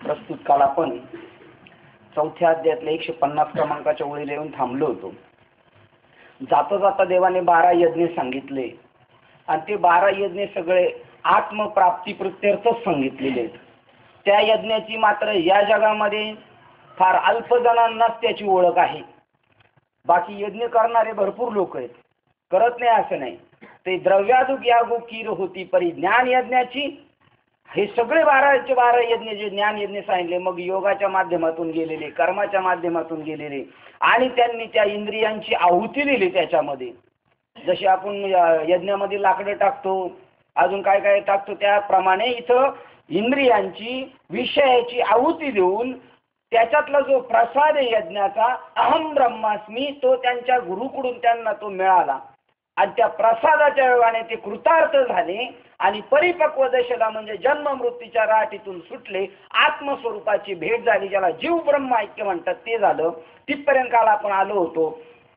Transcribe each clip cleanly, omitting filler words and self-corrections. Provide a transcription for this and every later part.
प्रस्तुत काल आपण चौथ्या अध्यायातल्या 150 क्रमांकाच्या ओळीला येऊन थांबलो होतो. जाता जाता देवाने 12 यज्ञ सांगितले आणि ते 12 यज्ञ सगळे आत्मप्राप्ती प्रत्यर्थच सांगितलेले आहेत. त्या यज्ञाची मात्र या जगामध्ये फार अल्प जणांनाच त्याची ओळख आहे. बाकी यज्ञ करणारे भरपूर लोक आहेत, करत नाही असं नाही. ते द्रव्यादुक यागो कीर होती परी ज्ञान यज्ञाची, हे सगळे 12चे 12 यज्ञ जे ज्ञान यज्ञ सांगितले, मग योगाच्या माध्यमातून गेलेले, कर्माच्या माध्यमातून गेलेले, आणि त्यांनी त्या इंद्रियांची आहुती दिली त्याच्यामध्ये. जसे आपण यज्ञामध्ये लाकडं टाकतो, अजून काय काय टाकतो, त्याप्रमाणे इथं इंद्रियांची विषयाची आहुती देऊन त्याच्यातला जो प्रसाद आहे यज्ञाचा, अहम ब्रह्मास्मी, तो त्यांच्या गुरुकडून त्यांना तो मिळाला आणि त्या प्रसादाच्या योगाने ते कृतार्थ झाले आणि परिपक्व दशेला म्हणजे जन्म मृत्यूच्या राटीतून सुटले, आत्मस्वरूपाची भेट झाली, ज्याला जीव ब्रह्म ऐक्य म्हणतात ते झालं. तिथपर्यंत काल आपण आलो होतो.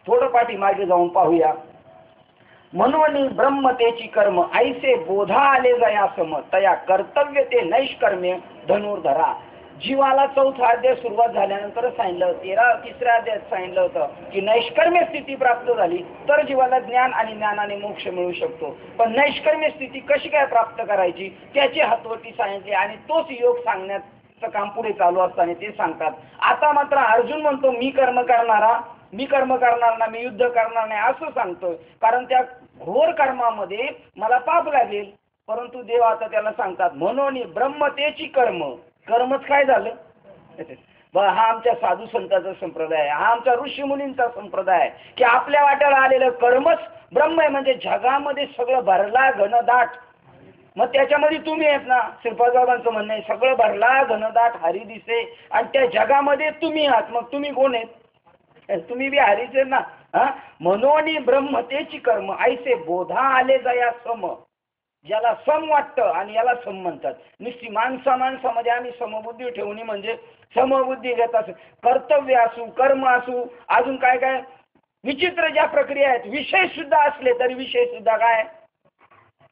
थोडं पाठीमागे जाऊन पाहूया. म्हणून ब्रह्मतेची कर्म ऐसे बोधा आले जया सम तया कर्तव्य ते नैष्कर्म्य धनुर्धरा. जीवाला चौथा अध्याय सुरुवात झाल्यानंतर सांगितलं, तिसऱ्या अध्यायात सांगितलं होतं की नैष्कर्म्य स्थिती प्राप्त झाली तर जीवाला ज्ञान आणि ज्ञानाने मोक्ष मिळू शकतो. पण नैष्कर्म्य स्थिती कशी काय प्राप्त करायची त्याची हातवटी सांगितली आणि तोच योग सांगण्याचं काम पुढे चालू असताना ते सांगतात. आता मात्र अर्जुन म्हणतो मी कर्म करणार ना, मी युद्ध करणार नाही असं सांगतोय, कारण त्या घोर कर्मामध्ये मला पाप लागेल. परंतु देव आता त्याला सांगतात म्हणून ब्रह्मतेची कर्मच काय झालं. हा आमच्या साधू संतांचा संप्रदाय आहे, हा आमच्या ऋषी मुनींचा संप्रदाय आहे की आपल्या वाट्याला आलेलं कर्मच ब्रह्म आहे. म्हणजे जगामध्ये सगळं भरला घनदाट, मग त्याच्यामध्ये तुम्ही आहेत ना. श्रीपादबाबांचं म्हणणं आहे सगळं भरला घनदाट हरी दिसे आणि त्या जगामध्ये तुम्ही आहात. मग तुम्ही कोण आहेत? तुम्ही बी हरीच आहे ना. म्हणून ब्रह्मतेची कर्म ऐसे बोधा आले जया सम, ज्याला सम वाटतं आणि याला सम म्हणतात. नुसती माणसामध्ये आम्ही समबुद्धी ठेवणी म्हणजे समबुद्धी घेत असं कर्तव्य असू, कर्म असू, अजून काय काय विचित्र ज्या प्रक्रिया आहेत, विषय सुद्धा असले तरी विषय सुद्धा काय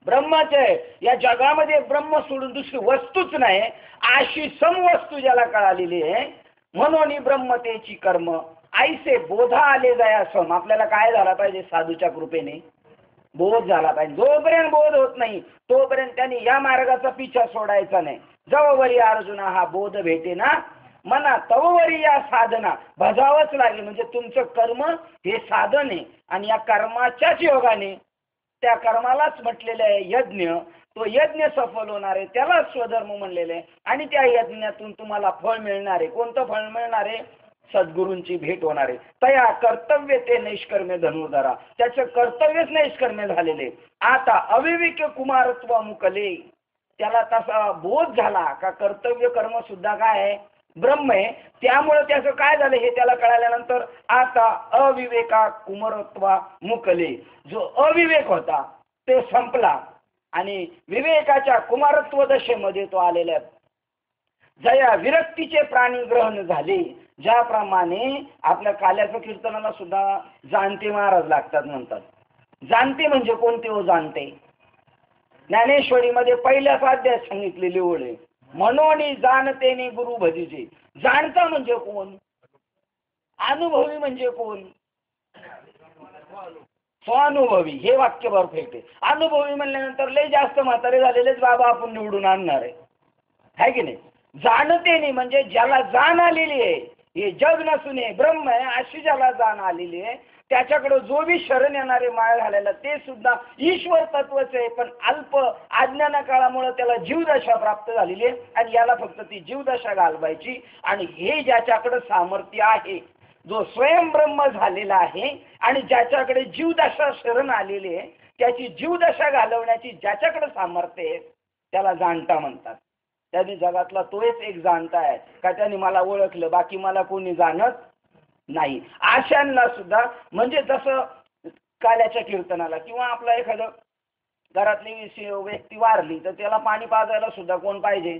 ब्रह्माचे आहे. या जगामध्ये ब्रह्म सोडून दुसरी वस्तूच नाही, अशी समवस्तू ज्याला कळालेली आहे. म्हणून ब्रह्मतेची कर्म ऐसे बोधा आले जाया सम. आपल्याला काय झाला पाहिजे? साधूच्या कृपेने बोध झाला पाहिजे. जोपर्यंत बोध होत नाही तोपर्यंत त्यांनी या मार्गाचा पिछा सोडायचा नाही. जववरी अर्जुना हा बोध भेटे ना मना तववरी या साधना भजावंच लागेल. म्हणजे तुमचं कर्म हे साधन आहे आणि या कर्माच्याच योगाने त्या कर्मालाच म्हटलेलं आहे यज्ञ. तो यज्ञ सफल होणार आहे, त्याला स्वधर्म म्हणलेले आहे आणि त्या यज्ञातून तुम्हाला फळ मिळणार आहे. कोणतं फळ मिळणार आहे? सद्गुरूंची भेट होणार आहे. तया कर्तव्य ते नैष्कर्म्य धनुर्धरा, त्याचं कर्तव्यच नैष्कर्म्य झालेले. आता अविवेक कुमारत्व मुकले, त्याला तसा बोध झाला का कर्तव्य कर्म सुद्धा काय आहे? ब्रह्म आहे. त्यामुळे त्याचं काय झालं हे त्याला कळाल्यानंतर आता अविवेका कुमारत्व मुकले, जो अविवेक होता ते संपला आणि विवेकाच्या कुमारत्व दशेमध्ये तो आलेला आहे. जया विरक्तीचे प्राणी ग्रहण झाले. ज्याप्रमाणे आपल्या काल्याच्या कीर्तनाला सुद्धा जाणते महाराज लागतात म्हणतात. जाणते म्हणजे कोणते हो? जाणते ज्ञानेश्वरीमध्ये पहिल्याच अध्यायात सांगितलेली ओळ आहे, म्हणून जाणतेने गुरु भजीचे. जाणता म्हणजे कोण? अनुभवी म्हणजे कोण? स्वानुभवी. हे वाक्य परफेक्ट आहे. अनुभवी म्हणल्यानंतर लय जास्त म्हातारे झालेलेच बाबा आपण निवडून आणणार आहे की नाही. जाणतेने म्हणजे ज्याला जाण आलेली आहे, हे जग नसून हे ब्रह्म आहे अशी ज्याला जाण आलेली आहे, त्याच्याकडे जो बी शरण येणारे माळ घालायला ते सुद्धा ईश्वर तत्वच आहे. पण अल्प अज्ञाना काळामुळे त्याला जीवदशा प्राप्त झालेली आहे आणि याला फक्त ती जीवदशा घालवायची. आणि हे ज्याच्याकडे सामर्थ्य आहे, जो स्वयं ब्रह्म झालेला आहे आणि ज्याच्याकडे जीवदशा शरण आलेली आहे, त्याची जीवदशा घालवण्याची ज्याच्याकडे सामर्थ्य आहे त्याला जाणता म्हणतात. त्यांनी जगातला तोच एक जाणता आहे का त्याने मला ओळखलं, बाकी मला कोणी जाणत नाही. आशांना सुद्धा म्हणजे जसं काल्याच्या कीर्तनाला किंवा आपला एखादं घरातली व्यक्ती वारली तर त्याला पाणी पाजायला सुद्धा कोण पाहिजे?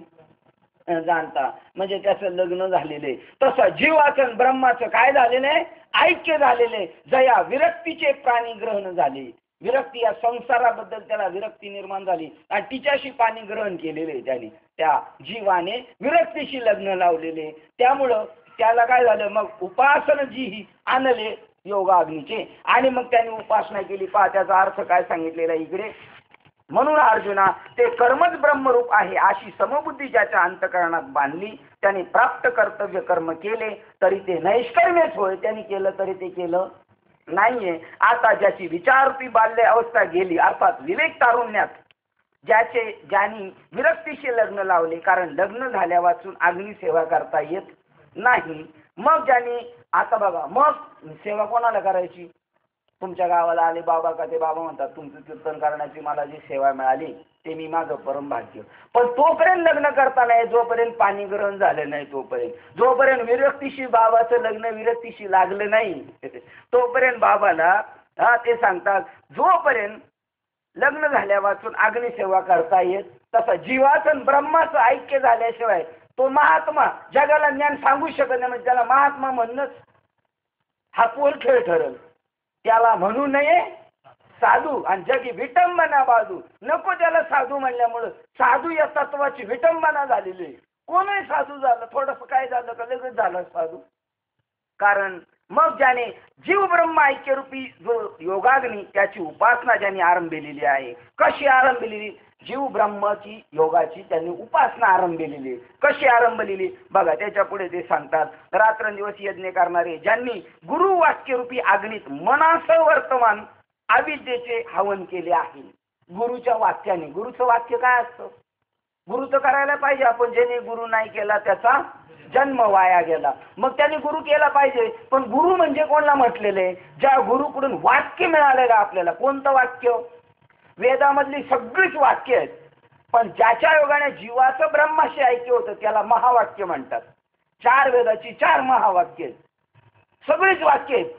जाणता. म्हणजे त्याचं लग्न झालेले. तसं जीवाचं ब्रह्माचं काय झालेलं आहे? ऐक्य झालेले. जया विरक्तीचे प्राणी ग्रहण झाले. विरक्ती, या संसाराबद्दल त्याला विरक्ती निर्माण झाली आणि तिच्याशी पाणी ग्रहण केलेले त्याने, त्या जीवाने विरक्तीशी लग्न लावलेले. त्यामुळं त्याला काय झालं, मग उपासना जी ही आणले योगाग्नीचे, आणि मग त्याने उपासना केली. पहा त्याचा अर्थ काय सांगितलेला इकडे. म्हणून अर्जुना, ते कर्मच ब्रह्मरूप आहे अशी समबुद्धी ज्याच्या अंतःकरणात बांधली, त्याने प्राप्त कर्तव्य कर्म केले तरी ते नैष्कर्म्यच होय, त्यांनी केलं तरी ते केलं नाहीये. आता ज्याची विचाररूपी बाल्य अवस्था गेली, अर्थात विवेक तारुण्यात ज्यांनी विरक्तीशी लग्न लावले, कारण लग्न झाल्या वाचून अग्नी सेवा करता येत नाही. मग ज्यांनी, आता बघा, मग सेवा कोणाला करायची? तुमच्या गावाला आले बाबा का, ते बाबा म्हणतात तुमचं कीर्तन करण्याची मला जी सेवा मिळाली ते मी माझं परम भाग्य. पण तोपर्यंत लग्न करता नाही, जोपर्यंत पाणी ग्रहण झालं नाही, जोपर्यंत विरक्तीशी बाबाचं लग्न विरक्तीशी लागलं नाही, तोपर्यंत बाबाला ते सांगतात, जोपर्यंत लग्न झाल्या वाचून अग्निसेवा करता येत, तसं जीवाचं ब्रह्माचं ऐक्य झाल्याशिवाय तो महात्मा जगाला ज्ञान सांगू शकत नाही. म्हणजे त्याला महात्मा म्हणणंच हा पोल खेळ ठरल. त्याला म्हणू नये साधू, आणि जगी विटंबना बाजू नको त्याला साधू म्हणल्यामुळं साधू या तत्वाची विटंबना झालेली आहे. कोणही साधू झालं, थोडंसं काय झालं का लगेच झालं साधू. कारण मग ज्याने जीव ब्रह्म ऐक्यरूपी जो योगाग्नी, त्याची उपासना ज्यांनी आरंभलेली आहे. कशी आरंभलेली? जीव ब्रह्माची योगाची त्यांनी उपासना आरंभलेली. कशी आरंभलेली बघा, त्याच्या पुढे ते सांगतात, रात्रंदिवस यज्ञ करणारे ज्यांनी गुरु वाक्यरूपी अग्नीत मनासह वर्तमान अविद्येचे हवन केले आहे. गुरुच्या वाक्याने, गुरुचं वाक्य काय असतं? गुरु तर करायला पाहिजे आपण, ज्याने गुरु नाही केला त्याचा जन्म वाया गेला. मग त्याने गुरु केला पाहिजे, पण गुरु म्हणजे कोणाला म्हटलेले? ज्या गुरुकडून वाक्य मिळालेलं आपल्याला. कोणतं वाक्य? वेदामधली सगळीच वाक्य आहेत, पण ज्याच्या योगाने जीवाचं ब्रह्माशी ऐक्य होतं त्याला महावाक्य म्हणतात. 4 वेदाची 4 महावाक्य आहेत, सगळीच वाक्य आहेत.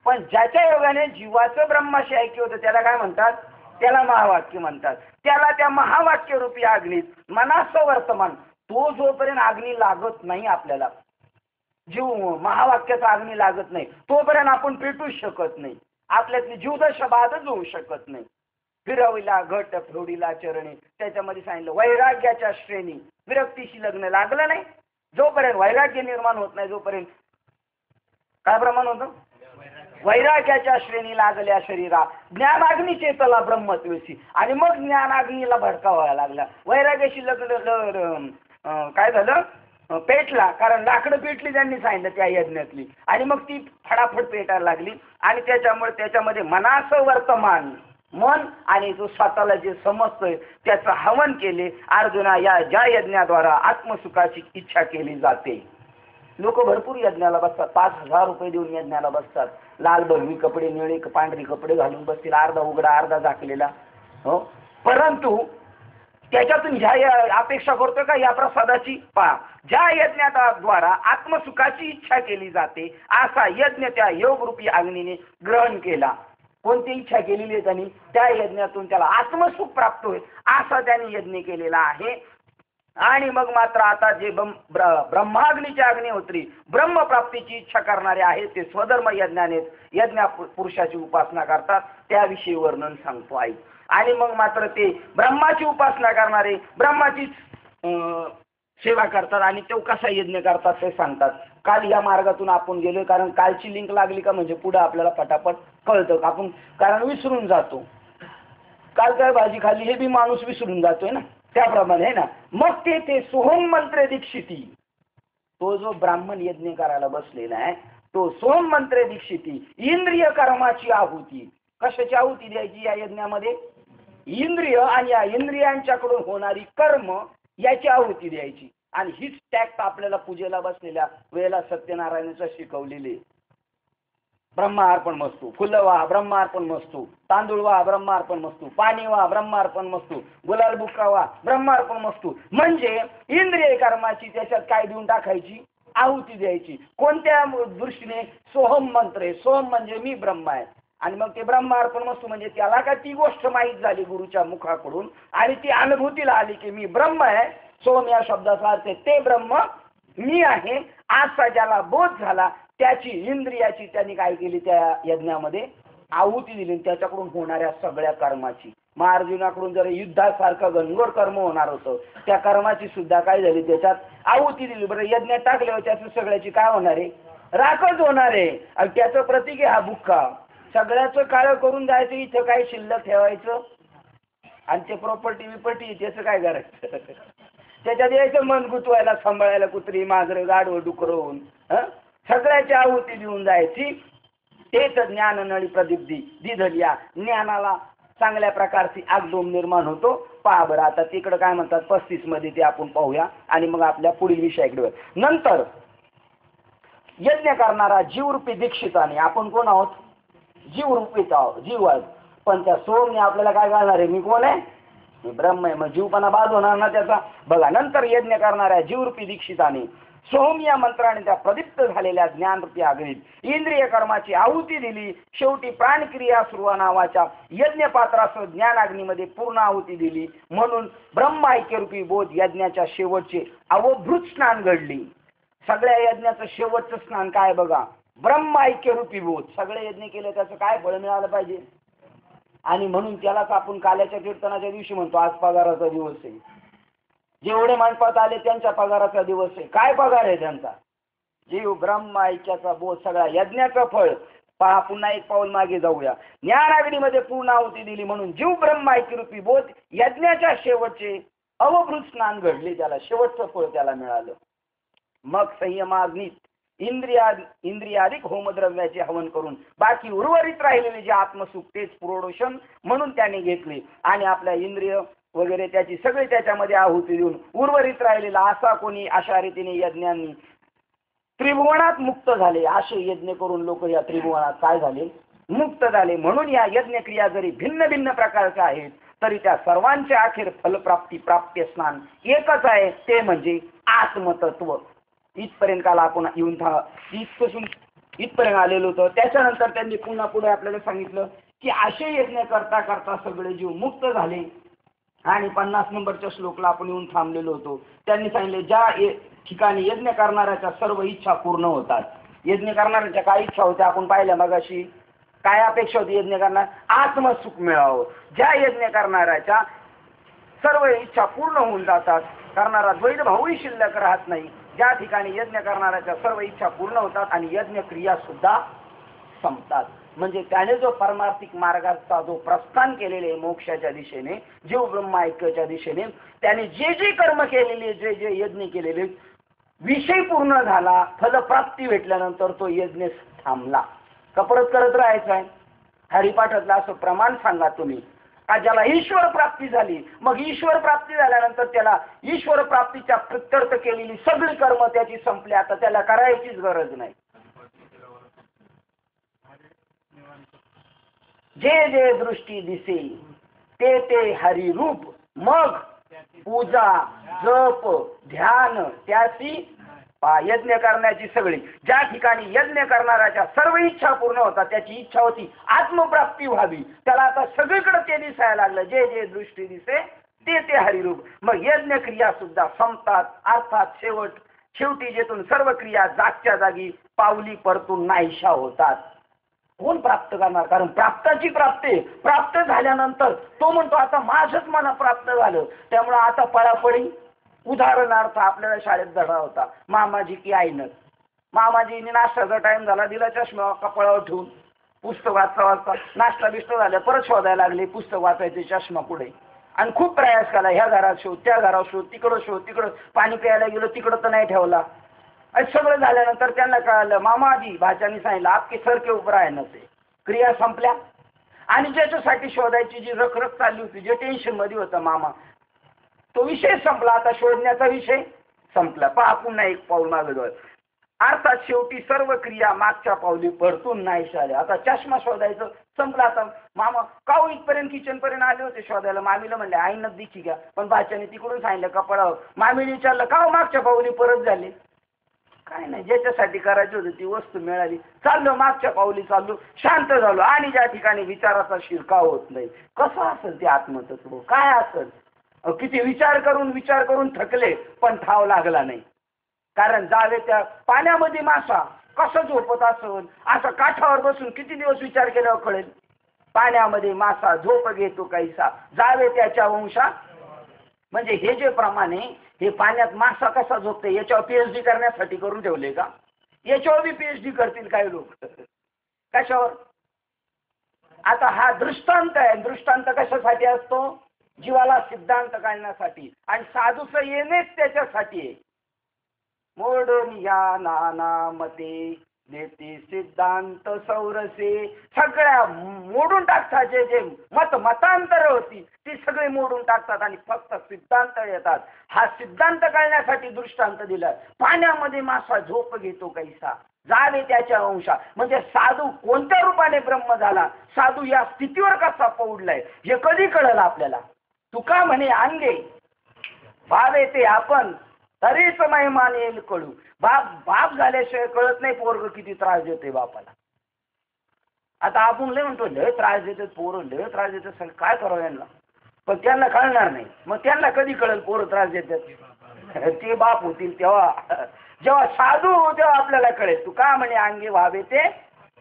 पण ज्याच्या योगाने जीवाचं ब्रह्माशी ऐक्य होतं त्याला काय म्हणतात? त्याला महावाक्य म्हणतात. त्याला त्या महावाक्य रूपी अग्नीत मनासह वर्तमान, तो जोपर्यंत अग्नी लागत नाही आपल्याला, जीव महावाक्याचा अग्नी लागत नाही, तोपर्यंत आपण पेटूच शकत नाही. आपल्यातली जीवदशा बाधच होऊ शकत नाही. फिरविला घट फ्रोडीला चरणी, त्याच्यामध्ये सांगितलं वैराग्याच्या श्रेणी, विरक्तीशी लग्न लागलं नाही, जोपर्यंत वैराग्य निर्माण होत नाही, जोपर्यंत काय प्रमाण होतं? वैराग्याच्या श्रेणी लागल्या शरीरा, ज्ञानाग्नी चेतला ब्रह्मत्वेशी, आणि मग ज्ञानाग्नीला भडकावायला लागला. वैराग्याशी लग्न काय झालं? पेटला, कारण लाकडं पेटली त्यांनी सांगितलं त्या यज्ञातली, आणि मग ती फटाफट पेटायला लागली. आणि त्याच्यामुळे त्याच्यामध्ये मनासह वर्तमान, मन आणि जो स्वतःला जे समजतोय त्याचं हवन केले. अर्जुना, या ज्या यज्ञाद्वारा आत्मसुखाची इच्छा केली जाते. लोक भरपूर यज्ञाला बसतात, 5,000 रुपये देऊन यज्ञाला बसतात. लाल भगवी कपडे, निळे पांढरी कपडे घालून बसतील, अर्धा उघडा अर्धा झाकलेला. हो, परंतु त्याच्यातून ह्या अपेक्षा करतोय का या प्रसादाची? पहा, ज्या यज्ञाद्वारा आत्मसुखाची इच्छा केली जाते असा यज्ञ त्या योगरूपी अग्नीने ग्रहण केला. कोणती इच्छा केलेली आहे त्यांनी? त्या यज्ञातून त्याला आत्मसुख प्राप्त होईल असा त्यांनी यज्ञ केलेला आहे. आणि मग मात्र आता जे ब्रह्माग्नीच्या अग्निहोत्री ब्रह्मप्राप्तीची इच्छा करणारे आहेत ते स्वधर्म यज्ञाने पुरुषाची उपासना करतात, त्याविषयी वर्णन सांगतो आहे. आणि मग मात्र ते ब्रह्माची उपासना करणारे ब्रह्माची सेवा करतात, आणि तो कसा यज्ञ करतात ते सांगतात. काल या मार्गातून आपण गेलोय, कारण कालची लिंक लागली का म्हणजे पुढे आपल्याला पटापट कळतं. आपण कारण विसरून जातो, काल काय भाजी खाल्ली हे बी माणूस विसरून जातोय ना, त्याप्रमाणे आहे ना. मग ते सोहम मंत्रे दीक्षिती, तो जो ब्राह्मण यज्ञ करायला बसलेला आहे तो सोहम मंत्रे दीक्षिती, इंद्रिय कर्माची आहुती. कशाची आहुती द्यायची या यज्ञामध्ये? इंद्रिय आणि या इंद्रियांच्याकडून होणारी कर्म याची आहुती द्यायची. आणि हीच टॅक्ट आपल्याला पूजेला बसलेल्या वेळेला सत्यनारायणाचं शिकवलेले. ब्रह्मार्पण मस्तू, फुलं व्हा ब्रह्मार्पण मस्तू, तांदूळ व्हा ब्रह्मार्पण मस्तू, पाणी व्हा ब्रह्मार्पण मस्तू, गुलाल बुक्का व्हा ब्रह्मार्पण मस्तू. म्हणजे इंद्रिय कर्माची त्याच्यात काय देऊन टाकायची? आहुती द्यायची. कोणत्या दृष्टीने? सोहम मंत्र. सोहम म्हणजे मी ब्रह्म आहे, आणि मग ते ब्रह्मार्पण मस्तू म्हणजे त्याला का ती गोष्ट माहीत झाली गुरुच्या मुखाकडून, आणि ती अनुभूतीला आली की मी ब्रह्म आहे. सोम या शब्दाचा अर्थ ते ब्रह्म मी आहे असा ज्याला बोध झाला, त्याची इंद्रियाची त्यांनी काय केली त्या यज्ञामध्ये आहुती दिली त्याच्याकडून होणाऱ्या सगळ्या कर्माची. मग अर्जुनाकडून जर युद्धासारखं घनघोर कर्म होणार होतं त्या कर्माची सुद्धा काय झाली त्याच्यात आहुती दिली. बरं यज्ञात टाकल्यावर त्याचं सगळ्याची काय होणार आहे? राखच होणार आहे. आणि त्याचं प्रतीक आहे हा बुक्का. सगळ्याचं काळं करून जायचं, इथं काय शिल्लक ठेवायचं आणि ते प्रॉपर्टी विपर्टी त्याचं काय करायचं? त्याच्यात यायचं मन गुतवायला, सांभाळायला कुत्री मांजरं गाढवं डुकरं सगळ्याची आहुती देऊन जायची. तेच ज्ञान नळी प्रदीप्ती दिधलिया, ज्ञानाला चांगल्या प्रकारची आगडोम निर्माण होतो. पहा बरं आता तिकडं काय म्हणतात 35 मध्ये ते आपण पाहूया आणि मग आपल्या पुढील विषयाकडे. नंतर यज्ञ करणारा जीवरूपी दीक्षिताने, आपण कोण आहोत? जीवरूपीच आहोत, जीव आहे. पण त्या सोमने आपल्याला काय करणार आहे? मी कोण आहे? मी ब्रह्म आहे. मग जीवपणा बाद होणार ना त्याचा. बघा नंतर यज्ञ करणाऱ्या जीवरूपी दीक्षिताने सोम या मंत्राने त्या प्रदीप्त झालेल्या ज्ञानरूपी आगळीत इंद्रिय कर्माची आहुती दिली. शेवटी प्राणक्रिया सुरू नावाच्या यज्ञ पात्रासह ज्ञानाग्नीमध्ये पूर्ण आहुती दिली. म्हणून ब्रह्म ऐक्यरूपी बोध यज्ञाच्या शेवटचे अवभृत स्नान घडली. सगळ्या यज्ञाचं शेवटचं स्नान काय बघा? ब्रह्म ऐक्यरूपी बोध. सगळे यज्ञ केले त्याचं काय फळ मिळालं पाहिजे? आणि म्हणून त्यालाच आपण काल्याच्या कीर्तनाच्या दिवशी म्हणतो आज पगाराचा दिवस आहे. जेवढे माणपात आले त्यांच्या पगाराचा दिवस आहे. काय पगार आहे त्यांचा? जीव ब्रह्म ऐक्याचा बोध सगळा यज्ञाचं फळ. पहा पुन्हा एक पाऊल मागे जाऊया. ज्ञानाग्नीमध्ये पूर्ण आहुती दिली म्हणून जीव ब्रह्म ऐक्यरूपी बोध यज्ञाच्या शेवटचे अवभृत स्नान घडले. त्याला शेवटचं फळ त्याला मिळालं. मग संयमाग्नीत इंद्रियाधिक होमद्रव्याचे हवन करून बाकी उर्वरित राहिलेले जे आत्मसुख तेच पुरोडोषण म्हणून त्याने घेतले आणि आपल्या इंद्रिय वगैरे त्याची सगळी त्याच्यामध्ये आहुती देऊन उर्वरित राहिलेला असा कोणी अशा रीतीने यज्ञांनी त्रिभुवनात मुक्त झाले. असे यज्ञ करून लोक या त्रिभुवनात काय झाले? मुक्त झाले. म्हणून या यज्ञ क्रिया जरी भिन्न भिन्न प्रकारच्या आहेत तरी त्या सर्वांचे अखेर फलप्राप्ती प्राप्य स्नान एकच आहे, ते म्हणजे आत्मतत्व. इथपर्यंत काल आपण येऊन इथपर्यंत आलेलो होतो. त्याच्यानंतर त्यांनी पुन्हा पुढे आपल्याला सांगितलं की असे यज्ञ करता करता सगळे जीव मुक्त झाले. आणि 50 नंबरच्या श्लोकला आपण येऊन थांबलेलो होतो. त्यांनी सांगितले ज्या ठिकाणी यज्ञ करणाऱ्याच्या सर्व इच्छा पूर्ण होतात. यज्ञ करणाऱ्याच्या काय इच्छा होत्या आपण पाहिल्या मगाशी? काय अपेक्षा होती यज्ञ करणार? आत्मसुख मिळावं. ज्या यज्ञ करणाऱ्याच्या सर्व इच्छा पूर्ण होऊन जातात, करणारा द्वैत भावही शिल्लक राहत नाही. ज्या ठिकाणी यज्ञ करणाऱ्याच्या सर्व इच्छा पूर्ण होतात आणि यज्ञ क्रिया सुद्धा संपतात. म्हणजे त्याने जो परमार्थिक मार्गाचा जो प्रस्थान केलेले मोक्षाच्या दिशेने, जीव ब्रह्म ऐक्याच्या दिशेने, त्याने जे जे कर्म केलेले, जे जे यज्ञ केलेले, विषय पूर्ण झाला, फलप्राप्ती भेटल्यानंतर तो यज्ञ थांबला. कपरत करत राहायचं आहे. हरिपाठातलं असं प्रमाण सांगा तुम्ही का ज्याला ईश्वर प्राप्ती झाली, मग ईश्वर प्राप्ती झाल्यानंतर त्याला ईश्वर प्राप्तीच्या प्रत्यर्थ केलेली सगळी कर्म त्याची संपली. आता त्याला करायचीच गरज नाही. जे जे दृष्टी दिसे ते ते हरिरूप. मग पूजा जप ध्यान त्याची यज्ञ करण्याची सगळी, ज्या ठिकाणी यज्ञ करणाऱ्याच्या सर्व इच्छा पूर्ण होतात, त्याची इच्छा होती आत्मप्राप्ती व्हावी, त्याला आता सगळीकडे ते दिसायला लागलं. जे जे दृष्टी दिसे ते ते हरिरूप. मग यज्ञ क्रिया सुद्धा संपतात. अर्थात शेवटी जेथून सर्व क्रिया जागच्या जागी पावली परतून नाहीशा होतात. कोण प्राप्त करणार? कारण प्राप्ताची प्राप्ती. प्राप्त झाल्यानंतर तो म्हणतो आता माझंच मन प्राप्त झालं, त्यामुळे आता पळापळी. उदाहरणार्थ आपल्याला शाळेत धडा होता मामाजी की आईनच. मामाजीने नाश्त्याचा टाइम झाला, दिला चष्मा कपाळावर ठेवून पुस्तक वाचता नाश्ता बिष्ट झालं, परत शोधायला लागले पुस्तक वाचायचे चष्मा पुढे. आणि खूप प्रयास केला, ह्या घरात शोध, त्या घरात शोध, तिकडं शोध, तिकडं पाणी प्यायला गेलो तिकडं तर नाही ठेवला. सगळं झाल्यानंतर त्यांना कळालं मामाजी भाच्यानी सांगितलं आपके सर के ऊपर आहे नसे. क्रिया संपल्या. आणि ज्याच्यासाठी शोधायची जी रखरख चालली होती, जे टेन्शन मध्ये होता मामा, तो विषय संपला. आता शोधण्याचा विषय संपला. पहा पुन्हा एक पाऊल मागे जाऊ. अर्थात शेवटी सर्व क्रिया मागच्या पावली परतून नाही झाल्या. आता चष्मा शोधायचं संपला. आता मामा काऊ इथपर्यंत किचन पर्यंत आले होते शोधायला. मामीला म्हणले आईनच दिखी घ्या, पण भाच्याने तिकडून सांगितलं कपडावर. मामीने विचारलं काऊ मागच्या पावली परत झाली? काय नाही, ज्याच्यासाठी करायची होती ती वस्तू मिळाली. चाललो मागच्या पावली, चाललो, शांत झालो. आणि ज्या ठिकाणी विचाराचा शिरकाव होत नाही, कसं असेल ते आत्मतत्व? काय असेल? किती विचार करून थकले पण ठाव लागला नाही. कारण जावे त्या पाण्यामध्ये मासा, कसं झोपत असेल? असं काठावर बसून किती दिवस विचार केल्यावर कळेल? पाण्यामध्ये मासा झोप घेतो कैसा, जावे त्याच्या वंशा. म्हणजे हे जे प्रमाण आहे, हे पाण्यात मासा कसा झोपते याच्यावर पीएचडी करण्यासाठी करून ठेवले का? याच्यावर बी पीएचडी करतील काही लोक. कशावर? आता हा दृष्टांत आहे. दृष्टांत कशासाठी असतो? जीवाला सिद्धांत काढण्यासाठी. आणि साधूचं येणेच त्याच्यासाठी आहे. मोडून या नाना मते देते सिद्धांत सौरसे. सगळ्या मोडून टाकतात. जे जे मतांतर होती ती सगळी मोडून टाकतात आणि फक्त सिद्धांत येतात. हा सिद्धांत कळण्यासाठी दृष्टांत दिला. पाण्यामध्ये मासा झोप घेतो कैसा, जावे त्याच्या वंशा. म्हणजे साधू कोणत्या रूपाने ब्रह्म झाला, साधू या स्थितीवर कसा पौडलाय हे कधी कळलं आपल्याला? तुका म्हणे अंगे भावे ते आपण तरीच महिमान येईल कळू. बाप झाल्याशिवाय कळत नाही पोरग किती त्रास देते बापाला. आता आपण लय म्हणतो लय त्रास देतात पोरं, लय त्रास देतात, काय करावं यांना? पण त्यांना कळणार नाही. मग त्यांना कधी कळेल पोरं त्रास देतात? ते बाप होतील तेव्हा. जेव्हा साधू हो तेव्हा आपल्याला कळेल. तू का म्हणे अंगी व्हावे ते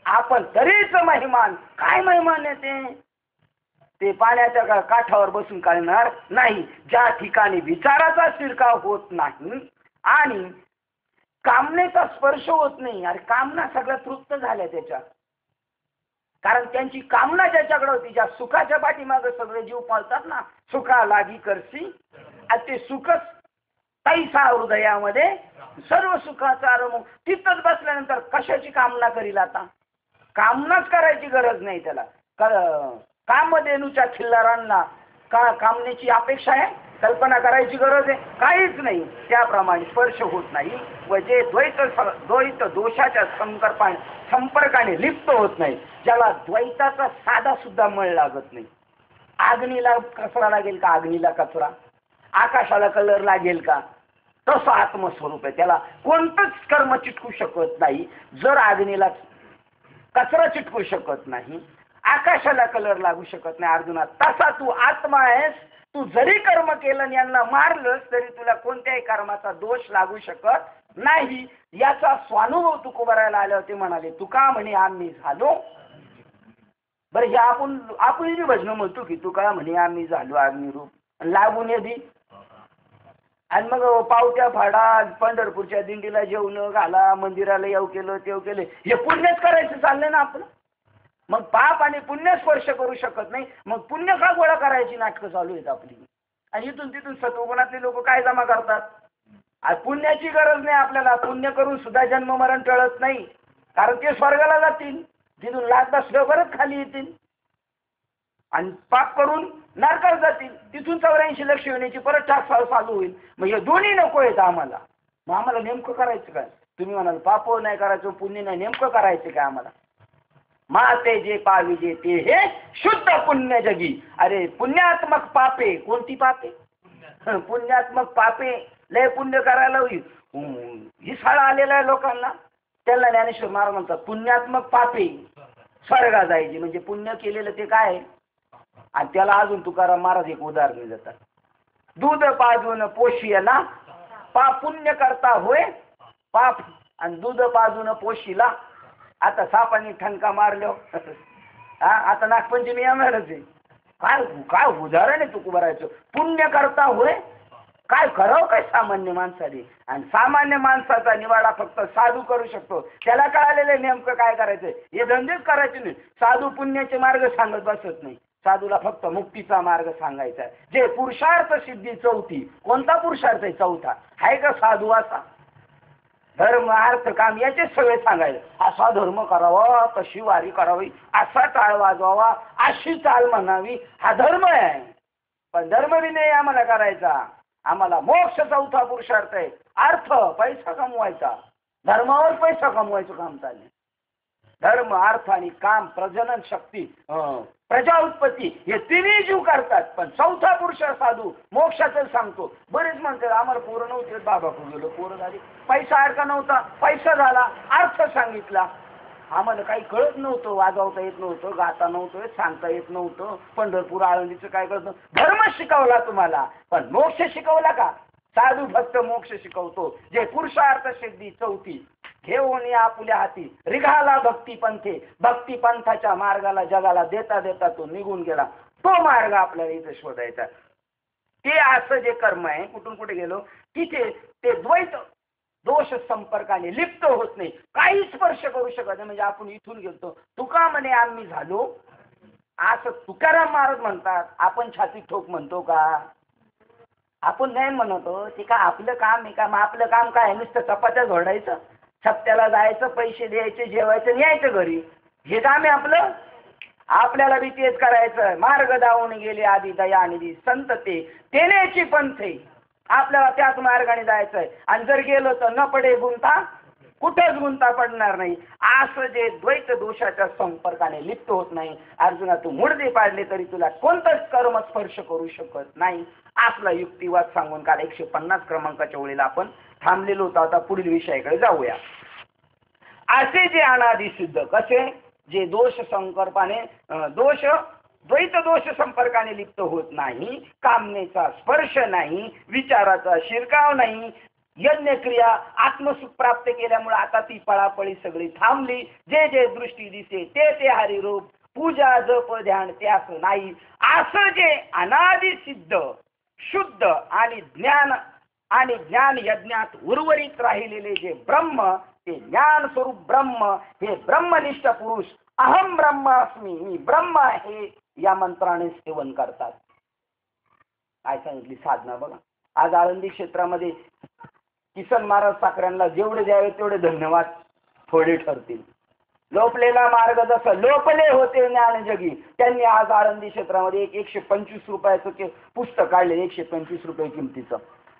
आपण तरीच महिमान. काय महिमान आहे ते पाण्याच्या काठावर बसून कळणार नाही. ज्या ठिकाणी विचाराचा शिरकाव होत नाही आणि कामनेचा स्पर्श होत नाही. अरे कामना सगळ्या तृप्त झाल्या त्याच्या, कारण त्यांची कामना ज्याच्याकडे होती, ज्या सुखाच्या पाठीमागे सगळे जीव पाळतात ना, सुखा लागी करसी. आणि ते सुखच तैसा हृदयामध्ये सर्व सुखाचा रमू. तिथंच बसल्यानंतर कशाची कामना करील? आता कामनाच करायची गरज नाही त्याला. कामधेनूच्या खिल्लारांना कामनेची अपेक्षा आहे, कल्पना करायची गरज आहे? काहीच नाही. त्याप्रमाणे स्पर्श होत नाही व जे द्वैत दोषाच्या संपर्काने लिप्त होत नाही, ज्याला द्वैताचा साधा सुद्धा मळ लागत नाही. अग्नीला कचरा लागेल का? अग्नीला कचरा. आकाशाला कलर लागेल का? तसं आत्मस्वरूप आहे. त्याला कोणतंच कर्म चिटकू शकत नाही. जर अग्नीला कचरा चिटकू शकत नाही, आकाशाला कलर लागू शकत नाही अर्जुना, तसा तू आत्मा आहेस. तू जरी कर्म केलं यांना मारलंस तरी तुला कोणत्याही कर्माचा दोष लागू शकत नाही. याचा स्वानुभव तुकोबारायला आले होते. म्हणाले तुका म्हणे आम्ही झालो. बरं, हे आपण भजन म्हणतो की तुका म्हणे आम्ही झालो अग्निरूप, लागून येदी. आणि मग पावत्या फाडा, पंढरपूरच्या दिंडीला जेवण घाला, मंदिराला येऊ केलं तेव केलं, हे पुण्यच करायचं चाललंय ना आपलं. मग पाप आणि पुण्य स्पर्श करू शकत नाही. मग पुण्य का गोळा करायची नाटकं चालू आहेत आपली? आणि इथून तिथून सत्वगुणातले लोक काय जमा करतात? आज पुण्याची गरज नाही आपल्याला. पुण्य करून सुद्धा जन्म मरण टळत नाही, कारण ते स्वर्गाला जातील, तिथून लाट बसल्यावर परत खाली येतील. आणि पाप करून नरकात जातील, तिथून 84 लक्ष येण्याची परत टाक चालू होईल. मग हे दोन्ही नको आहेत आम्हाला. मग आम्हाला नेमकं करायचं काय? तुम्ही म्हणाल पाप नाही करायचं, पुण्य नाही, नेमकं करायचं काय आम्हाला? माते जे पाविजे ते हे शुद्ध पुण्य जगी. अरे पुण्यात्मक पापे, कोणती पापे? पुण्यात्मक पापे. लय पुण्य करायला होईल ही शाळा आलेला आहे लोकांना. त्याला ज्ञानेश्वर महाराज म्हणतात पुण्यात्मक पापे. स्वर्गात जायची म्हणजे पुण्य केलेलं ते काय? आणि त्याला अजून तुकाराम महाराज एक उदाहरण देतात. दूध पाजून पोशियाला पाप पुण्य करता होय पाप, आणि दूध पाजून पोशीला. आता सापाने ठणका मारलो आता नागपंचमी येणारच आहे. काय काय उदाहरण आहे तुकोबारायचं. पुण्य करता होय, काय करावं काय सामान्य माणसाने? आणि सामान्य माणसाचा निवाडा फक्त साधू करू शकतो. त्याला कळालेलं नेमकं काय करायचं, हे धंदेच करायचे नाही. साधू पुण्याचे मार्ग सांगत बसत नाही. साधूला फक्त मुक्तीचा मार्ग सांगायचा आहे. जे पुरुषार्थ सिद्धी चौथी. कोणता पुरुषार्थ आहे चौथा? आहे का साधू असा? धर्म अर्थ काम याचे सगळे सांगायचे. असा धर्म करावा, तशी वारी करावी, असा टाळ वाजवावा, अशी चाल म्हणावी, हा धर्म आहे. पण धर्म बी नाही आम्हाला करायचा. आम्हाला मोक्ष चौथा पुरुषार्थ आहे. अर्थ, पैसा कमवायचा. धर्मावर पैसा कमवायचं काम चाललंय. धर्म अर्थ आणि काम, प्रजनन शक्ती, प्रजा उत्पत्ती हे तिन्ही जीव करतात. पण चौथा पुरुष साधू मोक्षाचं सांगतो. बरेच म्हणतात आम्हाला पोरं नव्हते, बाबा गेलो पोरं झाली. पैसा अडका नव्हता, पैसा झाला. अर्थ सांगितला. आम्हाला काही कळत नव्हतं, वाजवता येत नव्हतं, गाता नव्हतं, सांगता येत नव्हतं. पंढरपूर आळंदीचं काय करतं? धर्म शिकवला तुम्हाला, पण मोक्ष शिकवला का? साधू फक्त मोक्ष शिकवतो. जे पुरुषार्थ सिद्धी चौथी घेऊन या आपुल्या हाती रिघाला भक्ती पंथे, भक्ती पंथाच्या मार्गाला जगाला देता देता तो निघून गेला. तो मार्ग आपल्याला इथे शोधायचा. ते असं जे कर्म आहे, कुठून कुठे गेलो तिथे ते द्वैत दोष संपर्काने लिप्त होत नाही, काही स्पर्श करू शकत नाही. म्हणजे आपण इथून गेलतो, तुका म्हणे आम्ही झालो, असं तुकाराम महाराज म्हणतात. आपण छातीत ठोक म्हणतो का? आपण नाही म्हणतो. ते का आपलं काम आहे का? मग आपलं काम काय आहे? नुसतं चपात्या झोडायचं, सप्त्याला जायचं, पैसे द्यायचे, जेवायचं, न्यायचं घरी, हे काम आहे आपलं? आपल्याला बी तेच करायचं. मार्ग दावून गेले आधी दयानिधी संत ते तेनेची पंथे, आपल्याला त्याच मार्गाने जायचंय. आणि जर गेलो तर न पडे गुंता, कुठेच गुंता पडणार नाही. असं जे द्वैत दोषाच्या संपर्काने लिप्त होत नाही. अर्जुना, तू मुडदे पाडले तरी तुला कोणतंच कर्म स्पर्श करू शकत नाही. आपला युक्तिवाद सांगून काल 150 क्रमांकाच्या वेळेला आपण थांबलेलो होतो. आता पुढील विषयाकडे जाऊया. असे जे अनादि सिद्ध, कसे? जे दोष संकल्पाने द्वैत दोष संपर्काने लिप्त होत नाही, कामनेचा स्पर्श नाही, विचाराचा शिरकाव नाही, यज्ञक्रिया आत्मसुख प्राप्त केल्यामुळे आता ती पळापळी सगळी थांबली. जे जे दृष्टी दिसे ते ते हरिरूप, पूजा जप ध्यान त्यास नाही. असं जे अनादि सिद्ध शुद्ध आणि ज्ञान यज्ञात उर्वरित राहिलेले जे ब्रह्म, ते ज्ञान स्वरूप ब्रह्म, हे ब्रह्मनिष्ठ पुरुष अहम ब्रह्मास्मी, मी ब्रह्म आहे, या मंत्राने सेवन करतात. काय सांगितली साधना बघा. आज आळंदी क्षेत्रामध्ये किसन महाराज साखऱ्यांना जेवढे द्यावे तेवढे धन्यवाद थोडे ठरतील. लोपलेला मार्ग जसं लोपले होते ज्ञानजगी, त्यांनी आज आळंदी क्षेत्रामध्ये 125 रुपयाचं ते पुस्तक काढले, 125 रुपये किमतीचं,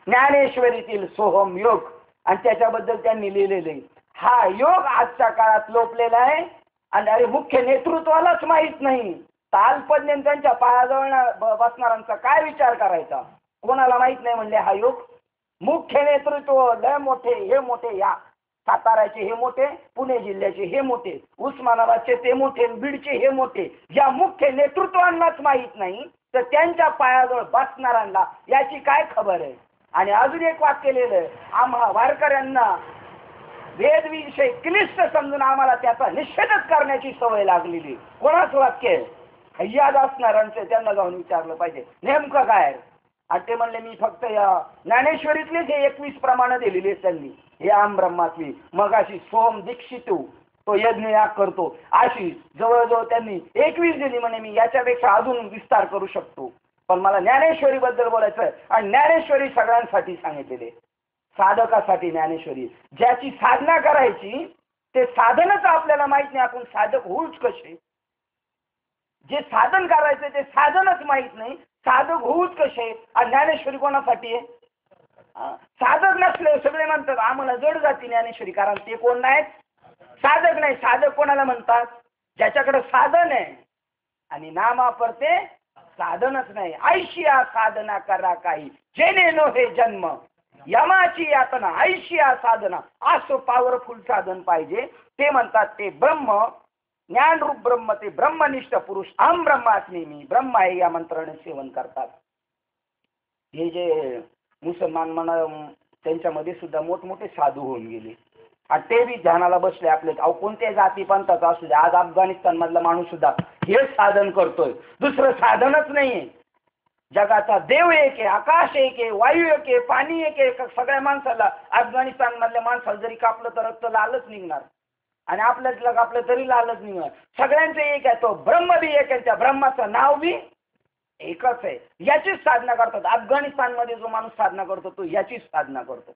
ज्ञानेश्वरीतील सोहम योग. आणि त्याच्याबद्दल त्यांनी लिहिलेले, हा योग आजच्या काळात लोपलेला आहे. आणि अरे मुख्य नेतृत्वालाच माहीत नाही, तालपज्ञ त्यांच्या पायाजवळ बसणाऱ्यांचा काय विचार करायचा? कोणाला माहित नाही म्हणले हा योग? मुख्य नेतृत्व लय मोठे, हे मोठे, या साताऱ्याचे हे मोठे, पुणे जिल्ह्याचे हे मोठे, उस्मानाबादचे ते मोठे, बीडचे हे मोठे, या मुख्य नेतृत्वांनाच माहीत नाही, तर त्यांच्या पायाजवळ बसणाऱ्यांना याची काय खबर आहे? आणि अजून एक वाक्य लिहिलं, आम्हा वारकऱ्यांना वेदविषय क्लिष्ट समजून आम्हाला त्याचा निषेधच करण्याची सवय लागलेली. कोणाचं वाक्य आहे? याद असणाऱ्यांचे, त्यांना जाऊन विचारलं पाहिजे नेमकं काय. आणि ते म्हणले, मी फक्त या ज्ञानेश्वरीतलेच हे 21 प्रमाणे दिलेली आहेत त्यांनी, हे आम ब्रह्मातली. मग अशी सोम दीक्षितू तो यज्ञ याग करतो, अशी जवळजवळ त्यांनी 21 दिली. म्हणे मी याच्यापेक्षा अजून विस्तार करू शकतो, पण मला ज्ञानेश्वरी बद्दल बोलायचं. आणि ज्ञानेश्वरी सगळ्यांसाठी सांगितलेले, साधकासाठी ज्ञानेश्वरी. ज्याची साधना करायची ते साधनच आपल्याला माहित नाही, आपण साधक होऊच कसे? जे साधन करायचं ते साधनच माहित नाही, साधक होऊच कसे? आणि ज्ञानेश्वरी कोणासाठी आहे? साधक नसले सगळे म्हणतात आम्हाला जड जाती ज्ञानेश्वरी, कारण ते कोण नाहीत? साधक नाही. साधक कोणाला म्हणतात? ज्याच्याकडे साधन आहे आणि नाम वापरते साधनच नाही. ऐशिया साधना करा काही, जेणे नो हे जन्म यमाची यातना, ऐशिया साधना, असं पॉवरफुल साधन पाहिजे. ते म्हणतात ते ब्रह्म, ज्ञानरूप ब्रह्म, ते ब्रह्मनिष्ठ पुरुष अहम ब्रह्मास्मी, मी ब्रह्म आहे, या मंत्राने सेवन करतात. हे जे मुसलमान म्हणा, त्यांच्यामध्ये सुद्धा मोठमोठे साधू होऊन गेले आणि ते बी ध्यानाला बसले आपले. अहो कोणत्या जाती पंथाचा असू द्या, आज अफगाणिस्तान मधला माणूस सुद्धा हे साधन करतोय, दुसरं साधनच नाहीये. जगाचा देव एक आहे, आकाश एक आहे, वायू एक आहे, पाणी एक आहे. सगळ्या माणसाला, अफगाणिस्तान मधल्या माणसाला जरी कापलं तर रक्त लालच निघणार, आणि आपल्यातलं कापलं तरी लालच निघणार. सगळ्यांचं एक आहे, तो ब्रह्म बी एक आहे, त्या ब्रह्माचं नाव बी एकच आहे. याचीच साधना करतात. अफगाणिस्तानमध्ये जो माणूस साधना करतो तो याचीच साधना करतो.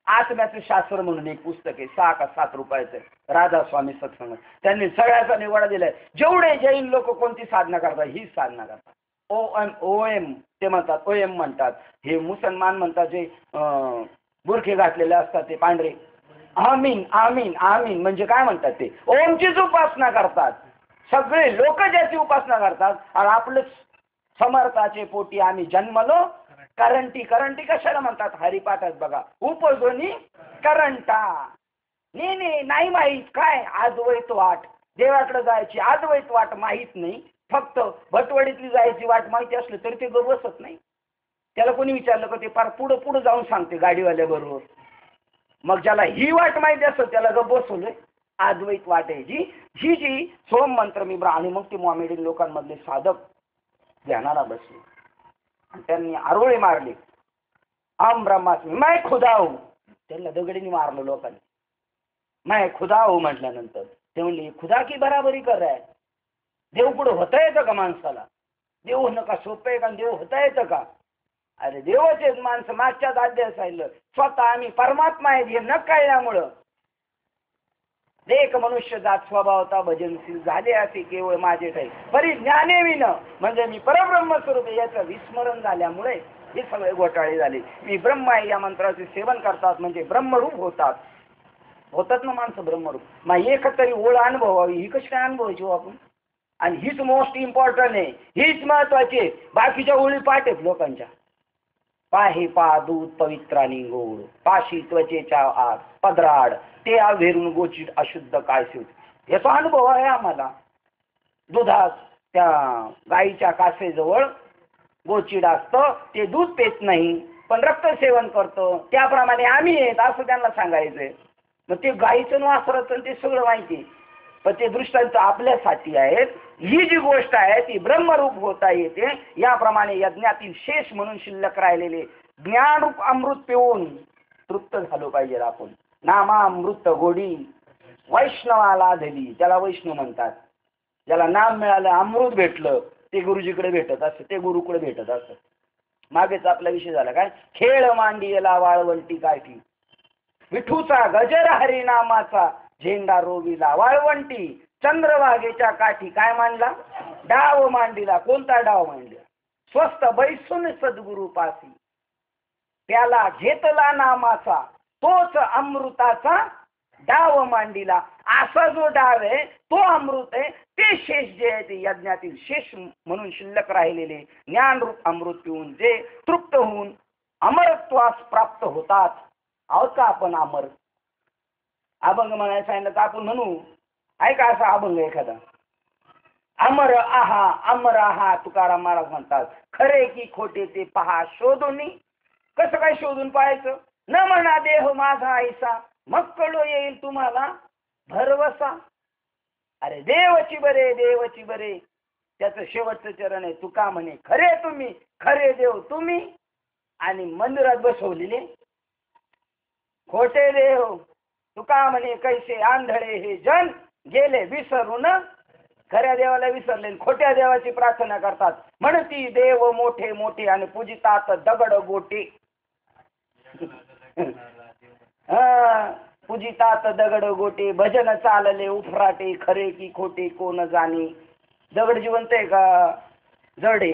आत्म्याचं शास्त्र म्हणून एक पुस्तक आहे, 6 का 7 रुपयाचं, राधा स्वामी सत्संग. त्यांनी सगळ्याचा निवाडा दिलाय. जेवढे जैन लोक कोणती साधना करतात, हीच साधना करतात. ओएम ते म्हणतात, ओएम म्हणतात. हे मुसलमान म्हणतात, जे बुरखे घातलेले असतात ते पांढरे, आमीन आमीन आमीन म्हणजे काय म्हणतात? ते ओमचीच उपासना करतात. सगळे लोक ज्याची उपासना करतात. आणि आपलं समर्थाचे पोटी आम्ही जन्मलो, करंटी. करंटी कशाला म्हणतात? हरिपाठात बघा, उपध्वनी करंटा. नाही माहीत काय अद्वैत वाट, देवाकडे जायची अद्वैत वाट माहीत नाही. फक्त भटवडीतली जायची वाट माहिती असलं तरी ते बसत नाही. त्याला कोणी विचारलं का ते फार पुढं जाऊन सांगते गाडीवाल्या बरोबर. मग ज्याला ही वाट माहिती असतं त्याला गप बसवलंय. अद्वैत वाट आहे जी सोम मंत्र मी आणि मग ती मॉमेडियन लोकांमधले साधक ध्यानाला बसले आणि त्यांनी आरोळे मारले. आम ब्रह्मास्मी मैं खुदा हूं. त्यांना दगडीने मारलं लोकांनी. मैं खुदा हूं म्हटल्यानंतर ते म्हणले खुदा की बराबरी कर रहा है. देव पुढं होता येतं का माणसाला? देव होणं का सोपं आहे का? देव होता येतं का? अरे देवाचे माणसं मागच्याच अध्याय सांगितलं स्वतः आम्ही परमात्मा आहे हे न कळल्यामुळं देख मनुष्य जात स्वभावता भजनशील झाले असे केवळ माझे ठाई परी ज्ञाने विन म्हणजे मी परब्रह्म स्वरूप याचं विस्मरण झाल्यामुळे हे सगळे घोटाळे झाले. मी ब्रह्म आहे या मंत्राचे सेवन करतात म्हणजे ब्रह्मरूप होतात ना माणसं ब्रह्मरूप. मग एक तरी ओळ अनुभवावी. ही कशी काय अनुभवायची हो आपण? आणि हीच मोस्ट इम्पॉर्टंट आहे, हीच महत्वाची आहे. बाकीच्या ओळी पाठ आहेत लोकांच्या. पाहे पा दूध पवित्रानी गोड पाशी त्वचेच्या आत पदराड ते आवेरून गोचिड अशुद्ध काय शिवत याचा अनुभव आहे आम्हाला. दुधात त्या गाईच्या कासेजवळ गोचिड असतं ते दूध पेत नाही पण रक्त सेवन करतो त्याप्रमाणे आम्ही आहेत असं त्यांना सांगायचंय. मग ते गाईचं वासराचं ते सगळं माहिती पण ते दृष्टांत आपल्यासाठी आहेत. ही जी गोष्ट आहे ती ब्रह्मरूप होता येते. याप्रमाणे यज्ञातील शेष म्हणून शिल्लक राहिलेले ज्ञानरूप अमृत पिऊन तृप्त झालो पाहिजे आपण. नामा अमृत गोडी वैष्णवाला धली त्याला वैष्णव म्हणतात. ज्याला नाम मिळालं अमृत भेटलं ते गुरुजीकडे भेटत असतं ते गुरुकडे भेटत असतं. मागेच आपला विषय झाला काय खेळ मांडियला वाळवंटी काठी विठूचा गजर हरिनामाचा झेंडा रोविला वाळवंटी चंद्रभागेच्या काठी काय मांडला डाव मांडीला. कोणता डाव मांडला? स्वस्त बैसून सद्गुरु पासी त्याला घेतला नामाचा तोच अमृताचा डाव मांडीला. असा जो डाव आहे तो अमृत आहे. ते शेष जे आहे ते यज्ञातील शेष म्हणून शिल्लक राहिलेले ज्ञानरूप अमृत पिऊन जे तृप्त होऊन अमरत्वास प्राप्त होतात. आहोत का आपण अमर? अभंग म्हणायला सांगितलं तर आपण म्हणू ऐका असा अभंग एखादा अमर आहा तुकाराम महाराज म्हणतात खरे की खोटे ते पहा शोधून. कसं काय शोधून पाहायचं? न म्हणा देह माझा ऐसा मग कळो येईल तुम्हाला भरवसा. अरे देवची बरे त्याचं शेवटचं चरण आहे. तुका म्हणे खरे तुम्ही खरे देव तुम्ही आणि मंदिरात बसवलेले खोटे देव. तुका म्हणे कैसे आंधळे हे जन गेले विसरून खऱ्या देवाला विसरले खोट्या देवाची प्रार्थना करतात. म्हणती देव मोठे मोठे आणि पूजितात दगड गोटे. पूजितात दगड गोटे भजन चालले उफराटे खरे की खोटे कोण जाणे. दगड जिवंत आहे का जड आहे?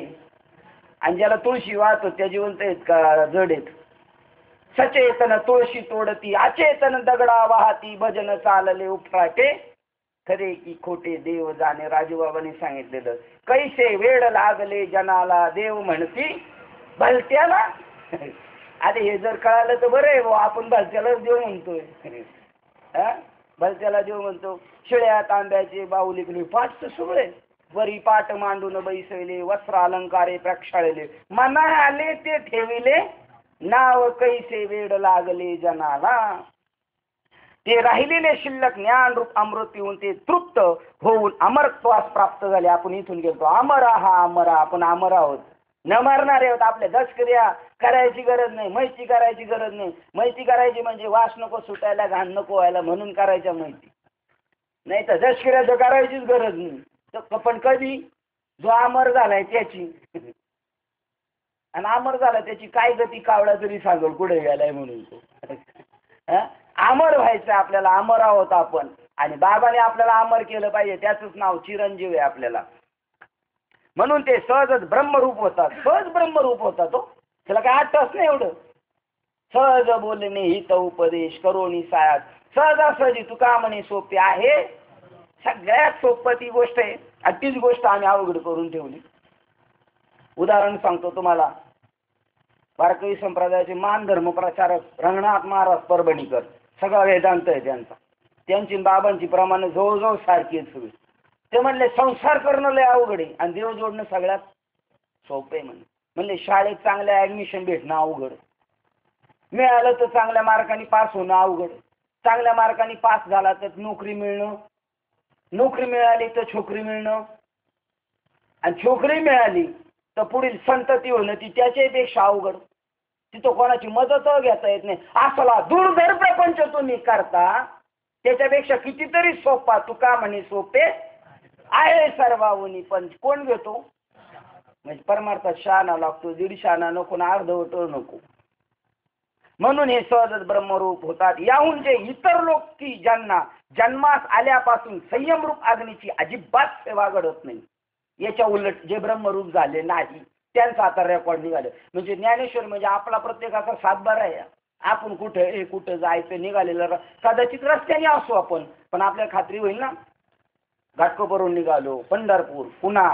आणि ज्याला तुळशी वाहतो त्या जिवंत आहेत का जड आहेत? सचेतन तुळशी तोडती अचेतन दगडा वाहती भजन चालले उफराटे खरे की खोटे देव जाणे. राजूबाबांनी सांगितलेलं कैसे वेड लागले जनाला देव म्हणती भलत्याला. अरे हे जर कळालं तर बरं आहे भाऊ. आपण भलत्यालाच देव म्हणतोय. भलत्याला देव म्हणतो. शिळ्या तांब्याचे बाहुली पाठ तर सगळे वरी पाठ मांडून बैसवले वस्त्र अलंकारे प्रक्षाळले मना आले ते ठेविले नाव कैसे वेड लागले जनाला. ते राहिलेले शिल्लक ज्ञान रूप अमृत पिऊन ते तृप्त होऊन अमरत्वास प्राप्त झाले. आपण इथून गेलो अमर आपण अमर आहोत. न मरणारे आहोत. आपल्या दशक्रिया करायची गरज नाही. माहिती करायची गरज नाही. माहिती करायची म्हणजे वास नको सुटायला घाण नको व्हायला म्हणून करायच्या माहिती. नाही तर दशक्रिया तर करायचीच गरज नाही. पण कधी जो अमर झालाय त्याची आणि अमर झाला त्याची काय गती कावळा तरी सांगल कुठे गेलाय म्हणून तो. अमर व्हायचं आपल्याला. अमर आहोत आपण आणि बाबाने आपल्याला अमर केलं पाहिजे. त्याचंच नाव चिरंजीव आहे आपल्याला. म्हणून ते सहजच ब्रह्मरूप होतात. सहज ब्रह्मरूप होतात. तो त्याला काय 8 तास नाही एवढं. सहज बोलणे हित उपदेश करोनी सायात सहजासहजी तुका म्हणे सोपे आहे. सगळ्यात सोपं ती गोष्ट आहे आणि तीच गोष्ट आम्ही अवघड करून ठेवली. उदाहरण सांगतो तुम्हाला. वारकरी संप्रदायाचे मान धर्म प्रचारक रंगनाथ महाराज परभणीकर सगळा वेदांत आहे त्यांचा. त्यांची बाबांची प्रमाणे जवळजवळ सारखी आहेत सगळी. ते म्हणले संसार करणं लय अवघड आहे आणि देव जोडणं सगळ्यात सोपं आहे. म्हणले शाळेत चांगलं ऍडमिशन भेटणं अवघड. मिळालं तर चांगल्या मार्काने पास होणं अवघड, चांगल्या मार्काने पास झाला तर नोकरी मिळणं, नोकरी मिळाली तर छोकरी मिळणं, आणि छोकरी मिळाली तर पुढील संतती होणं ती त्याच्यापेक्षा अवघड. तिथं कोणाची मदत घेता येत नाही. असला दुर्धर प्रपंच तुम्ही करता त्याच्यापेक्षा कितीतरी सोपा, तुका म्हणे सोपे आहे सर्वावनी, पण कोण घेतो? म्हणजे परमार्थात शहाणा लागतो, दीड शहाणा नको ना अर्धवट नको. म्हणून हे सहजच ब्रह्मरूप होतात. याहून जे इतर लोक की ज्यांना जन्मास आल्यापासून संयमरूप अग्नीची अजिबात सेवा घडत नाही, याच्या उलट जे ब्रह्मरूप झाले नाही त्यांचा आता रेकॉर्ड निघाले. म्हणजे ज्ञानेश्वर म्हणजे आपला प्रत्येकाचा सातबार आहे. आपण कुठं जायचं निघालेलं, कदाचित रस्त्याने असू आपण, पण आपल्याला खात्री होईल ना. घाटकोपरून निघालो, पंढरपूर, पुन्हा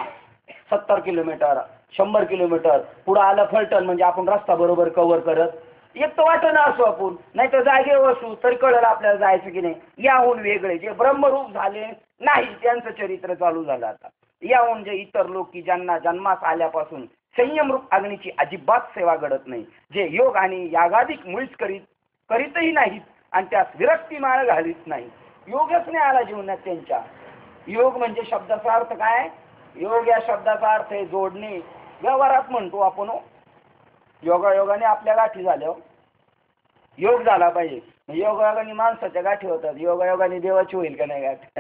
70 किलोमीटर, 100 किलोमीटर पुढं आलं फलटण, म्हणजे आपण रस्ता बरोबर कव्हर करत एक तर वाटणं असू आपण, नाही तर जागेवर असू तरी कळलं आपल्याला जायचं की नाही. याहून वेगळे जे ब्रह्मरूप झाले नाही त्यांचं चरित्र चालू झालं आता. याहून जे इतर लोक की ज्यांना जन्मास आल्यापासून संयमरूप अग्नीची अजिबात सेवा घडत नाही, जे योग आणि यागाधिक मुळीच करीतही नाहीत आणि त्यास विरक्ती माळ घालीत नाही. योगच नाही आला जीवनात त्यांच्या. योग म्हणजे शब्दाचा अर्थ काय? योग या शब्दाचा अर्थ आहे जोडणे. व्यवहारात म्हणतो आपण योगायोगाने आपल्या गाठी झाल्या. योग झाला पाहिजे. योगायोगाने माणसाच्या गाठी होतात, योगायोगाने देवाची होईल का नाही गाठ?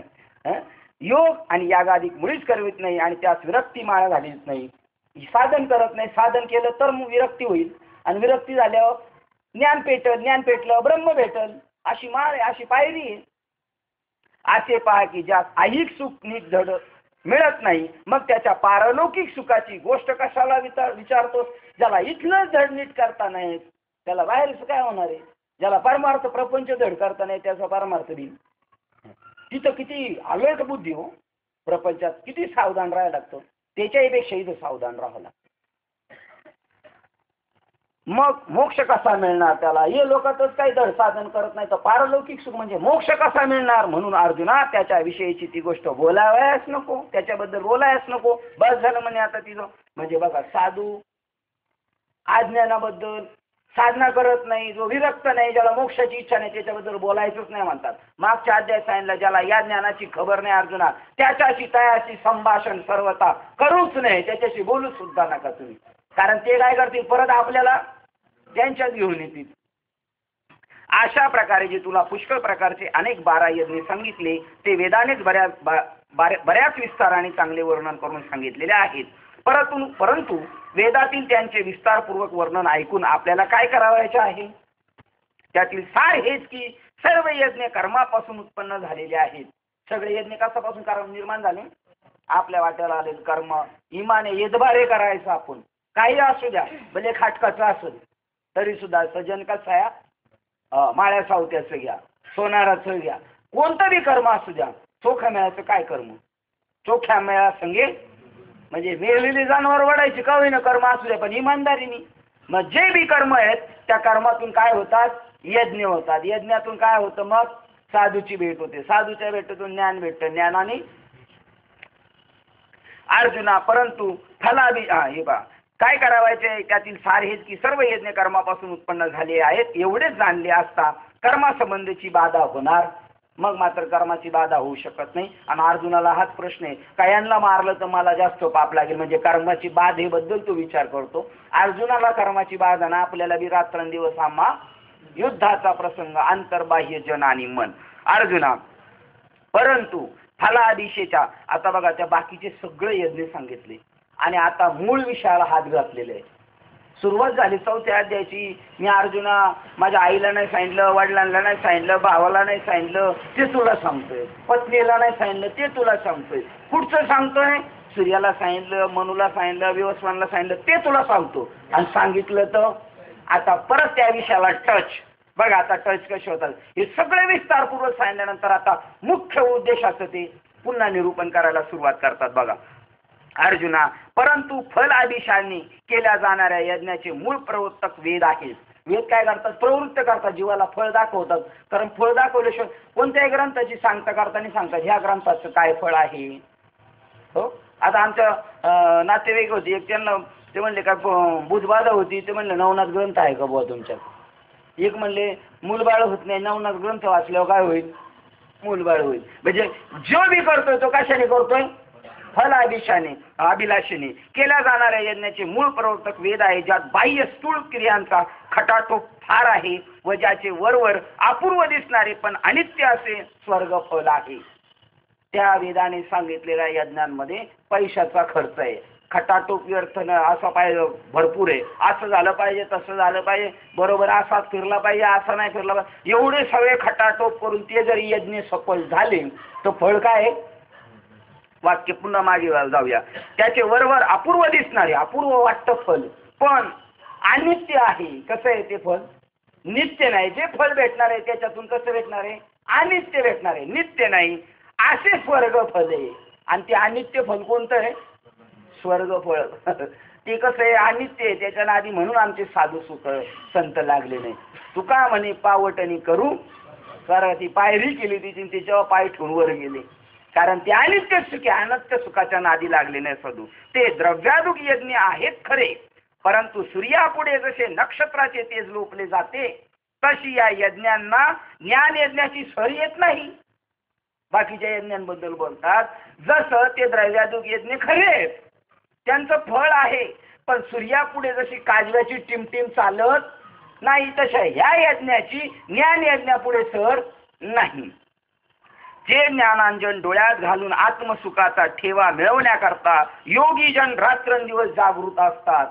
योग आणि यागाधिक मुळीच करवित नाही आणि त्यास विरक्ती माळा घालीत नाही. साधन करत नाही. साधन केलं तर मग विरक्ती होईल, आणि विरक्ती झाल्यावर ज्ञान पेटल, ज्ञान पेटलं ब्रह्म भेटल. अशी माळ आहे, अशी पायरी आहे. असे पहा की ज्यात ऐहिक सुख नीट धड मिळत नाही, मग त्याच्या पारलौकिक सुखाची गोष्ट कशाला विचारतोस? ज्याला इथलंच धड नीट करता नाही त्याला बाहेरच काय होणार आहे? ज्याला परमार्थ प्रपंच धड करता नाही त्याचा परमार्थ बी. तिथं किती अलर्ट बुद्धी हो, प्रपंचात किती सावधान राहायला लागतं. त्याच्याही पेक्षा इथं सावधान राहावं लागतं. मग मोक्ष कसा मिळणार त्याला? हे लोकातच काही धड साधन करत नाही तर पारलौकिक सुख म्हणजे मोक्ष कसा मिळणार? म्हणून अर्जुना त्याच्या विषयीची ती गोष्ट बोलावयाच नको, त्याच्याबद्दल बोलायच नको. बस झालं म्हणे आता तिथं. म्हणजे बघा, साधू अज्ञानाबद्दल साधना करत नाही, जो विरक्त नाही, ज्याला मोक्षाची इच्छा नाही, त्याच्याबद्दल बोलायचंच नाही म्हणतात. मागच्या अध्याय सांगितलं ज्याला या ज्ञानाची खबर नाही अर्जुना त्याच्याशी तयाशी संभाषण सर्वता करूच नाही, त्याच्याशी बोलू सुद्धा नका तुम्ही. कारण ते काय करतील? परत आपल्याला त्यांच्यात घेऊन येतील. अशा प्रकारे जे तुला पुष्कळ प्रकारचे अनेक 12 यज्ञ सांगितले ते वेदानेच बऱ्याच विस्ताराने चांगले वर्णन करून सांगितलेले आहेत. परंतु वेदातील त्यांचे विस्तारपूर्वक वर्णन ऐकून आपल्याला काय करावायचे आहे? त्यातील सार हेच की सर्व यज्ञ कर्मापासून उत्पन्न झालेले आहेत. सगळे यज्ञ कशापासून कर्म निर्माण झाले? आपल्या वाट्याला आले कर्म. इमाने येदबारे करायचं आपण, काही असू द्या, भले खाटकाचं असेल तरी सुद्धा. सजन कसं आहे, माळ्या सावत्याचं घ्या, सोनाराचं घ्या, कोणतं बी कर्म असू द्या. चोख्या मेळाचं काय कर्म? चोख्या मेळा संगे म्हणजे मेलेली जनावर वडायची का होईना कर्म असू द्या, पण इमानदारीने. मग जे बी कर्म आहेत त्या कर्मातून काय होतात? यज्ञ होतात. यज्ञातून काय होतं? मग साधूची भेट होते, साधूच्या भेटीतून ज्ञान भेटतं, ज्ञानाने अर्जुना. परंतु फलाबी हे बा काय करावायचे? त्यातील सार हेच की सर्व यज्ञ कर्मापासून उत्पन्न झाले आहेत एवढेच जाणले असता कर्मासंबंधीची बाधा होणार. मग मात्र कर्माची बाधा होऊ शकत नाही. आणि अर्जुनाला हाच प्रश्न आहे, कायांना मारलं तर मला जास्त पाप लागेल, म्हणजे कर्माची बाधेबद्दल तो विचार करतो. अर्जुनाला कर्माची बाधा ना, आपल्याला बी रात्रंदिवस आम्हा युद्धाचा प्रसंग, अंतर्बाह्य जन आणि मन. अर्जुना परंतु फलादिशेच्या, आता बघा त्या बाकीचे सगळे यज्ञ सांगितले आणि आता मूळ विषयाला हात घातलेले आहे. सुरुवात झाली 4थ्या अध्यायाची. मी अर्जुना माझ्या आईला नाही सांगितलं, वडिलांना नाही सांगितलं, भावाला नाही सांगितलं, ते तुला सांगतोय. पत्नीला नाही सांगितलं, ते तुला सांगतोय. पुढचं सांगतोय सूर्याला सांगितलं, मनूला सांगितलं, विवस्वानला सांगितलं, ते तुला सांगतो. आणि सांगितलं तर आता परत त्या विषयाला टच. बघा आता टच कसे होतात. हे सगळे विस्तारपूर्वक सांगितल्यानंतर आता मुख्य उद्देशाचं ते पुन्हा निरूपण करायला सुरुवात करतात. बघा अर्जुना परंतु फल आदिशांनी केल्या जाणाऱ्या यज्ञाचे मूळ प्रवर्तक वेद आहेत. वेद काय करतात? प्रवृत्त करतात, जीवाला फळ दाखवतात. कारण फळ दाखवल्याशिवाय कोणत्याही ग्रंथाची सांगता करताना सांगतात ह्या ग्रंथाचं काय फळ आहे. हो, आता आमच्या नातेवाईक होती एक, त्यांना ते म्हणले का बुधबाधा होती, ते म्हणलं नवनाथ ग्रंथ आहे का बुवा तुमच्यात? एक म्हणले मूलबाळ होत नाही, नवनाथ ग्रंथ वाचल्यावर काय होईल? मूलबाळ होईल. म्हणजे जो बी करतोय तो कशाने करतोय? अभिलाषेने केल्या जाणाऱ्या यज्ञाचे मूळ प्रवर्तक वेद आहे, ज्यात बाह्य स्थूल क्रियांचा खटाटोप फार आहे व ज्याचे वरवर अपूर्व दिसणारे पण अनित्य असे स्वर्ग फल आहे. त्या वेदाने सांगितलेल्या यज्ञांमध्ये पैशाचा खर्च आहे, खटाटोप व्यर्थ न असा पाहिजे, भरपूर आहे, असं झालं पाहिजे, तसं झालं पाहिजे, बरोबर असाच फिरला पाहिजे, असा नाही फिरला पाहिजे, एवढे सगळे खटाटोप करून ते जरी यज्ञ सफल झाले तर फळ काय आहे? वाक्य पुन्हा मागे जाऊया. त्याचे वरवर अपूर्व दिसणारे, अपूर्व वाटतं फल, पण अनित्य आहे. कसं आहे ते फल? नित्य नाही. जे फल भेटणार आहे त्याच्यातून कसं भेटणार आहे? अनित्य भेटणार आहे, नित्य नाही. असे स्वर्ग फल आहे. आणि ते अनित्य फल कोणतं आहे? स्वर्ग फळ. ते कसं आहे? अनित्य आहे. त्याच्या आधी म्हणून आमचे साधू सुख संत लागले नाही. तुका म्हणे पावटणी करू, कारण ती पायरी केली तिची, तिच्यावर पाय ठेवून वर गेले. कारण ते अनित्य सुख आहे, अनित्य सुखाच्या नादी लागले नाही साधू. ते द्रव्यादुक यज्ञ आहेत खरे, परंतु सूर्यापुढे जसे नक्षत्राचे तेज लोपले जाते तशी या यज्ञांना ज्ञान यज्ञाची सर येत नाही. बाकीच्या यज्ञांबद्दल बोलतात, जसं ते द्रव्यादुक यज्ञ खरे आहेत, त्यांचं फळ आहे, पण सूर्यापुढे जशी काजव्याची टिमटिम चालत नाही तशा ह्या यज्ञाची ज्ञान यज्ञापुढे सर नाही. जे ज्ञानांजन डोळ्यात घालून आत्मसुखाचा ठेवा मिळवण्याकरता योगी जन रात्रंदिवस जागृत असतात.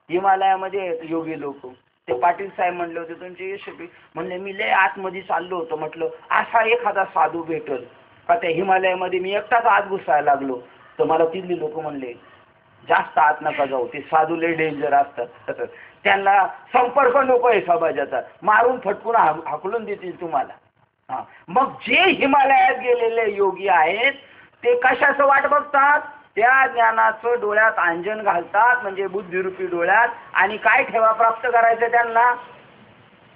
हिमालयामध्ये योगी लोक, ते पाटील साहेब म्हणले होते तुमचे यशस्वी, म्हणले मी लय आतमध्ये चाललो होतो, म्हटलं असा एखादा साधू भेटल का? त्या हिमालयामध्ये मी एकटाच आत घुसायला लागलो तर मला तिथली लोक म्हणले जास्त आत नका जाऊ, ते साधू लय डेंजर असतात, त्यांना संपर्क नको आहे समाजाचा, मारून फटकून हाकलून देतील तुम्हाला. मग जे हिमालयात गेलेले योगी आहेत ते कशाचं वाट बघतात? त्या ज्ञानाचं डोळ्यात अंजन घालतात, म्हणजे बुद्धिरूपी डोळ्यात. आणि काय ठेवा प्राप्त करायचं त्यांना?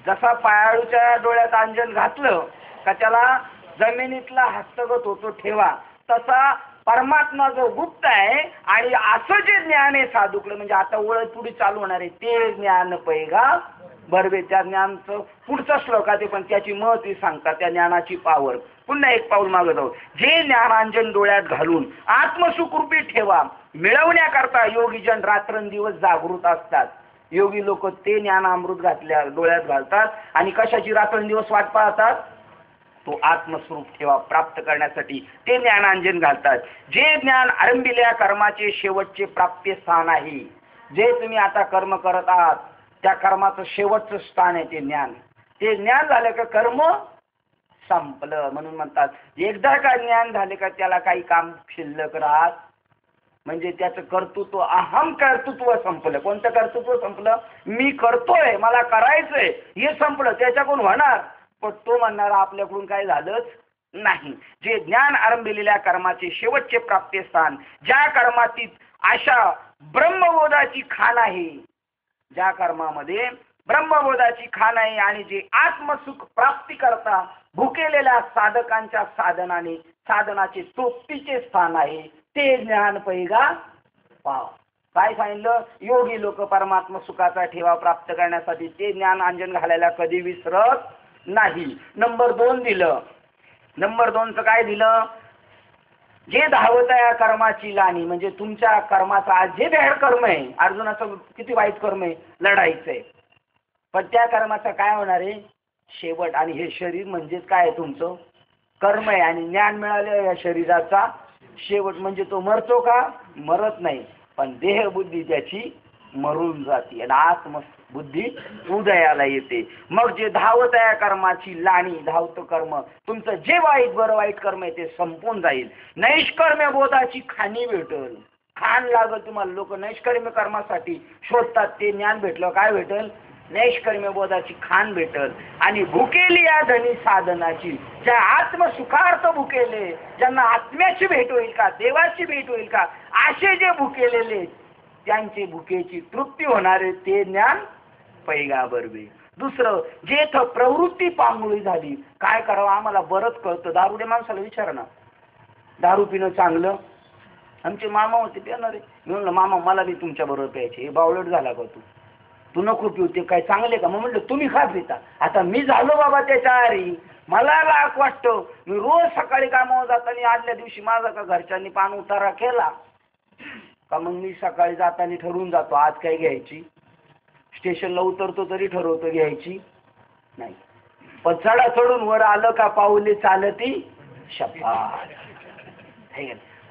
जसा पायाळूच्या डोळ्यात अंजन घातलं का त्याला जमिनीतला हस्तगत होतो ठेवा, तसा परमात्मा जो गुप्त आहे आणि असं जे ज्ञान आहे साधूकडे, म्हणजे आता ओळख पुढे चालू होणार आहे, ते ज्ञान पैगा बरवे. त्या ज्ञानचं पुढचा श्लोक आहे पण त्याची महती सांगतात, त्या ज्ञानाची पावर. पुन्हा एक पाऊल मागे जाऊ. जे ज्ञानांजन डोळ्यात घालून आत्मसुखरूपी ठेवा मिळवण्याकरता योगीजन रात्रंदिवस जागृत असतात. योगी लोक ते ज्ञानामृत घातल्या डोळ्यात घालतात आणि कशाची रात्रंदिवस वाट पाहतात? तो आत्मस्वरूप ठेवा प्राप्त करण्यासाठी ते ज्ञानांजन घालतात. जे ज्ञान आरंभिलेल्या कर्माचे शेवटचे प्राप्ती स्थान आहे, जे तुम्ही आता कर्म करत आहात त्या कर्माचं शेवटचं स्थान आहे ते ज्ञान. ते ज्ञान झालं का कर्म संपलं. म्हणून म्हणतात एकदा का ज्ञान झाले का त्याला काही काम शिल्लक राहत म्हणजे त्याचं कर्तृत्व, अहम कर्तृत्व संपलं. कोणतं कर्तृत्व संपलं? मी करतोय, मला करायचंय, हे संपलं. त्याच्याकडून होणार, पण तो म्हणणारा आपल्याकडून काय झालंच नाही. जे ज्ञान आरंभिलेल्या कर्माचे शेवटचे प्राप्तिस्थान, ज्या कर्मातील अशा ब्रह्मबोधाची खाण आहे, ज्या कर्मामध्ये ब्रह्मबोधाची खाण आहे आणि जे आत्मसुख प्राप्ती करता भुकेलेल्या साधकांच्या साधनाने साधनाचे तृप्तीचे स्थान आहे, ते ज्ञान पैगा पाव. काय सांगितलं? योगी लोक परमात्मा सुखाचा ठेवा प्राप्त करण्यासाठी ते ज्ञान अंजन घालायला कधी विसरत नाही. नंबर 2 दिलं. नंबर 2चं काय दिलं? जे धावत आहे कर्माची लाणी, म्हणजे तुमच्या कर्माचा आज जे भैर कर्म आहे, अर्जुनाचं किती वाईट कर्म आहे, लढायचं आहे, पण त्या कर्माचा काय होणार आहे? शेवट. आणि हे शरीर म्हणजेच काय आहे? तुमचं कर्म आहे. आणि ज्ञान मिळालं या शरीराचा शेवट म्हणजे तो मरतो का? मरत नाही, पण देहबुद्धी त्याची मरून जाते आणि आत्मबुद्धी उदयाला येते. मग जे धावत आहे कर्माची लाणी, धावतं कर्म तुमचं जे वाईट बरं वाईट कर्म आहे ते संपून जाईल. नैष्कर्म्य बोधाची खाणी भेटल, खाण लागल तुम्हाला. लोक नैष्कर्म्य कर्मासाठी शोधतात, ते ज्ञान भेटलं काय भेटल? नैष्कर्म्य बोधाची खाण भेटल. आणि भुकेली या धनी साधनाची, ज्या आत्मसुखार्थ भुकेले, ज्यांना आत्म्याची भेट होईल का, देवाची भेट होईल का, असे जे भुकेलेले त्यांची भुकेची तृप्ती होणारे ते ज्ञान पैगा बरवे. दुसरं, जेथ प्रवृत्ती पांगुळी झाली, काय करावं आम्हाला बरंच कळतं. दारुडे माणसाला विचारा ना, दारू पिणं चांगलं? आमचे मामा होते पिणारे. मी म्हणलं मामा मला बी तुमच्या बरोबर प्यायचे. हे बावळट झाला का तू? तू नको पिऊ, ते काय चांगले का? मग म्हटलं तुम्ही का पिता? आता मी झालो बाबा त्याच्या आरी, मला लाख वाटतं. मी रोज सकाळी कामावर जाताना आदल्या दिवशी माझा का घरच्यांनी पान उतारा केला का मग मी सकाळी जाताना ठरवून जातो आज काय घ्यायची. स्टेशनला उतरतो तरी ठरवतो घ्यायची नाही. पण चढा चढून वर आलं का पाऊले चालती शपथ.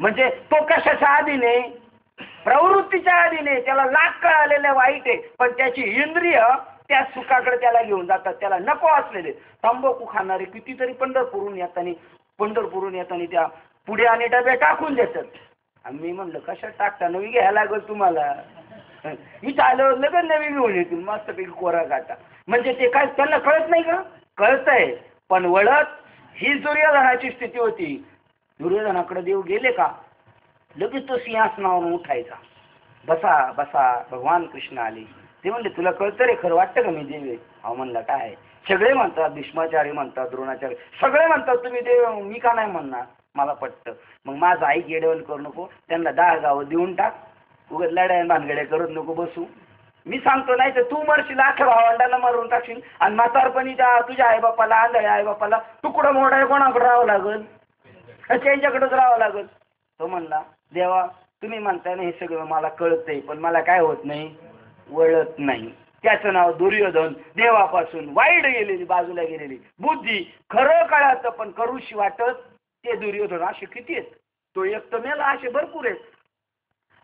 म्हणजे तो कशाच्या आधीने? प्रवृत्तीच्या आधीने. त्याला लाख कळालेलं वाईट आहे, पण त्याची इंद्रिय त्या सुखाकडे त्याला घेऊन जातात. त्याला नको असलेले तंबाखू खाणारे कितीतरी पंढरपूरून येताना त्या पुढे आणि डबे टाकून देतात. मी म्हणलं कशात टाकता? नवी घ्यायला लागल तुम्हाला. इथं आल्यावर लगेच नवी घेऊन येतील मस्तपैकी कोरा काटा. म्हणजे ते काय त्यांना कळत नाही का? कळतंय, पण वळत. ही दुर्योधनाची स्थिती होती. दुर्योधनाकडे देव गेले का लगेच तो सिंहासनावरून उठायचा. बसा बसा, भगवान कृष्ण आले. ते म्हणले तुला कळतं रे, खरं वाटतं का मी देव आहे? अहो म्हणला काय? सगळे म्हणतात, भीष्माचार्य म्हणतात, द्रोणाचार्य सगळे म्हणतात तुम्ही देव, मी का नाही म्हणणार? मला पटतं. मग माझं आई गेडवण करू नको, त्यांना 10 गावं देऊन टाक, उगाच लढाई भानगड्या करत नको बसू. मी सांगतो, नाही तर तू मरशील, अख्या भावंडाला मारून टाकशील, आणि म्हातारपणी तुझ्या आईबापाला, आंधळ्या आईबापाला तुकडं मोडाय कोणाकडे राहावं लागल? त्यांच्याकडेच राहावं लागल. तो म्हणला देवा तुम्ही म्हणताय ना हे सगळं मला कळतंय, पण मला काय होत नाही, वळत नाही. त्याचं नाव दुर्योधन. देवापासून वाईट गेलेली, बाजूला गेलेली बुद्धी. खरं कळायचं पण करूशी वाटत ते दुर्योधन. असे किती आहेत? तो एक तर मेला, असे भरपूर आहेत.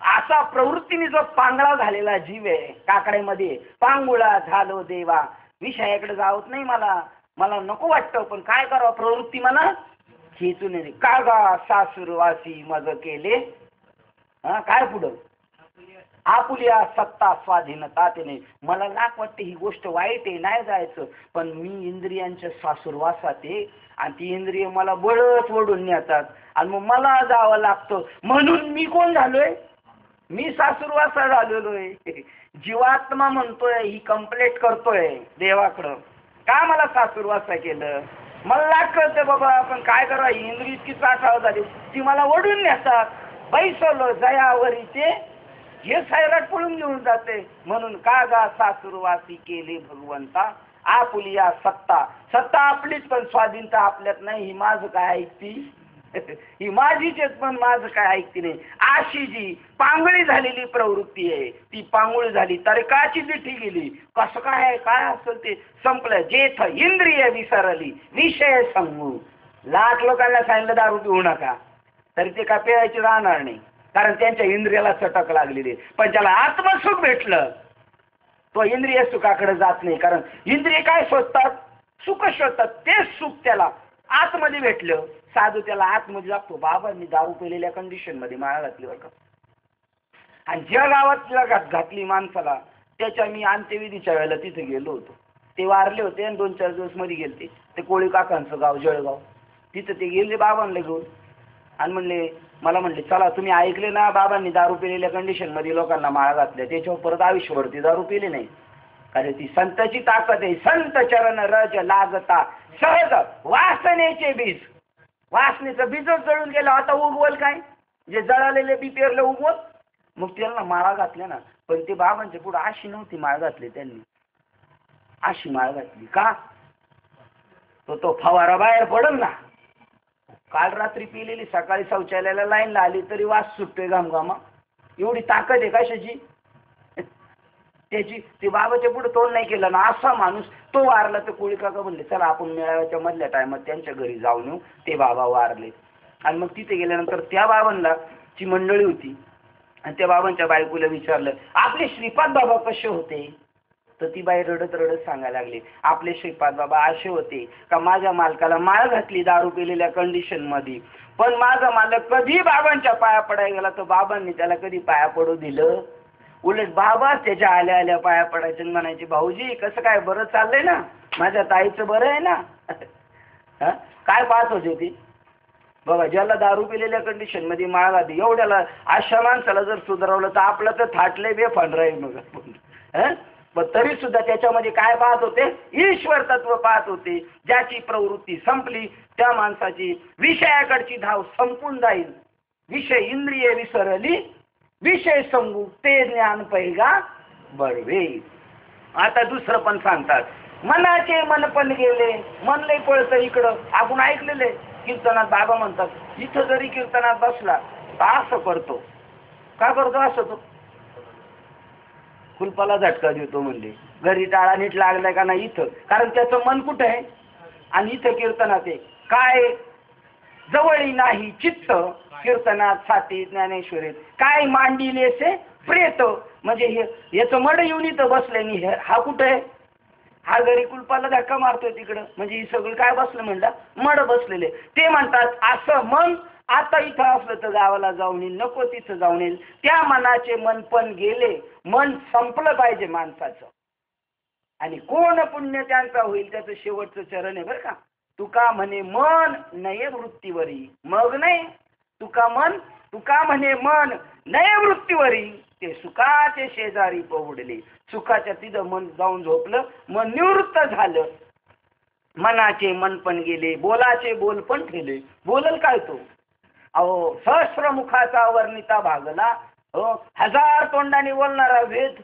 असा प्रवृत्तीने जो पांगळा झालेला जीव आहे, काकड्यामध्ये पांगुळा झालो देवा. विषयाकडे जावत नाही मला नको वाटतं, पण काय करावं, प्रवृत्ती मला खेचून येते. का गा सासुरवासी मज केले, काय पुढं आपुलिया सत्ता स्वाधीनता. ते नाही, मला लाख वाटते ही गोष्ट वाईट आहे, नाही जायचं, पण मी इंद्रियांच्या सासुरवासात आहे आणि ती इंद्रिय मला बळच ओढून नेतात आणि मग मला जावं लागतं. म्हणून मी कोण झालोय? मी सासुरवासा झालेलो आहे. जीवात्मा म्हणतोय, ही कंप्लेंट करतोय देवाकडं, का मला सासुरवासा केलं? मला लाग कळतं बाबा, आपण काय करा, इंद्रिय इतकी चाटाळ झाली ती मला ओढून नेतात. बैसवलं जयावरी ते हे सैराट पळून घेऊन जाते. म्हणून का गा सासुरवासी केले भगवंता, आपुलिया सत्ता आपलीच, पण स्वाधीनता आपल्यात नाही. ही माझं काय ऐकती? ही माझीच आहेत, पण माझं काय ऐकती नाही. अशी जी पांगळी झालेली प्रवृत्ती आहे, ती पांगुळी झाली तर काची दिठी गेली. कसं काय असेल ते संपलं. जेथ इंद्रिय विसरली विषय संगू. लाख लोकांना सांगितलं दारू पिऊ नका, तरी ते काय प्यायचे राहणार नाही, कारण त्यांच्या इंद्रियाला चटक लागलेली. पण त्याला आत्मसुख भेटलं, तो इंद्रिय सुखाकडे जात नाही. कारण इंद्रिय काय शोधतात? सुख शोधतात. तेच सुख त्याला आतमध्ये भेटलं. साधू त्याला आतमध्ये जातो. बाबांनी दारू पिलेल्या कंडिशन मध्ये माळा घातली बरं का, आणि ज्या गावात घातली माणसाला, त्याच्या मी अंत्यविधीच्या वेळेला तिथे गेलो होतो. ते वारले होते आणि 2-4 दिवस मध्ये गेलते. ते कोळी काकांचं गाव जळगाव, तिथं ते गेले बाबांना घेऊन आणि मला म्हणले चला, तुम्ही ऐकले ना बाबांनी दारू पिलेल्या कंडिशन मध्ये लोकांना माळा घातल्या, त्याच्यावर परत आयुष्यभर ती दारू पिली नाही. कारण ती संताची ताकद आहे. संत चरण रज लागता सहज वासनेचे बीज. वासनेचं बीजच जळून गेलं, आता उगवल काय? जे जळालेले बी पेरलं उगवल. मग त्यांना माळा घातल्या ना, पण ते बाबांच्या पुढे अशी नव्हती माळ घातली त्यांनी, अशी माळ घातली का तो फवारा बाहेर पडल ना. काल रात्री पिलेली, सकाळी शौचालयाला लाईनला आली तरी वास सुटतोय घामघामा. एवढी ताकद आहे कशाची त्याची? ते बाबाच्या पुढे तोंड नाही केलं ना. असा माणूस तो वारला तर कोळी काका म्हणले चला आपण मेळाव्याच्या मधल्या टायमात त्यांच्या घरी जाऊन येऊ. ते बाबा वारले आणि मग तिथे गेल्यानंतर त्या बाबांना ची मंडळी होती आणि त्या बाबांच्या बायकोला विचारलं आपले श्रीपाद बाबा कसे होते, तर ती बाई रडत रडत सांगायला लागली आपले श्रीपाद बाबा असे होते का माझ्या मालकाला माळ घातली दारू पिलेल्या कंडिशन मध्ये, पण माझा मालक कधी बाबांच्या पाया पडायला गेला तर बाबांनी त्याला कधी पाया पडू दिलं. उलट बाबा त्याच्या आल्या आल्या पाया पडायचे आणि म्हणायचे भाऊजी कसं काय, बरं चाललंय ना, माझ्या ताईचं बरं आहे ना. काय पाहत होते ती बाबा, ज्याला दारू पिलेल्या कंडिशन मध्ये माळ घातली, एवढ्याला अशा माणसाला जर सुधारवलं तर आपलं तर थाटलंय बेफान राहील. मग पण तरी सुद्धा त्याच्यामध्ये काय पाहत होते? ईश्वर तत्व पाहत होते. ज्याची प्रवृत्ती संपली त्या माणसाची विषयाकडची धाव संपून जाईल. विषय इंद्रिय विसरली विषय संगू ते ज्ञान पैगा बळवे. आता दुसरं पण सांगतात, मनाचे मन पण गेले, मन लय पळतं इकडं. आपण ऐकलेले कीर्तनात बाबा म्हणतात, इथं जरी कीर्तनात बसला तर असं करतो. का करतो असं? तो कुलपाला झटका देतो म्हणले, घरी टाळा नीट लागलाय का नाही इथं, कारण त्याचं मन कुठं आहे आणि इथं कीर्तनात आहे. काय जवळी नाही चित्त कीर्तनात साठी ज्ञानेश्वरीत, काय मांडिलेसे प्रेत. म्हणजे याचं मड येऊन इथं बसले नाही, हा कुठं आहे? हा घरी कुलपाला धक्का मारतोय तिकडं. म्हणजे ही सगळं काय बसलं म्हणलं, मड बसलेले. ते म्हणतात असं मन आता इथं असलं तर गावाला जाऊन येईल, नको तिथं जाऊन येईल. त्या मनाचे मन पण गेले, मन संपलं पाहिजे माणसाचं. आणि कोण पुण्य त्यांचा होईल त्याचं शेवटचं चरण आहे बरं का. तुका म्हणे मन नये वृत्तीवरी, मग नाही तुका म्हणे मन नये वृत्तीवरी, ते सुखाचे शेजारी पवडले. सुखाच्या तिथं मन जाऊन झोपलं, मन निवृत्त झालं. मनाचे मन पण गेले, बोलाचे बोल पण ठेले. बोलल काय तो? अहो सहस्र मुखाचा वर्णिता भागला, हो हजार तोंडाने बोलणारा वेद.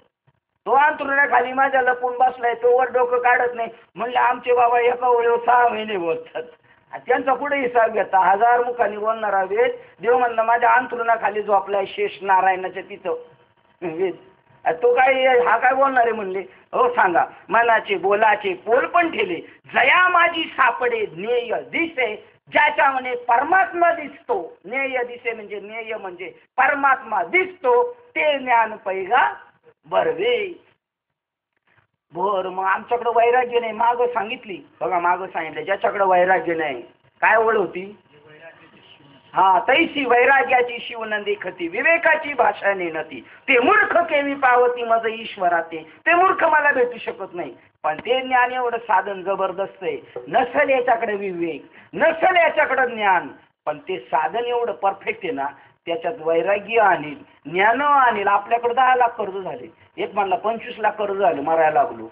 तो अंतरुणाखाली माझ्या लपून बसलाय, तो वर डोकं काढत नाही. म्हणले आमचे बाबा एका वेळेवर 6 महिने बोलतात. त्यांचा कुठे हिसाब घेता? हजार मुखाने बोलणारा वेद. देव म्हणला माझ्या अंतरुणाखाली झोपलाय शेष नारायणाच्या तिथं वेद. तो काय हा काय बोलणार आहे म्हणले. हो सांगा, मनाचे बोलाचे पोल पण ठेले, जया माझी सापडे ज्ञेय दिसे, ज्याच्या म्हणे परमात्मा दिसतो. ज्ञेय दिसे म्हणजे ज्ञेय म्हणजे परमात्मा दिसतो, ते ज्ञान पैगा बरवे. बर मग आमच्याकडे वैराग्य नाही, मागं सांगितली बघा, मागं सांगितलं ज्याच्याकडे वैराग्य नाही काय ओळ होती. हा तैसी वैराग्याची शिवनंदी खती, विवेकाची भाषा नेनती, ते मूर्ख केवी पावती मज ईश्वराते. ते मूर्ख मला भेटू शकत नाही, पण ते ज्ञान एवढं साधन जबरदस्त आहे. नसेल याच्याकडे विवेक, नसेल याच्याकडे ज्ञान, पण ते साधन एवढं परफेक्ट आहे ना, त्याच्यात वैराग्य आणील, ज्ञान आणील. आपल्याकडे 10 लाख कर्ज झाले, एक म्हणला 25 लाख कर्ज झालं, मरायला लागलो.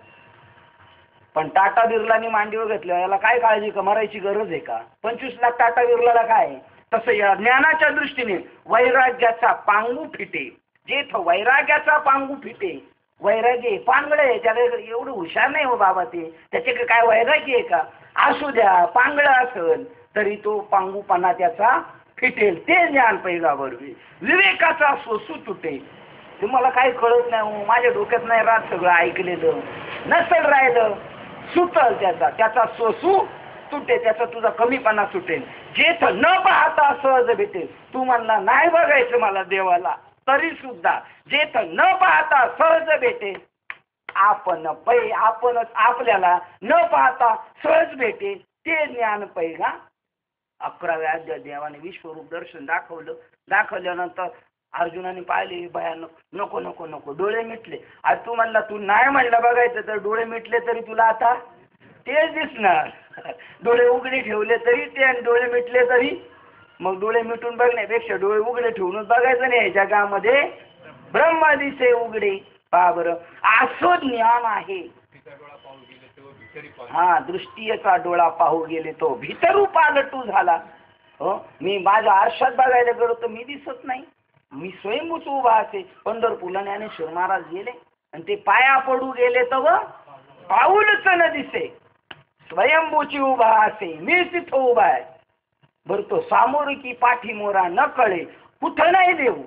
पण टाटा बिर्लानी मांडीवर घेतलं, याला काय काळजी का, मरायची गरज आहे का? 25 लाख टाटा बिर्लाला काय? तसं या ज्ञानाच्या दृष्टीने वैराग्याचा पांगू फिटे. जेथं वैराग्याचा पांगू फिटे, वैराग्य पांगळ आहे, त्याला एवढं हुशार नाही हो बाबा ते, त्याच्याकडे काय वैराग्य आहे का? असू द्या, पांगळ असेल तरी तो पांगूपणा त्याचा फिटेल, ते ज्ञान पैगा बरवे. विवेकाचा सोसू तुटे. तुम्हाला काही कळत नाही हो, माझ्या डोक्यात नाही राहत सगळं ऐकलेलं, नसेल राहिलं सुटल त्याचा सोसू तुटे, त्याचा तुझा कमीपणा सुटेल. जेथ न पाहता सहज भेटेल. तू म्हणला नाही बघायचं मला देवाला, तरी सुद्धा जेथ न पाहता सहज भेटेल. आपणच आपल्याला न पाहता सहज भेटेल, ते ज्ञान पैगा 11व्या अध्यायात देवाने विश्वरूप दर्शन दाखवल्यानंतर अर्जुनाने पाहिले, भयानक, नको नको नको, डोळे मिटले. आज तू म्हणला, तू नाही म्हणला बघायचं तर डोळे मिटले तरी तुला आता तेच दिसणार. डोळे उघडे ठेवले तरी ते, आणि डोळे मिटले तरी. मग डोळे मिटून बघण्यापेक्षा डोळे उघडे ठेवूनच बघायचं नाही. जगामध्ये ब्रह्म दिसे उघडे, पहा बरं, असं ज्ञान आहे. हा दृष्टीचा डोळा पाहू गेले तो भितरू पालटू झाला. हो मी माझ्या आरशात बघायला गेलो तर मी दिसत नाही, मी स्वयंभूच उभा असे. पंढरपूरला ज्ञानेश्वर महाराज गेले आणि ते पाया पडू गेले तर पाऊलच न दिसे, स्वयंभूची उभा असे, मी तिथं उभा आहे. बरं तो सामोर की पाठी मोरा न कळे, कुठं नाही देऊ.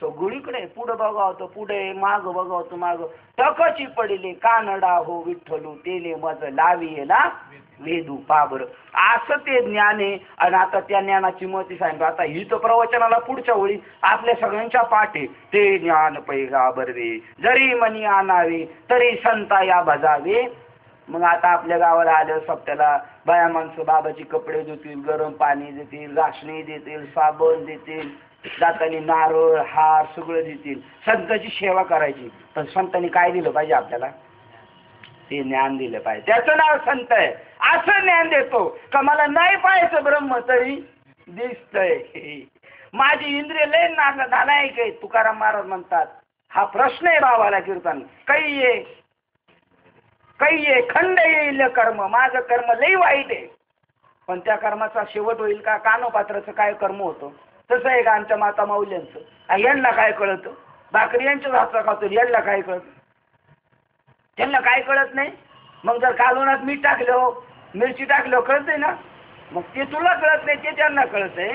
सगळीकडे पुढं बघावं तर पुढे, माग बघावं तर माग, टकची पडले कानडा हो विठ्ठलू, तेने मज लाविला वेदू. पा बरं, असं ते ज्ञान आहे. आणि आता त्या ज्ञानाची महती सांगितलं. आता ही तर प्रवचनाला पुढच्या वेळी आपल्या सगळ्यांच्या पाठ आहे. ते ज्ञान पैगा बरवे, जरी मनी आणावे तरी संता या भजावे. मग आता आपल्या गावाला आल्यावर सप्त्याला बाया माणसं बाबाची कपडे देतील, गरम पाणी देतील, घासणी देतील, साबण देतील, जातानी नारळ हार सगळं देतील. संतांची सेवा करायची. पण संतांनी काय दिलं पाहिजे आपल्याला? ते ज्ञान दिलं पाहिजे. त्याचं नाव संत आहे. असं ज्ञान देतो का मला नाही पाहायचं ब्रह्म तरी दिसतंय. माझी इंद्रिय लय नालायक आहे. तुकाराम महाराज म्हणतात, हा प्रश्न आहे भावाला कीर्तन. काही खंड येईल कर्म, माझं कर्म लई वाईट आहे, पण त्या कर्माचा शेवट होईल का? कानोपात्राचं काय कर्म होतं तसं आहे का आमच्या माता माऊल्यांचं? यांना काय कळतं? भाकरी यांच्याच हातचा खातो, यांना काय कळतं? त्यांना काय कळत नाही? मग जर कालवणात मीठ टाकलं, मिरची टाकलं कळतंय ना? मग ते तुला कळत नाही, ते त्यांना कळतंय.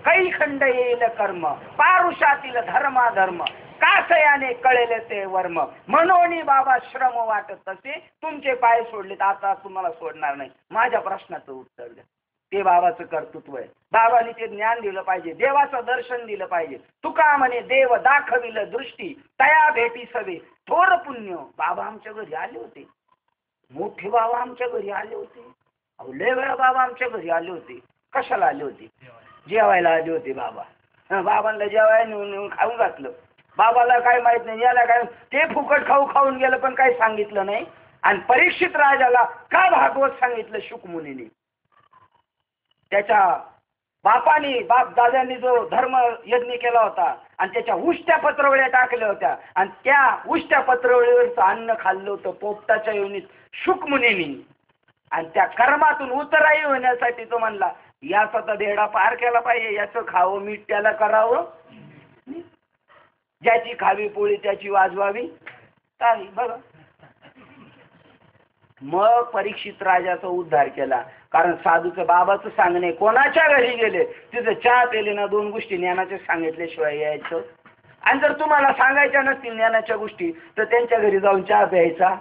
काही खंड येईल कर्म, पारुषातील धर्माधर्म, कासयाने कळेल ते वर्म. म्हणून बाबा श्रम वाटत तसे, तुमचे पाय सोडलेत आता तुम्हाला सोडणार नाही. माझ्या प्रश्नाचं उत्तर द्या. ते बाबाचं कर्तृत्व आहे. बाबांनी ते ज्ञान दिलं पाहिजे, देवाचं दर्शन दिलं पाहिजे. तुका म्हणे देव दाखविल दृष्टी, तया भेटी सवे थोर पुण्य. बाबा आमच्या घरी आले होते, मोठे बाबा आमच्या घरी आले होते. अहो लय वेळा बाबा आमच्या घरी आले होते. कशाला आले होते? जेवायला आले होते बाबा. बाबांना जेवायला नेऊन खाऊन घातलं. बाबाला काय माहित नाही, याला काय ते फुकट खाऊन गेलं, पण काही सांगितलं नाही. आणि परीक्षित राजाला का भागवत सांगितलं शुकमुनीने? त्याच्या बाप दादांनी जो धर्म यज्ञ केला होता आणि त्याच्या उष्ट्या पत्रवळ्या टाकल्या होत्या, आणि त्या उष्ट्या पत्रवळीवरचं अन्न खाल्लं होतं पोपटाच्या योनीत शुकमुनीने. आणि त्या कर्मातून उतराई होण्यासाठी तो म्हणला, याचा तर बेडा पार केला पाहिजे, याचं खावं मीठ त्याला करावं, ज्याची खावी पोळी त्याची वाजवावी ताली. बघा, मग परीक्षित राजाचा उद्धार केला. कारण साधूचं बाबाचं सांगणे, कोणाच्या घरी गेले तिथं चहा पेले ना, 2 गोष्टी ज्ञानाच्या सांगितल्याशिवाय यायचं. आणि जर तुम्हाला सांगायच्या नसतील ज्ञानाच्या गोष्टी, तर त्यांच्या घरी जाऊन चहा प्यायचा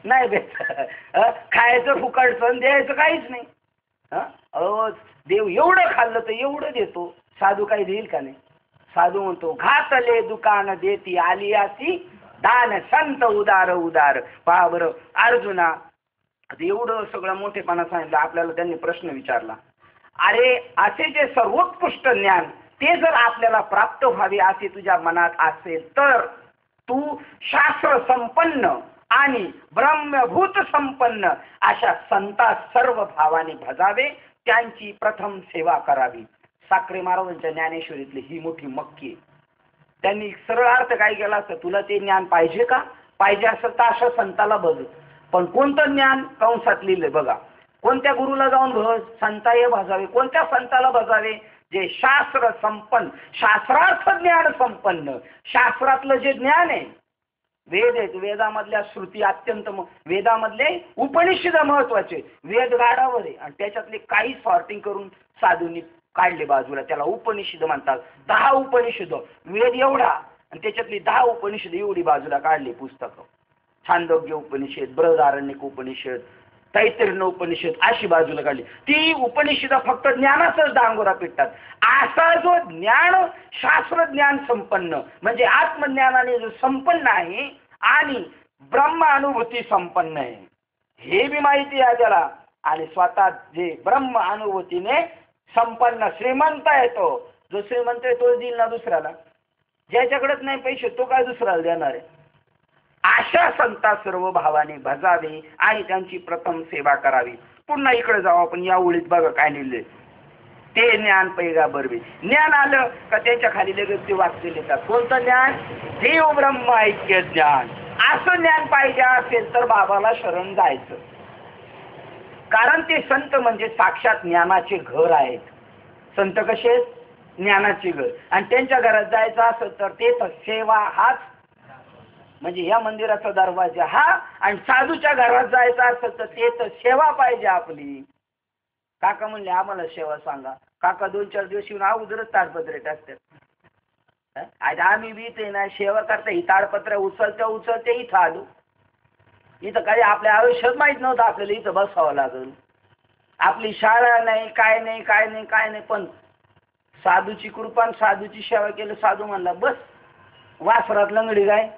नाही, प्यायचा. खायचं फुकटचं, द्यायचं काहीच नाही. अहो देव एवढं खाल्लं तर एवढं देतो, साधू काही देईल का नाही? साधू म्हणतो, घातले दुकान देती आलियासी दान संत उदार उदार. पहा बरं अर्जुना, आता एवढं सगळं मोठेपणा सांगितलं आपल्याला. त्यांनी प्रश्न विचारला, अरे असे जे सर्वोत्कृष्ट ज्ञान ते जर आपल्याला प्राप्त व्हावे असे तुझ्या मनात असेल, तर तू शास्त्र संपन्न आणि ब्रह्मभूत संपन्न अशा संता सर्व भावाने भजावे, त्यांची प्रथम सेवा करावी. साक्रे महाराजांच्या ज्ञानेश्वरीतली ही मोठी मक्की. त्यांनी सरळ अर्थ काय केला असतं, तुला ते ज्ञान पाहिजे का? पाहिजे असेल तर अशा संताला भज. पण कोणतं ज्ञान कंसात लिहिलंय बघा, कोणत्या गुरुला जाऊन भज? संताय भजावे. कोणत्या संताला भजावे? जे शास्त्र संपन्न, शास्त्रार्थ ज्ञान संपन्न. शास्त्रातलं जे ज्ञान आहे, वेद आहेत, वेदामधल्या श्रुती अत्यंत, वेदामधले उपनिषद महत्वाचे. वेद गाडावर आहे आणि त्याच्यातले काही सॉर्टिंग करून साधूंनी काढले बाजूला, त्याला उपनिषद म्हणतात. 10 उपनिषद, वेद एवढा आणि त्याच्यातली 10 उपनिषद एवढी बाजूला काढली पुस्तकं. छांदोग्य उपनिषद, बृहदारण्यक उपनिषद, तैत्तिरीय उपनिषद अशी बाजूला काढली. ती उपनिषद फक्त ज्ञानाचाच डांगोरा पिटतात. असा जो ज्ञान, शास्त्र ज्ञान संपन्न म्हणजे आत्मज्ञानाने जो संपन्न आहे आणि ब्रह्म अनुभूती संपन्न आहे, हे बी माहिती आहे त्याला. आणि स्वतः जे ब्रह्म अनुभूतीने संपन्न श्रीमंत आहे, तो जो श्रीमंत आहे तो देईल ना दुसऱ्याला? ज्याच्याकडेच नाही पैसे तो काय दुसऱ्याला देणार आहे? अशा संता सर्व भावाने भजावे आणि त्यांची प्रथम सेवा करावी. पुन्हा इकडे जाऊ आपण, या ओळीत बघा काय लिहिले, ते ज्ञान पैगाबरवे. ज्ञान आलं का त्याच्या खाली लगेच ते वाचले येतात. कोणतं ज्ञान? देव ब्रह्म ऐक्य ज्ञान. असं ज्ञान पाहिजे असेल तर बाबाला शरण जायचं. कारण ते संत म्हणजे साक्षात ज्ञानाचे घर आहेत. संत कसे? ज्ञानाचे घर. आणि त्यांच्या घरात जायचं असेल तर ते सेवा हाच, म्हणजे या मंदिराचा दरवाजा हा. आणि साधूच्या घरात जायचं असेल तर ते तर सेवा पाहिजे आपली. काका म्हणले आम्हाला सेवा सांगा. काका 2-4 दिवस येऊन अगोदरच ताडपत्रे टाकतात. आज आम्ही बी ते ना सेवा करता, ही ताडपत्रे उचलते इथं आलो. इथं काही आपल्या आयुष्यात माहित नव्हतं आपल्याला इथं बसावं लागेल. आपली शाळा नाही, काय नाही. पण साधूची कृपा, साधूची सेवा केली. साधू म्हणला बस वासरात लंगडी गाय.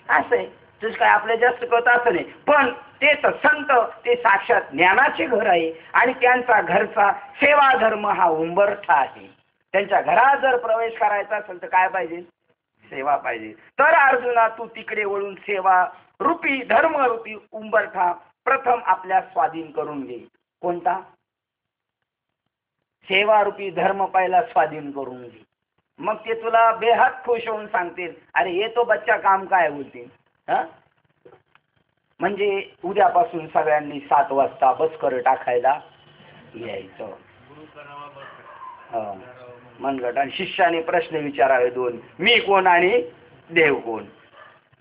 असं आहे, तुझं काय आपल्या जास्त कळत असं नाही. पण ते तर संत, ते साक्षात ज्ञानाचे घर आहे आणि त्यांचा घरचा सेवा धर्म हा उंबरठा आहे. त्यांच्या घरात जर प्रवेश करायचा असेल तर काय पाहिजे? सेवा पाहिजे. तर अर्जुना तू तिकडे वळून सेवा रूपी धर्म रूपी उंबरठा प्रथम आपल्या स्वाधीन करून घे. कोणता? सेवा रूपी धर्म पहिला स्वाधीन करून घे. मग ते तुला बेहद खुश होऊन सांगतील, अरे ये तो बच्चा काम काय बोलतील. म्हणजे उद्यापासून सगळ्यांनी 7 वाजता बसकर टाकायला यायचं. मनगट. आणि शिष्याने प्रश्न विचारावे 2, मी कोण आणि देव कोण.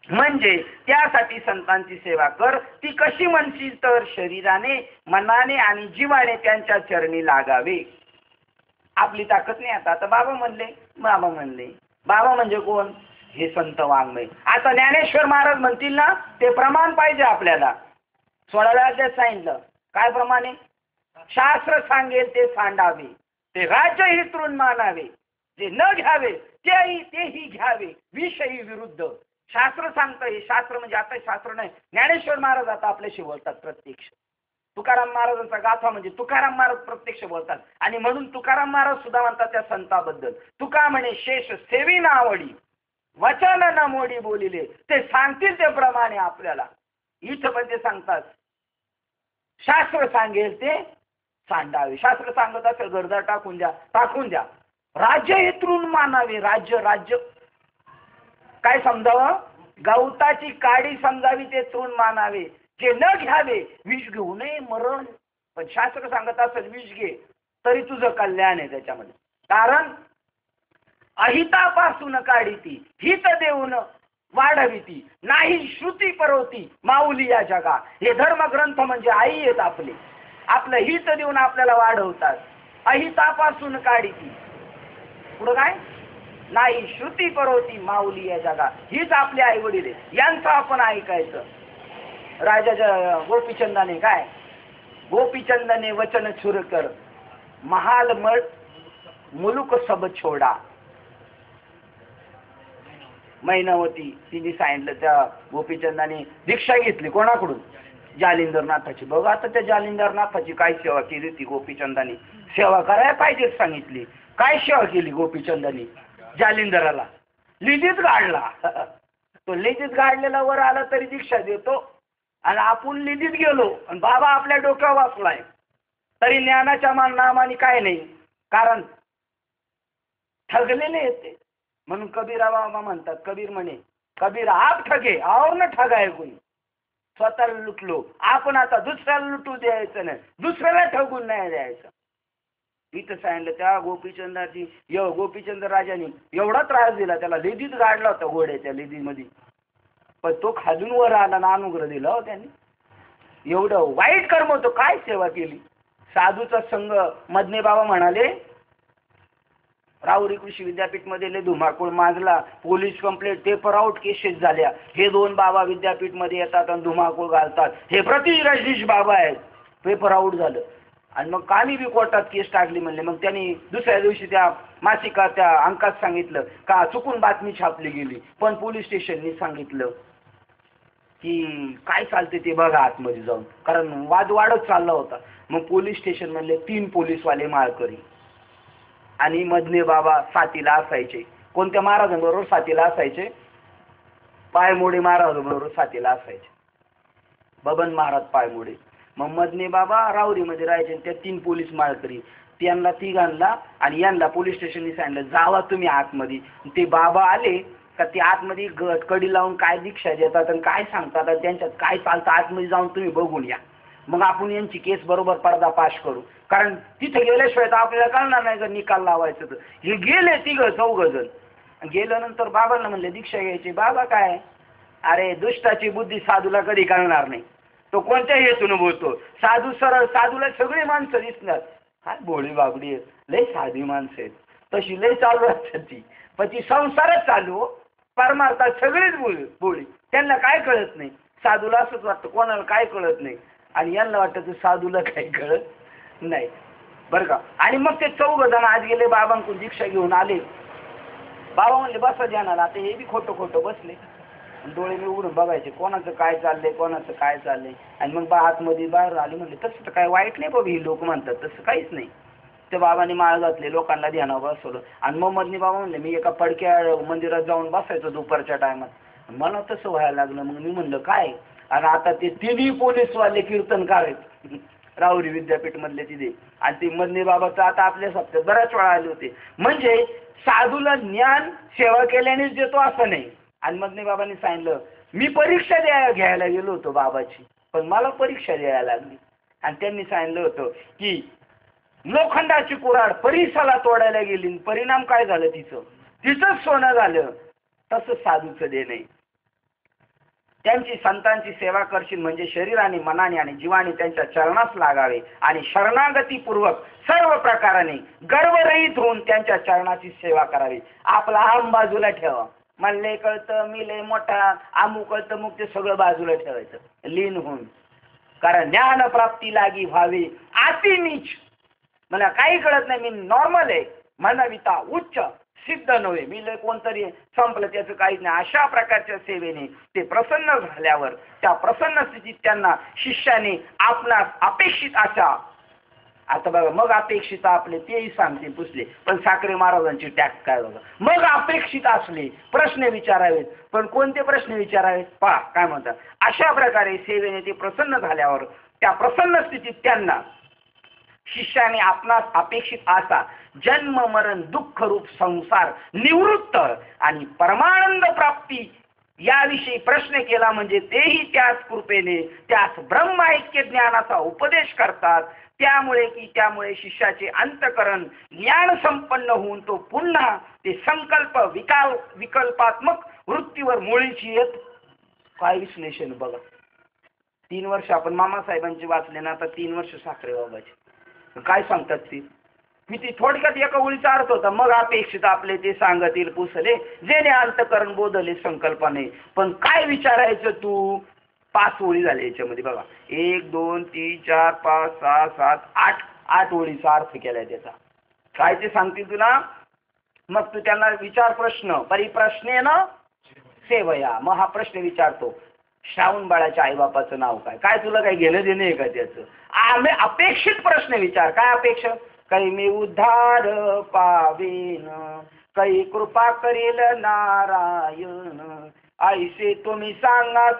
म्हणजे त्यासाठी संतांची सेवा कर. ती कशी म्हणशील तर शरीराने, मनाने आणि जीवाने त्यांच्या चरणी लागावे. आपली ताकद नाही. आता आता बाबा म्हणले बाबा म्हणजे कोण? हे संत वाङ्मय. आता ज्ञानेश्वर महाराज म्हणतील ना, ते प्रमाण पाहिजे आपल्याला. 16व्या अध्यायात सांगितलं काय प्रमाण आहे? शास्त्र सांगेल ते सांडावे, ते राज्य हितरून मानावे, जे न घ्यावे तेही घ्यावे, विषयी विरुद्ध. शास्त्र सांगतं. हे शास्त्र म्हणजे आता शास्त्र नाही, ज्ञानेश्वर महाराज आता आपल्याशी बोलतात प्रत्यक्ष. तुकाराम महाराजांचा गाथा म्हणजे तुकाराम महाराज प्रत्यक्ष बोलतात. आणि म्हणून तुकाराम महाराज सुद्धा म्हणतात त्या संताबद्दल, तुका म्हणे शेष सेवी ना आवडी, वचन न मोडी बोलिले, ते सांगतील ते प्रमाणे आपल्याला. इथं पण ते सांगतात शास्त्र सांगेल ते सांडावे. शास्त्र सांगत असेल गरजा टाकून द्या. राज्य हेतरून मानावे. राज्य काय समजावं? गवताची काडी समजावी ते तृण मानावे, जे न घ्यावे विष घेऊ नये मरण. पण शास्त्र सांगत असेल विष घे तरी तुझं कल्याण आहे त्याच्यामध्ये. कारण अहितापासून काढीती, हित देऊन वाढविती, नाही श्रुती परवती माऊली या जगा. हे धर्मग्रंथ म्हणजे आई आहेत आपले. आपलं हित देऊन आपल्याला वाढवतात. अहितापासून काढीती, पुढं काय? नाही श्रुती परवती माऊली या जगा. हीच आपली आई वडील आहे, यांचं आपण ऐकायचं. राजा गोपीचंदाने काय? गोपीचंदने वचन छुरकर, महाल मुलुक सब छोडा. मैनावती तिने सांगितलं, त्या गोपीचंदाने दीक्षा घेतली कोणाकडून? जालिंदरनाथाची. बघा आता त्या जालिंदरनाथाची काय सेवा केली ती गोपीचंदाने. सेवा करायला पाहिजे सांगितली. काय सेवा केली गोपीचंदाने? जालिंदराला लिदीत गाडला. तो लिदीत गाडलेला वर आला तरी दीक्षा देतो, आणि आपण लिदीत गेलो आणि बाबा आपल्या डोक्यावर वाचलाय तरी ज्ञानाच्या नामाने काय नाही. कारण ठगलेले येते. म्हणून कबीरा बाबा म्हणतात, कबीर म्हणे, कबीर आप ठगे और न ठगाय कोणी. स्वतःला लुटलो आपण, आता दुसऱ्याला लुटू द्यायचं नाही, दुसऱ्याला ठगून नाही द्यायचं. इथं सांगितलं त्या गोपीचंदाची. गोपीचंद राजाने एवढा त्रास दिला त्याला, लेदीत गाडला होता घोड्याच्या लेदीमध्ये, पण तो खालून वर आला ना अनुग्रह दिला हो त्यांनी. एवढं वाईट कर्म होतं. काय सेवा केली? साधूचा संघ. मदने बाबा म्हणाले, राहुरी कृषी विद्यापीठमध्ये लय धुमाकूळ माजला, police complaint, paper out cases झाल्या. हे दोन बाबा विद्यापीठमध्ये येतात आणि धुमाकूळ घालतात. हे रजनीश बाबा आहेत. पेपर आउट झालं आणि मग कामी बी कोर्टात केस टाकली म्हणले. मग त्यांनी दुसऱ्या दिवशी त्या मासिकात त्या अंकात सांगितलं का चुकून बातमी छापली गेली, पण पोलीस स्टेशननी सांगितलं की काय चालते ते बघा आतमध्ये जाऊन, कारण वाद वाढत चालला होता. मग पोलीस स्टेशन मधले 3 पोलीसवाले माळकरी आणि मदने बाबा साथीला असायचे. कोणत्या महाराजांबरोबर साथीला असायचे? पायमोडे महाराजांबरोबर साथीला असायचे, बबन महाराज पायमोडे. मग मदने बाबा राहुरीमध्ये राहायचे. त्या 3 पोलीस माळकरी, त्यांना तिघांना आणि यांना पोलीस स्टेशननी सांगितलं जावा तुम्ही आतमध्ये. ते बाबा आले का ते आतमध्ये कडी लावून काय दीक्षा देतात आणि काय सांगतात आणि त्यांच्यात काय चालतं आतमध्ये जाऊन तुम्ही बघून या. मग आपण यांची केस बरोबर पर्दाफाश करू, कारण तिथे गेल्याशिवाय तर आपल्याला कळणार नाही जर निकाल लावायचं तर. हे गेले 3-4 जण. गेल्यानंतर बाबांना म्हणले दीक्षा घ्यायची. बाबा काय, अरे दुष्टाची बुद्धी साधूला कधी कळणार नाही, तो कोणत्या हेतून बोलतो. साधू सरळ, साधूला सगळी माणसं दिसणार, काय भोळी बाबडी आहेत, लय साधी माणसं आहेत, तशी लय चालू असतात ती. पण ती संसारच चालू परमार्थात सगळीच भोळी. त्यांना काय कळत नाही. साधूला असंच वाटतं कोणाला काय कळत नाही, आणि यांना वाटतं तर साधूला काही कळत नाही, बरं का. आणि मग ते 4 जण आज गेले बाबांकडून दीक्षा घेऊन आले. बाबा म्हणले बसा ध्यानाला. आता हे बी खोटं बसले, डोळे मी उघडून बघायचे कोणाचं काय चाललंय, कोणाचं काय चाललंय. आणि मग आतमध्ये बाहेर आले. म्हणले तसं तर काय वाईट नाही बाबा, ही लोक म्हणतात तसं काहीच नाही. त्या बाबांनी माळ घातले, लोकांना ध्यानावर बसवलं. आणि मग मदनी बाबा म्हणले मी एका पडक्या मंदिरात जाऊन बसायचो दुपारच्या टायमात, मला तसं व्हायला लागलं. मग मी म्हणलं काय, आणि आता ते 3 पोलीसवाले कीर्तनकार आहेत राहुरी विद्यापीठ मधले तिथे, आणि ते मदनी बाबाचं आता आपल्या सप्त्यात बऱ्याच वेळा आले होते. म्हणजे साधूला ज्ञान सेवा केल्यानेच देतो असं नाही. आणि मदने बाबांनी सांगितलं मी परीक्षा घ्यायला गेलो होतो बाबाची, पण मला परीक्षा द्यायला लागली. आणि त्यांनी सांगितलं होतं की लोखंडाची कुऱ्हाड परिसाला तोडायला गेली, परिणाम काय झालं, तिचं सोनं झालं. तसं साधूचं दे नाही. त्यांची संतांची सेवा करशील म्हणजे शरीराने मनाने आणि जीवाने त्यांच्या चरणास लागावे आणि शरणागतीपूर्वक सर्व प्रकाराने गर्वरहित होऊन त्यांच्या चरणाची सेवा करावी. आपला आम बाजूला ठेवा. मला लय कळतं, मी लय मोठा, अमुक कळतं, मग ते सगळं बाजूला ठेवायचं लीन होऊन. कारण ज्ञानप्राप्ती लागी व्हावी अति नीच. मला काही कळत नाही, मी नॉर्मल आहे, मनविता उच्च सिद्ध नव्हे, मी लय कोणतरी संपलं त्याचं काहीच नाही. अशा प्रकारच्या सेवेने ते प्रसन्न झाल्यावर त्या प्रसन्न स्थितीत त्यांना शिष्याने आपणास अपेक्षित अशा, आता बघा मग अपेक्षित आपले तेही सांगतील पुसले, पण साखरे महाराजांची टॅक्स काय बघा. मग अपेक्षित असले प्रश्न विचारावेत, पण कोणते प्रश्न विचारावेत पहा काय म्हणतात. अशा प्रकारे सेवेने ते प्रसन्न झाल्यावर त्या प्रसन्न स्थितीत त्यांना शिष्याने आपणास अपेक्षित असा जन्म मरण दुःख रूप संसार निवृत्त आणि परमानंद प्राप्ती याविषयी प्रश्न केला म्हणजे तेही त्याच कृपेने त्यास ब्रह्म ऐक्य ज्ञानाचा उपदेश करतात. त्यामुळे शिष्याचे अंतकरण ज्ञान संपन्न होऊन तो पुन्हा ते संकल्प विकल्पात्मक वृत्तीवर मुळीची येत. काय विश्लेषण बघा. 3 वर्ष आपण मामासाहेबांचे वाचले ना, आता 3 वर्ष साखरे बाबाचे काय सांगतात ते किती थोडक्यात एका ओळीचा अर्थ होता. मग अपेक्षित आपले ते सांगतील पुसले जेणे अंतकरण बोधले संकल्पाने. पण काय विचारायचं तू, 5 ओळी झाले याच्यामध्ये बघा. 1 2 3 4 5 6 7 8 ओळीचा अर्थ केलाय त्याचा. काय ते सांगतील तुला. मग तू त्यांना विचार प्रश्न परिप्रश्ने ना सेवया. मग हा प्रश्न विचारतो, श्रावण बाळाच्या आईबापाचं नाव काय, काय तुला काही घेणं देणं आहे का त्याचं. आम्ही अपेक्षित प्रश्न विचार. काय अपेक्षा, काही मी उद्धार पावेन, काही कृपा करेल नारायण, ऐसे तुम्ही सांगा.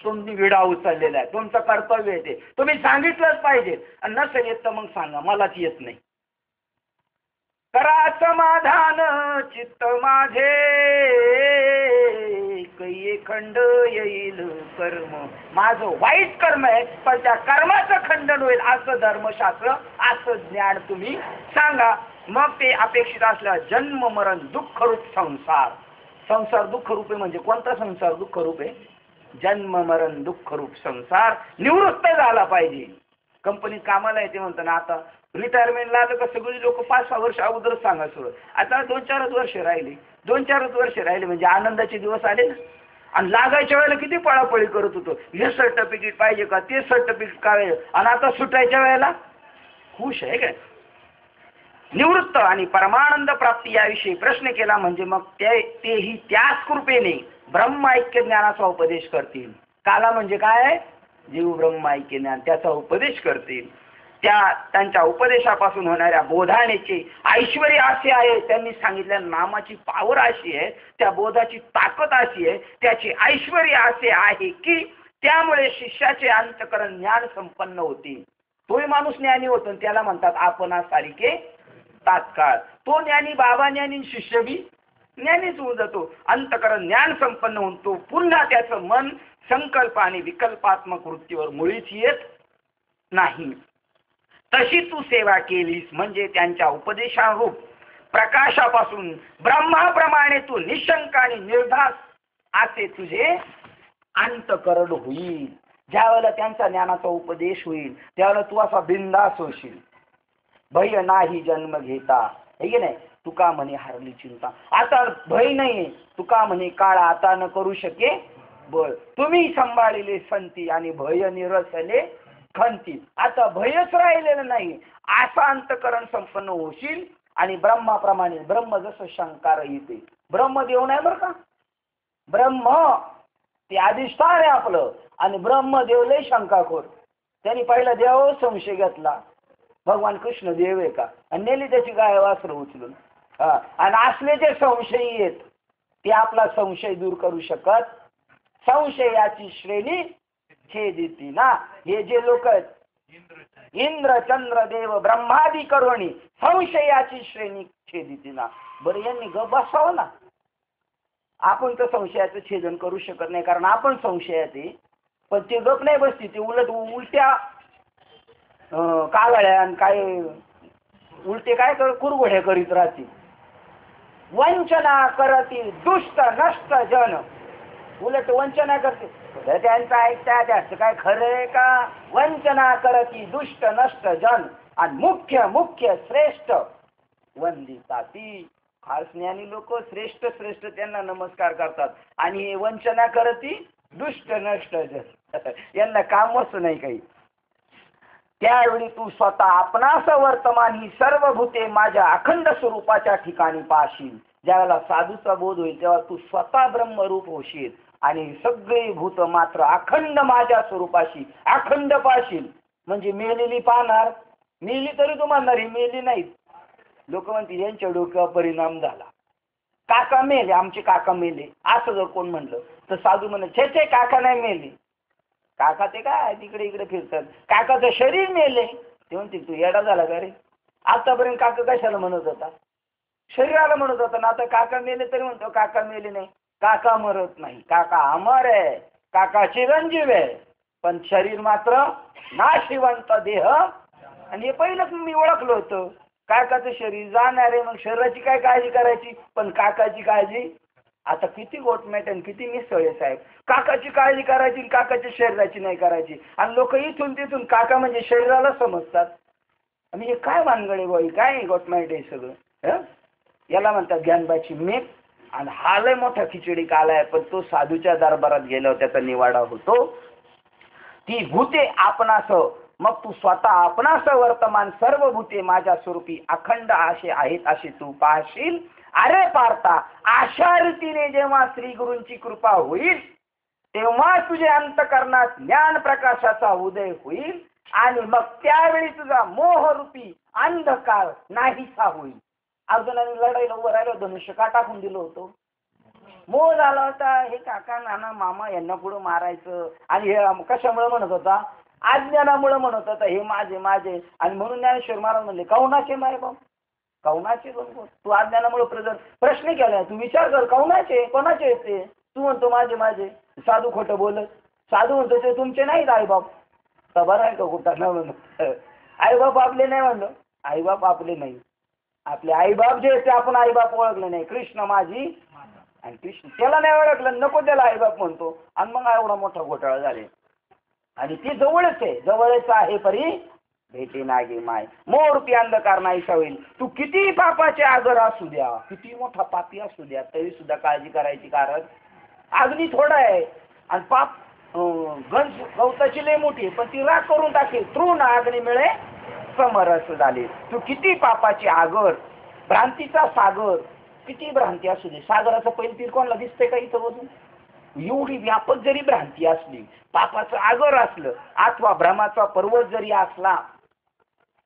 तुम्ही विडा उचललेला आहे, तुमचं कर्तव्य आहे ते तुम्ही सांगितलंच पाहिजे. आणि नसेल येत तर मग सांगा, मलाच येत नाही. करा समाधान चित्त माझे, कैये खंड येईल कर्म. माझं वाईट कर्म आहे, पण त्या कर्माचं खंडन होईल असं धर्मशास्त्र, असं ज्ञान तुम्ही सांगा. मग ते अपेक्षित असल्या जन्म मरण दुःख रूप संसार. संसार दुःख रूप आहे म्हणजे कोणता संसार दुःख रूप आहे. जन्म मरण दुःख रूप संसार निवृत्त झाला पाहिजे. कंपनीत कामाला येते म्हणतो ना, आता रिटायरमेंटला आलं का सगळी लोक 5-6 वर्ष अगोदरच सांगा सुरू. आता 2-4 वर्ष राहिले, 2-4 वर्ष राहिले म्हणजे आनंदाचे दिवस आले ना. आणि लागायच्या वेळेला किती पळापळी करत होतो, हे सर्टिफिकेट पाहिजे का, ते सर्टिफिकेट काय. आणि आता सुटायच्या वेळेला खुश आहे काय. निवृत्त आणि परमानंद प्राप्ती याविषयी प्रश्न केला म्हणजे मग तेही त्याच कृपेने ब्रह्म ऐक्य ज्ञानाचा उपदेश करतील. काला म्हणजे काय, जीव ब्रह्म ऐक्य ज्ञान त्याचा उपदेश करतील. त्यांच्या उपदेशापासून होणाऱ्या बोधानेचे ऐश्वर्य असे आहे. त्यांनी सांगितल्या नामाची पावर अशी आहे, त्या बोधाची ताकद अशी आहे, त्याचे ऐश्वर्य असे आहे की त्यामुळे शिष्याचे अंतकरण ज्ञान संपन्न होतील. तोही माणूस ज्ञानी होतो, त्याला म्हणतात आपणासारखे तात्काळ. तो ज्ञानी बाबा ज्ञानी, शिष्य बी ज्ञानीच होऊन जातो. अंतकरण ज्ञान संपन्न होऊन तो पुन्हा त्याचं मन संकल्प आणि विकल्पात्मक वृत्तीवर मुळीच येत नाही. तशी तू सेवा केलीस म्हणजे त्यांच्या उपदेशारूप प्रकाशापासून ब्रह्माप्रमाणे तू निशंक आणि निर्धास असे तुझे अंतकरण होईल. ज्यावेळेला त्यांचा ज्ञानाचा उपदेश होईल त्यावेळेला तू असा बिंदास होशील. भय नाही जन्म घेता, हे की नाही. तुका म्हणे हरली चिंता. आता भय नाही, तुका म्हणे काळा आता न करू शके बळ. तुम्ही सांभाळले संती आणि भय निरसले खंती. आता भयच राहिलेलं नाही. असं अंतकरण संपन्न होशील आणि ब्रह्माप्रमाणे. ब्रह्म जसं शंकार येते, ब्रह्मदेव नाही बरं का, ब्रह्म ते अधिष्ठान आहे आपलं. आणि ब्रह्मदेव लय शंकाखोर. त्यांनी पहिला देव संशय घेतला, भगवान कृष्ण देव आहे का, आणि नेली त्याची गाय वासरं उचलून. आणि असले जे संशयी आहेत ते आपला संशय दूर करू शकत. संशयाची श्रेणी छेदिती ना. हे जे लोक आहेत इंद्र चंद्र देव ब्रह्मादी करोणी संशयाची श्रेणी छेदिती ना. बरं यांनी गप बसावं ना. आपण तर संशयाचं छेदन करू शकत नाही कारण आपण संशयात आहे. पण ते गप नाही बसती, ते उलट उलट्या कावळ्या आणि काय उलटे काय कुरघोड्या करीत राहतील. वंचना करती दुष्ट नष्ट जन. उलट वंचना करते. तर त्यांचं ऐकता त्याचं काय खरं आहे का? वंचना करती दुष्ट नष्ट जन आणि मुख्य मुख्य श्रेष्ठ वंदिता ती. खास ज्ञानी लोक श्रेष्ठ श्रेष्ठ त्यांना नमस्कार करतात आणि हे वंचना करती दुष्ट नष्ट जन यांना कामच नाही काही. त्यावेळी तू स्वतः आपणास वर्तमान ही सर्व भूते माझ्या अखंड स्वरूपाच्या ठिकाणी पाहशील. ज्यावेळेला साधूचा बोध होईल तेव्हा तू स्वतः ब्रह्मरूप होशील आणि सगळी भूत मात्र अखंड माझ्या स्वरूपाशी अखंड पाहशील. म्हणजे मेलेली पाहणार, मेली तरी तू म्हणणार ही मेली नाही. लोक म्हणतील यांच्या डोक्यावर परिणाम झाला, काका मेले, आमचे काका मेले असं जर कोण म्हणलं तर साधू म्हणत छे काका नाही मेले. काका ते काय तिकडे इकडे फिरतात, काकाचं शरीर मेले. ते म्हणतील तू येडा झाला का रे? आतापर्यंत काका कशाला म्हणत होता? शरीराला म्हणत होता ना. आता काका मेले तरी म्हणतो काका मेले नाही. काका मरत नाही, काका अमर आहे, काका चिरंजीव आहे, पण शरीर मात्र नाशिवंत देह. आणि हे पहिलंच मी ओळखलं होतं, काकाचं शरीर जाणार आहे, मग शरीराची काय काळजी करायची, पण काकाची काळजी. आता किती गोटमॅट आणि किती मिसळे साहेब, काकाची काळजी करायची काकाच्या शरीराची नाही करायची. आणि लोक इथून तिथून काका म्हणजे शरीराला समजतात. आणि हे काय भानगडे बाई, काय गोटमॅट आहे सगळं. याला म्हणतात ज्ञानबाची मेघ. आणि हा लय मोठा खिचडी काला आहे, पण तो साधूच्या दरबारात गेल्यावर त्याचा निवाडा होतो. ती भूते आपणास, मग तू स्वतः आपणास वर्तमान सर्व भूते माझ्या स्वरूपी अखंड असे आहेत असे तू पाहशील. अरे पार्था, अशा रीतीने जेव्हा श्री गुरूंची कृपा होईल तेव्हा तुझे अंतकरणात ज्ञान प्रकाशाचा उदय होईल आणि मग त्यावेळी तुझा मोहरूपी अंधकार नाहीसा होईल. अर्जुनाने लढाईला उभं राहिलं, धनुष्य का टाकून दिलं होतं? मोह झाला होता, हे काका नाना मामा यांना पुढं मारायचं. आणि हे कशामुळे म्हणत होता? अज्ञानामुळे म्हणत होता हे माझे माझे. आणि म्हणून ज्ञानेश्वर महाराज म्हणले कौनाचे माय बाप, कौनाचे दोन. तू अज्ञानामुळे प्रश्न केला, तू विचार कर कौनाचे कोणाचे येते? तू म्हणतो माझे माझे. साधू खोटं बोलत, साधू म्हणतो ते तुमचे नाहीत आईबाप. तर बरं आहे का कुठं न म्हणून आईबाप आपले नाही म्हणलं, आईबाप आपले नाही. आपले आईबाप जे ते आपण आईबाप ओळखले नाही. कृष्ण माझी आणि कृष्ण त्याला नाही ओळखलं, नको त्याला आईबाप म्हणतो. आणि मग एवढा मोठा घोटाळा झाले. आणि ती जवळच आहे, जवळच आहे परी भेटे नागे माय. मोरूपी अंधकार नाहीसा होईल. तू किती पापाचे आगर असू द्या, किती मोठा पापी असू द्या, तरी सुद्धा काळजी करायची. कारण अग्नी थोडा आहे आणि पाप गवताची लय मोठी, पण ती राख करून टाकेल. तृण अग्नी मिळे समरस झाले. तू किती पापाची आगर, भ्रांतीचा सागर, किती भ्रांती असू दे. सागराचं पहिलं तीर कोणाला दिसतंय का इथं बघून? एवढी व्यापक जरी भ्रांती असली, पापाचं आगर असलं, अथवा भ्रमाचा पर्वत जरी असला,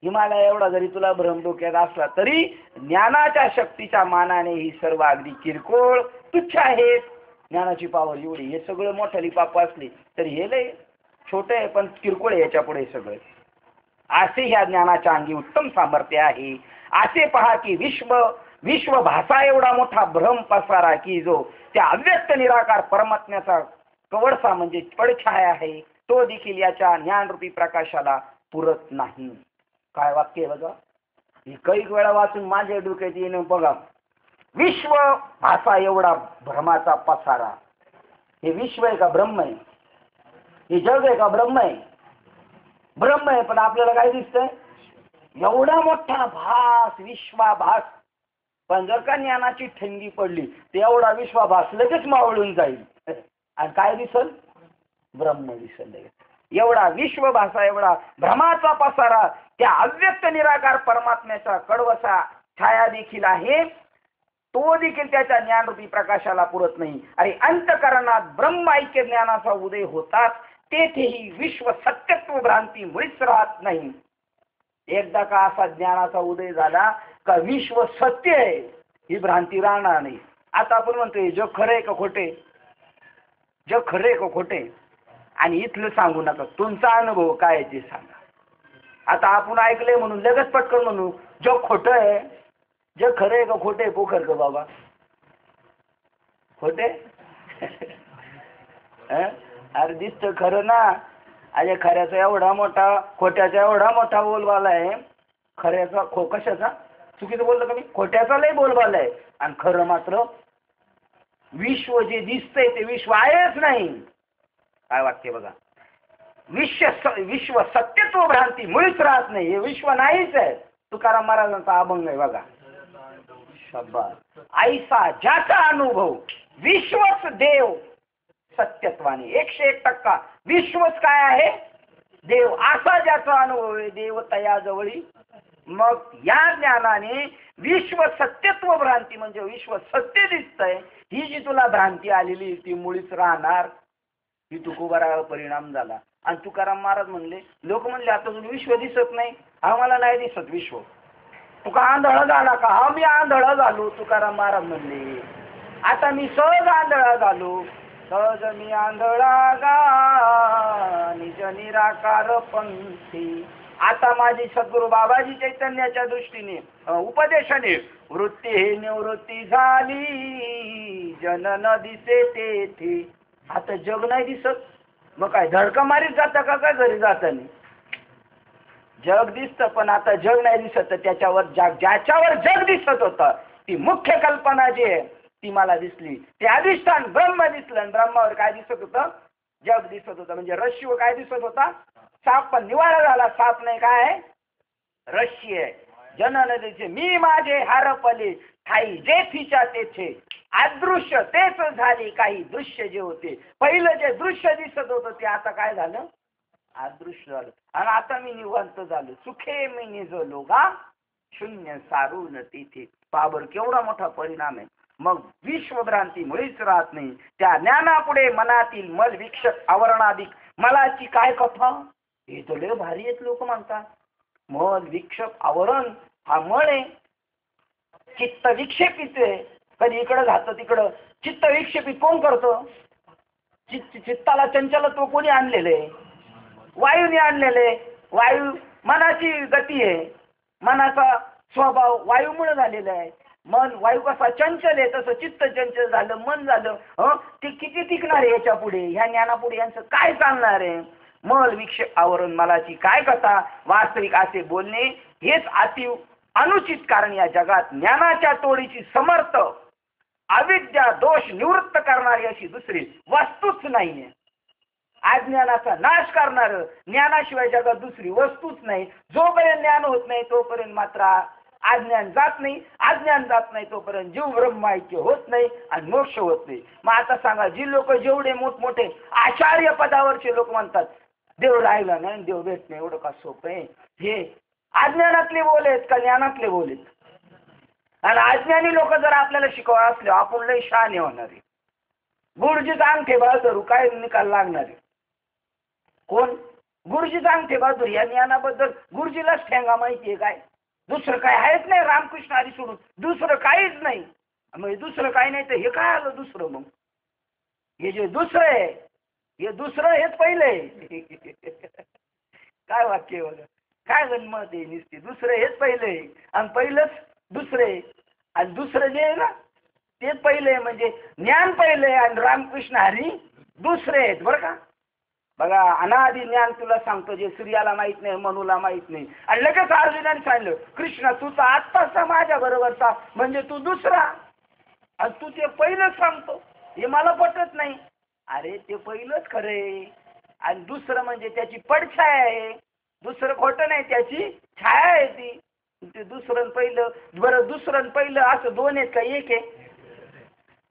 हिमालय एवढा जरी तुला भ्रम डोक्यात असला, तरी ज्ञानाच्या शक्तीच्या मानाने ही सर्व अगदी किरकोळ तुच्छ आहेत. ज्ञानाची पावर एवढी, हे सगळं मोठाली पाप असली तरी हे लय छोटे आहे, पण किरकोळ आहे याच्या पुढे सगळे. असे ह्या ज्ञानाच्या अंगी उत्तम सामर्थ्य आहे. असे पहा की विश्व भाषा एवढा मोठा भ्रम पसारा की जो त्या अव्यक्त निराकार परमात्म्याचा कवडसा म्हणजे पडछाया आहे, तो देखील याच्या ज्ञानरूपी प्रकाशाला पुरत नाही. काय वाक्य आहे बघा, ही कैक वेळा वाचून माझ्या डोक्यात येणं बघा. विश्व भाषा एवढा भ्रमाचा पसारा. हे विश्व आहे का ब्रह्म आहे? हे जग आहे का ब्रह्म आहे? ब्रह्म आहे, पण आपल्याला काय दिसतंय? एवढा मोठा भास, विश्वाभास. पण जर का ज्ञानाची ठिणगी पडली तर एवढा विश्वाभास लगेच मावळून जाईल आणि काय दिसल? ब्रह्म दिसल. एवढा विश्वभाषा, एवढा भ्रमाचा पसारा त्या अव्यक्त निराकार परमात्म्याचा कडवसा छाया देखील आहे, तो देखील त्याच्या ज्ञानरूपी प्रकाशाला पुरत नाही. आणि अंतकरणात ब्रह्म ऐक्य ज्ञानाचा उदय होतात तेथेही विश्व सत्यत्व भ्रांती मुळीच राहत नाही. एकदा का असा ज्ञानाचा उदय झाला का विश्व सत्य आहे ही भ्रांती राहणार नाही. आता आपण म्हणतोय जग खरं आहे का खोटे? जग खरं आहे का खोटे? आणि इथलं सांगू नका, तुमचा अनुभव काय आहे ते सांगा. आता आपण ऐकलंय म्हणून लगेच पटकन म्हणू जग खोटं आहे. जग खरं आहे का खोटे आहे? पोखर का बाबा खोटे? अरे दिसतं खरं ना. अरे खऱ्याचा एवढा मोठा, खोट्याचा एवढा मोठा बोलबाला आहे. खऱ्याचा कशाचा चुकीचं बोललं का मी? खोट्याचा लय बोलबाला आहे. आणि खरं मात्र विश्व जे दिसतंय ते विश्व आहेच नाही. काय वाक्य बघा, विश्व सत्यत्व भ्रांती मुळीच राहत नाही, हे विश्व नाहीच आहे. तुकाराम महाराजांचा अभंग आहे बघा. शब्बास. ऐसा ज्याचा अनुभव विश्वच देव सत्यत्वाने, 101% विश्वच काय आहे, देव. असा ज्याचा अनुभव आहे देव तया जवळी. मग या ज्ञानाने विश्व सत्यत्व भ्रांती म्हणजे विश्व सत्य दिसतंय, ही जी तुला भ्रांती आलेली ती मुळीच राहणार. ही तुकोबारावर परिणाम झाला. आणि तुकाराम महाराज म्हणले, लोक म्हणले आता तुला विश्व दिसत नाही, आम्हाला नाही दिसत विश्व, तुका आंधळा झाला का? हा मी आंधळा झालो. तुकाराम महाराज म्हणले, आता मी सहज आंधळा झालो, सहज मी आंधळा गा निज निराकार पंथी. आता माझी सद्गुरू बाबाजी चैतन्याच्या दृष्टीने उपदेशाने वृत्ती ही निवृत्ती झाली, जन न दिसे तेथे. आता जग नाही दिसत, मग काय धडका मारीत जाता का काय घरी जाताना? जग दिसतं पण आता जग नाही दिसत. त्याच्यावर ज्याच्यावर जग दिसत होतं ती मुख्य कल्पना जी आहे ती मला दिसली. ते अधिष्ठान ब्रह्म दिसलं, आणि ब्रह्मावर काय दिसत होतं? जग दिसत होतं. म्हणजे रश्मी काय दिसत होता? साप. पण निवारा झाला, साप नाही, काय आहे? रश्मी आहे. जननदेचे मी माझे हरपले ठाई जे फिच्या तेथे, अदृश्य तेच झाले काही दृश्य जे होते. पहिलं जे दृश्य दिसत होतं ते आता काय झालं? अदृश्य झालं. आणि आता मी निवांत झालो, सुखे मी निजलो गा शून्य सारून तिथे. बाबर केवढा मोठा परिणाम आहे. मग विश्वभ्रांती मुळीच राहत नाही. त्या ज्ञानापुढे मनातील मल विक्षक आवरणाधिक मलाची काय कथा. हे तर लय भारी आहेत लोक म्हणतात. मल विक्षक आवरण हा मळ आहे, चित्त विक्षेपित आहे. कधी इकडं जातं तिकडं. चित्त विक्षेपित कोण करतं? चित्ताला चंचलत्व कोणी आणलेलं आहे? वायूने आणलेले. वायू मनाची गती आहे, मनाचा स्वभाव वायूमुळे झालेला आहे. मन वायू कसा चंचल आहे तसं चित्त चंचल झालं, मन झालं. ते किती टिकणार आहे याच्या पुढे, ह्या ज्ञानापुढे यांचं काय चालणार आहे? मल विक्षेप आवरण मलाची काय कथा. वास्तविक असे बोलणे हेच अति अनुचित, कारण या जगात ज्ञानाच्या तोडीची समर्थ अविद्या दोष निवृत्त करणारी अशी दुसरी वस्तूच नाहीये. अज्ञानाचा नाश करणार ज्ञानाशिवाय जगात दुसरी वस्तूच नाही. जोपर्यंत ज्ञान होत नाही तोपर्यंत मात्र अज्ञान जात नाही. अज्ञान जात नाही तोपर्यंत जीव ब्रह्म ऐक्य होत नाही आणि मोक्ष होत नाही. मग आता सांगा, जी लोक जेवढे मोठमोठे आचार्य पदावरचे लोक म्हणतात देव राहिला नाही, देव भेट नाही, एवढं का सोपं आहे? हे अज्ञानातले बोलेत का ज्ञानातले बोलेत? आणि अज्ञानी लोक जर आपल्याला शिकवा असले आपण लय शहाणे होणार आहे. गुरुजीचा अंगठे बहादूर काय निकाल लागणार आहे? कोण? गुरुजीचा अंगठे बहादूर. या ज्ञानाबद्दल गुरुजीलाच ठेंगा माहिती आहे काय? दुसरं काय आहेच नाही. रामकृष्ण हरी सोडून दुसरं काहीच नाही. मग दुसरं काही नाही तर हे काय आलं दुसरं? मग हे जे दुसरं आहे हे दुसरं हेच पहिलं आहे. काय वाक्य बघा, काय गणमत आहे नुसती. दुसरं हेच पहिलं आहे आणि पहिलंच दुसरं आहे. आणि दुसरं जे आहे ना तेच पहिलं आहे. म्हणजे ज्ञान पहिलं आहे आणि रामकृष्ण हरी दुसरे आहेत बरं का. बघा, अनादि ज्ञान तुला सांगतो जे सूर्याला माहित नाही, मनूला माहित नाही. आणि लगेच अर्जुनाने सांगितलं, कृष्णा तू तर आत्ताचा माझ्या बरोबरचा, म्हणजे तू दुसरा. आणि तू ते पहिलं सांगतो, हे मला पटत नाही. अरे ते पहिलंच खरंय आणि दुसरं म्हणजे त्याची पडछाया आहे. दुसरं खोटं नाही, त्याची छाया आहे ती. ते दुसरं पहिलं. बरं, दुसरं पहिलं असं दोन आहेत का एक आहे?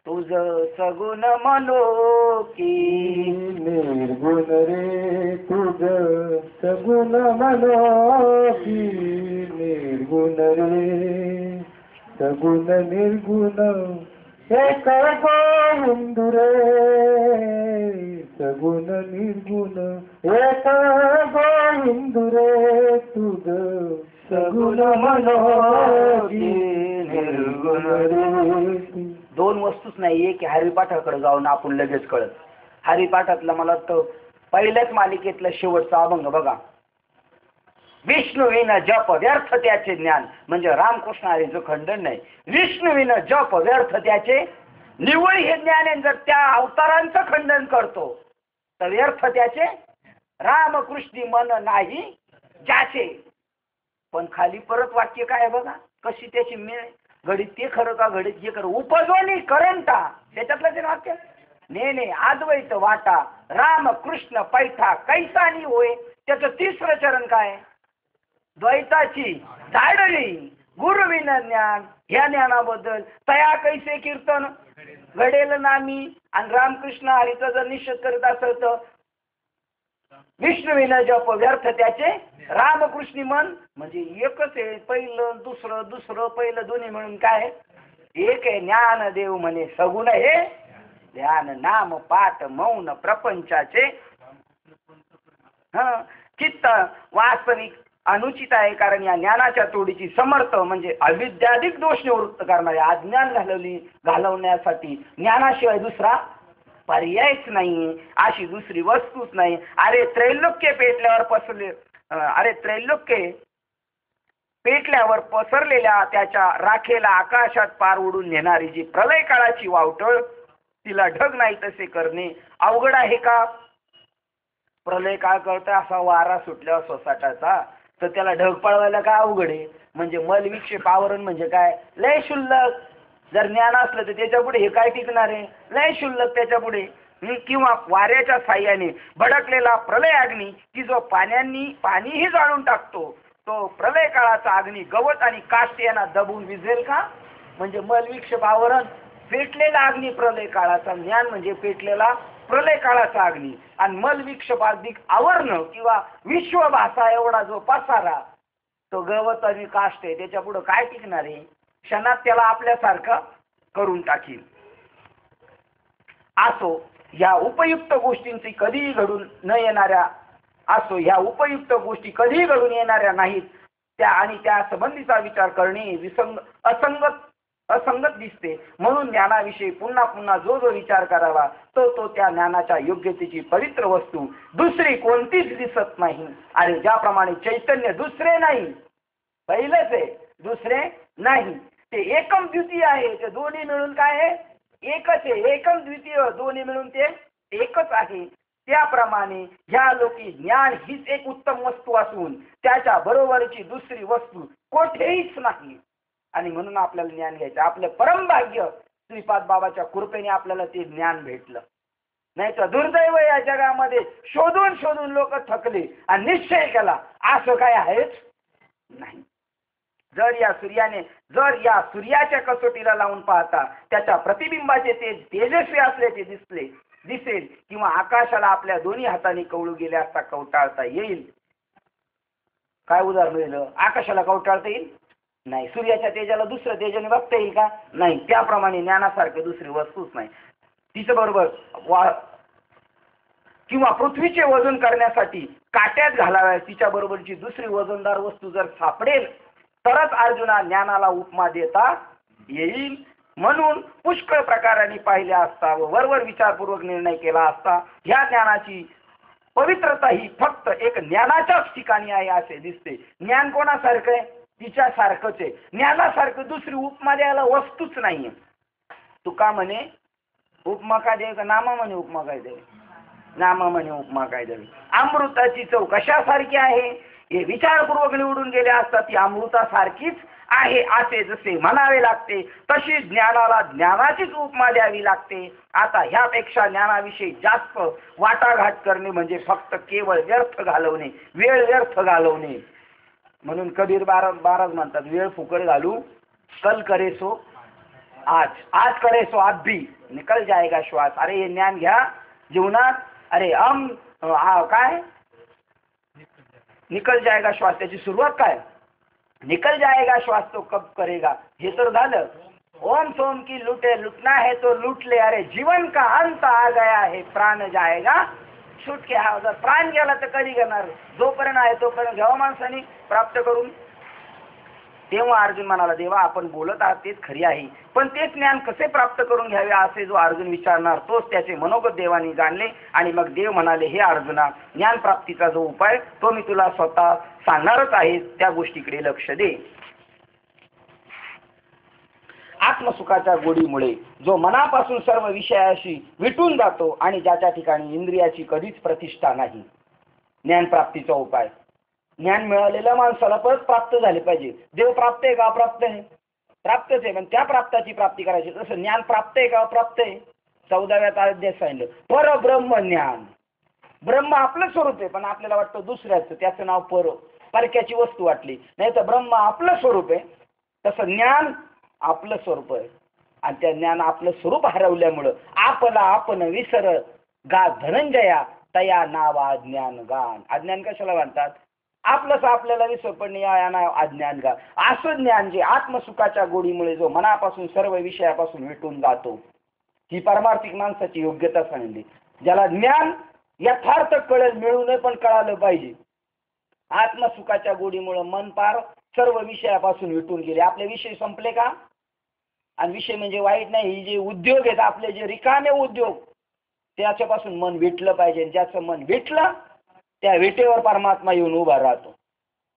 तुझ सगुण मनो की निर्गुण रे, तुझ सगुण मनो की निर्गुण रे, सगुण निर्गुण एक गोविंद रे, सगुण निर्गुण एक गोविंद रे, तुझ सगुण मनो की निर्गुण रे. दोन वस्तूच नाही, एक हरिपाठाकडे जाऊन आपण लगेच कळत. हरिपाठातला मला वाटतं पहिल्याच मालिकेतला शेवटचा अभंग बघा, विष्णुविन जप व्यर्थ त्याचे ज्ञान. म्हणजे रामकृष्ण हरीचं खंडन नाही. विष्णुविन जप व्यर्थ त्याचे निवळ हे ज्ञान आहे. जर त्या अवतारांचं खंडन करतो तर व्यर्थ त्याचे रामकृष्णी मन नाही ज्याचे. पण खाली परत वाक्य काय बघा, कशी त्याची मेळ. घडीत ते खरं का घडीत जे खरं उपजवणी करंटा, त्याच्यातलं ते वाक्य. नेने अद्वैत वाटा राम कृष्ण पैठा कैसानी होय. त्याचं तिसरं चरण काय? द्वैताची धाडणी गुरुविन ज्ञान. ह्या ज्ञानाबद्दल तया कैसे कीर्तन घडेल नामी. आणि रामकृष्ण हरीचा जर निषेध करत असेल तर विष्णुविन जप व्यर्थ त्याचे रामकृष्णी मन. म्हणजे एकच आहे, पहिलं दुसरं दुसरं पहिलं दोन्ही मिळून काय एक आहे. ज्ञान देव म्हणे सगुण हे ध्यान नाम पाठ मौन प्रपंचाचे. चित्त वास्तविक अनुचित आहे, कारण या ज्ञानाच्या तोडीची समर्थ म्हणजे अविद्याधिक दोष निवृत्त करणारे अज्ञान घालवण्यासाठी ज्ञानाशिवाय दुसरा पर्यायच नाही, अशी दुसरी वस्तूच नाही. अरे त्रैलोक्य पेटल्यावर पसरलेल्या त्याच्या राखेला आकाशात पार उडून नेणारी जी प्रलय काळाची वावटळ, तिला ढग नाही तसे करणे अवघड आहे का? प्रलय काळ कळता असा वारा सुटल्यावर सोसाटाचा, तर त्याला ढग पळवायला काय अवघड आहे? म्हणजे मलविक्षेप आवरण म्हणजे काय? लय शुल्लक. जर ज्ञान असलं तर त्याच्या पुढे हे काय टिकणार आहे? लय शुल्लक त्याच्या पुढे. किंवा वाऱ्याच्या साह्याने भडकलेला प्रलय अग्नी की जो पाणीही जाळून टाकतो, तो प्रलय काळाचा अग्नी गवत आणि काष्ट यांना दबून विझेल का? म्हणजे मलविक्षेप आवरण पेटलेला अग्नी प्रलय काळाचा. ज्ञान म्हणजे पेटलेला प्रलय काळाचा अग्नी. आणि मलविक्षेपाधिक आवरण किंवा विश्वभाषा एवढा जो पसारा, तो गवत आणि काष्ट आहे, त्याच्या पुढे काय टिकणार आहे? क्षणात त्याला आपल्यासारखं करून टाकील. असो ह्या उपयुक्त गोष्टींची कधीही घडून न येणाऱ्या ह्या उपयुक्त गोष्टी कधीही घडून येणाऱ्या नाहीत, त्या आणि त्या संबंधीचा विचार करणे असंगत दिसते. म्हणून ज्ञानाविषयी पुन्हा पुन्हा जो विचार करावा तो त्या ज्ञानाच्या योग्यतेची पवित्र वस्तू दुसरी कोणतीच दिसत नाही. आणि ज्याप्रमाणे चैतन्य दुसरे नाही, पहिलेच आहे, दुसरे नाही, ते एकम द्वितीय आहे. ते दोन्ही मिळून काय आहे? एकच आहे. एकम द्वितीय दोन्ही मिळून ते एकच आहे. त्याप्रमाणे ह्या लोकी ज्ञान हीच एक उत्तम वस्तू असून त्याच्या बरोबरीची दुसरी वस्तू कोठेहीच नाही. आणि म्हणून आपल्याला ज्ञान घ्यायचं. आपलं परमभाग्य श्रीपाद बाबाच्या कृपेने आपल्याला ते ज्ञान भेटलं. नाही तर दुर्दैव या जगामध्ये शोधून शोधून लोक थकले आणि निश्चय केला असं काय आहेच नाही. जर या सूर्याच्या कसोटीला लावून पाहता त्याच्या प्रतिबिंबाचे ते तेजस्वी असल्याचे दिसेल, किंवा आकाशाला आपल्या दोन्ही हाताने कवळू गेले असता कवटाळता येईल. काय उदाहरण दिलं? आकाशाला कवटाळता येईल? नाही. सूर्याच्या तेजाला दुसरं तेजाने बघता येईल का? नाही. त्याप्रमाणे ज्ञानासारखे दुसरी वस्तूच नाही. तिच्या बरोबर किंवा पृथ्वीचे वजन करण्यासाठी काट्यात घालाव्या तिच्या बरोबरची दुसरी वजनदार वस्तू जर सापडेल तरच अर्जुना ज्ञानाला उपमा देता येईल. म्हणून पुष्कळ प्रकाराने पाहिले असता व वरवर विचारपूर्वक निर्णय केला असता ह्या ज्ञानाची पवित्रता ही फक्त एक ज्ञानाच्याच ठिकाणी आहे असे दिसते. ज्ञान कोणासारखं आहे? तिच्या सारखंच आहे. ज्ञानासारखं दुसरी उपमा द्यायला वस्तूच नाहीये. तुका म्हणे उपमा काय द्यायचं? नामा म्हणे उपमा काय द्यावी? नामा म्हणे उपमा काय द्यावी? अमृताची चव कशासारखी आहे? हे विचारपूर्वक निवडून गेले असता ती अमृतासारखीच आहे असे जसे म्हणावे लागते, तशी ज्ञानाला ज्ञानाचीच उपमा द्यावी लागते. आता ह्यापेक्षा ज्ञानाविषयी जास्त वाटाघाट करणे म्हणजे फक्त केवळ व्यर्थ घालवणे, वेळ व्यर्थ घालवणे. म्हणून कबीर महाराज म्हणतात, वेळ फुकट घालू कल करे सो आज करे सो आज भी निकल जाएगा श्वास. अरे हे ज्ञान घ्या जीवनात. अरे काय निकल जाएगा श्वास, त्याची सुरुवात काय? निकल जाएगा श्वास तो कब करेगा, हे तर झालं. ओम सोम की लुटे लुटना है तो लूट ले. अरे जीवन का अंत आ गया है, प्राण जाएगा छूट के. हा जर प्राण गेला तर कधी घेणार? जोपर्यंत आहे तोपर्यंत घ्यावं माणसाने प्राप्त करून. तेव्हा अर्जुन म्हणाला, देवा आपण बोलत आहात तेच खरी आहे, पण तेच ज्ञान कसे प्राप्त करून घ्यावे असे जो अर्जुन विचारणार तोच त्याचे मनोगत देवानी जाणले. आणि मग देव म्हणाले, हे अर्जुना, ज्ञान प्राप्तीचा जो उपाय तो मी तुला स्वतः सांगणारच आहे, त्या गोष्टीकडे लक्ष दे. आत्मसुखाच्या गोडीमुळे जो मनापासून सर्व विषयाशी विटून जातो आणि ज्याच्या ठिकाणी इंद्रियाची कधीच प्रतिष्ठा नाही. ज्ञान प्राप्तीचा उपाय. ज्ञान मिळालेल्या माणसाला परत प्राप्त झाले पाहिजे. देव प्राप्त आहे का अप्राप्त आहे? प्राप्तच आहे. पण त्या प्राप्ताची प्राप्ती करायची. तसं ज्ञान प्राप्त आहे का अप्राप्त आहे? 14व्या अध्यायात सांगितलं परब्रह्म ज्ञान. ब्रह्म आपलं स्वरूप आहे, पण आपल्याला वाटतं दुसऱ्याचं, त्याचं नाव परक्याची वस्तू वाटली. नाही तर ब्रह्म आपलं स्वरूप आहे. तसं ज्ञान आपलं स्वरूप आहे. आणि त्या ज्ञान आपलं स्वरूप हरवल्यामुळं आपला आपण विसर गा धनंजया तया नावा अज्ञान गान. अज्ञान कशाला म्हणतात? आपलंच आपल्याला विसर पडणे या नाव अज्ञान गान. असं ज्ञान जे आत्मसुखाच्या गोडीमुळे जो मनापासून सर्व विषयापासून विटून जातो, ही पारमार्थिक माणसाची योग्यता सांगली. ज्याला ज्ञान यथार्थ कळेल, मिळू नये पण कळालं पाहिजे. आत्मसुखाच्या गोडीमुळे मन पार सर्व विषयापासून विटून गेले. आपले विषय संपले का? आणि विषय म्हणजे वाईट नाही, ही जे उद्योग आहेत आपले, जे रिकामे उद्योग, त्याच्यापासून मन विटलं पाहिजे. ज्याचं मन विटलं त्या विटेवर परमात्मा येऊन उभा राहतो.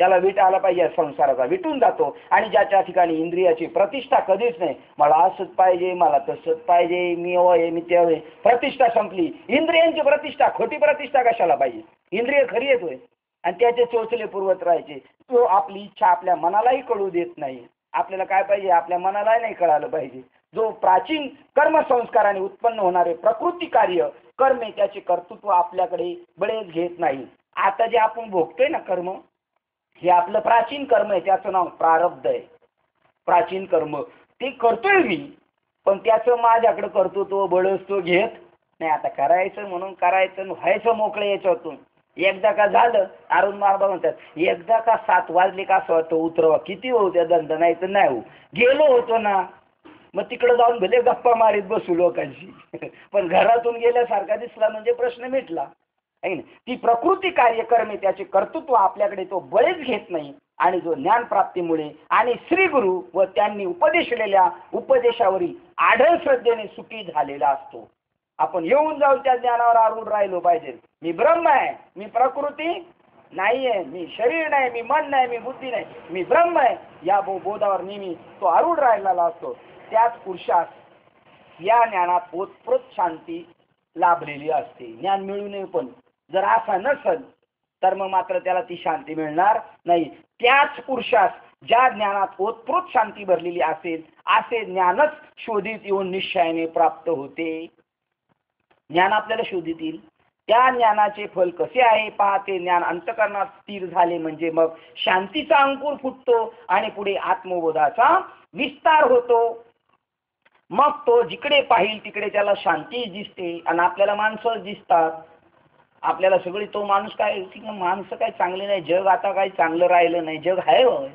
त्याला विट आला पाहिजे, संसाराचा विटून जातो. आणि ज्याच्या ठिकाणी इंद्रियाची प्रतिष्ठा कधीच नाही, मला असंच पाहिजे, मला तसंच पाहिजे, मी होय मी ते होय, प्रतिष्ठा संपली. इंद्रियांची प्रतिष्ठा, खोटी प्रतिष्ठा कशाला पाहिजे? इंद्रिय खरी येतोय आणि त्याचे चोचले पुरवत राहायचे. तो आपली इच्छा आपल्या मनालाही कळू देत नाही. आपल्याला काय पाहिजे? आपल्या मनालाही नाही कळालं पाहिजे. जो प्राचीन कर्मसंस्काराने उत्पन्न होणारे प्रकृती कार्य कर्मे, त्याचे कर्तृत्व आपल्याकडे बळेच घेत नाही. आता जे आपण भोगतोय ना कर्म, हे आपलं प्राचीन कर्म आहे. त्याचं नाव प्रारब्ध आहे. प्राचीन कर्म ते करतोय मी, पण त्याचं माझ्याकडे कर्तृत्व बळच तो घेत नाही. आता करायचं म्हणून करायचं, व्हायचं मोकळे याच्यातून. एकदा का झालं, अरुण महाराज म्हणतात, एकदा का 7 वाजले का असं वाटतं उतरवा, किती होऊ त्या दंड, नाही तर नाही होऊ. गेलो होतो ना, मग तिकडे जाऊन भले गप्पा मारीत बसू लोकांशी, पण घरातून गेल्यासारखा दिसला म्हणजे प्रश्न मिटला. ती प्रकृती कार्यक्रमे त्याचे कर्तृत्व आपल्याकडे तो बळेच घेत नाही. आणि जो ज्ञानप्राप्तीमुळे आणि श्री गुरु व त्यांनी उपदेशलेल्या उपदेशावरील आढळ श्रद्धेने सुखी झालेला असतो. आपण येऊन जाऊन त्या ज्ञानावर आरूढ राहिलो पाहिजे. मी ब्रह्म आहे, मी प्रकृती नाही आहे, मी शरीर नाही, मी मन नाही, मी बुद्धी नाही, मी ब्रह्म आहे, या बोधावर नेहमी तो आरूढ राहिलेला असतो. त्याच पुरुषास या ज्ञानात ओतप्रोत शांती लाभलेली असते. ज्ञान मिळू नये पण जर असा नसेल तर मग मात्र त्याला ती शांती मिळणार नाही. त्याच पुरुषास ज्या ज्ञानात ओतप्रोत शांती भरलेली असेल, असे ज्ञानच शोधित येऊन निश्चयाने प्राप्त होते. ज्ञान आपल्याला शोधित येईल. त्या ज्ञानाचे फल कसे आहे पहा. ते ज्ञान अंतःकरणात स्थिर झाले म्हणजे मग शांतीचा अंकुर फुटतो आणि पुढे आत्मबोधाचा विस्तार होतो. मग तो जिकडे पाहिल तिकडे त्याला शांती दिसते आणि आपल्याला माणसं दिसतात. आपल्याला सगळी तो माणूस काय, माणसं काय चांगले नाही, जग आता काही चांगलं राहिलं नाही. जग आहे होय,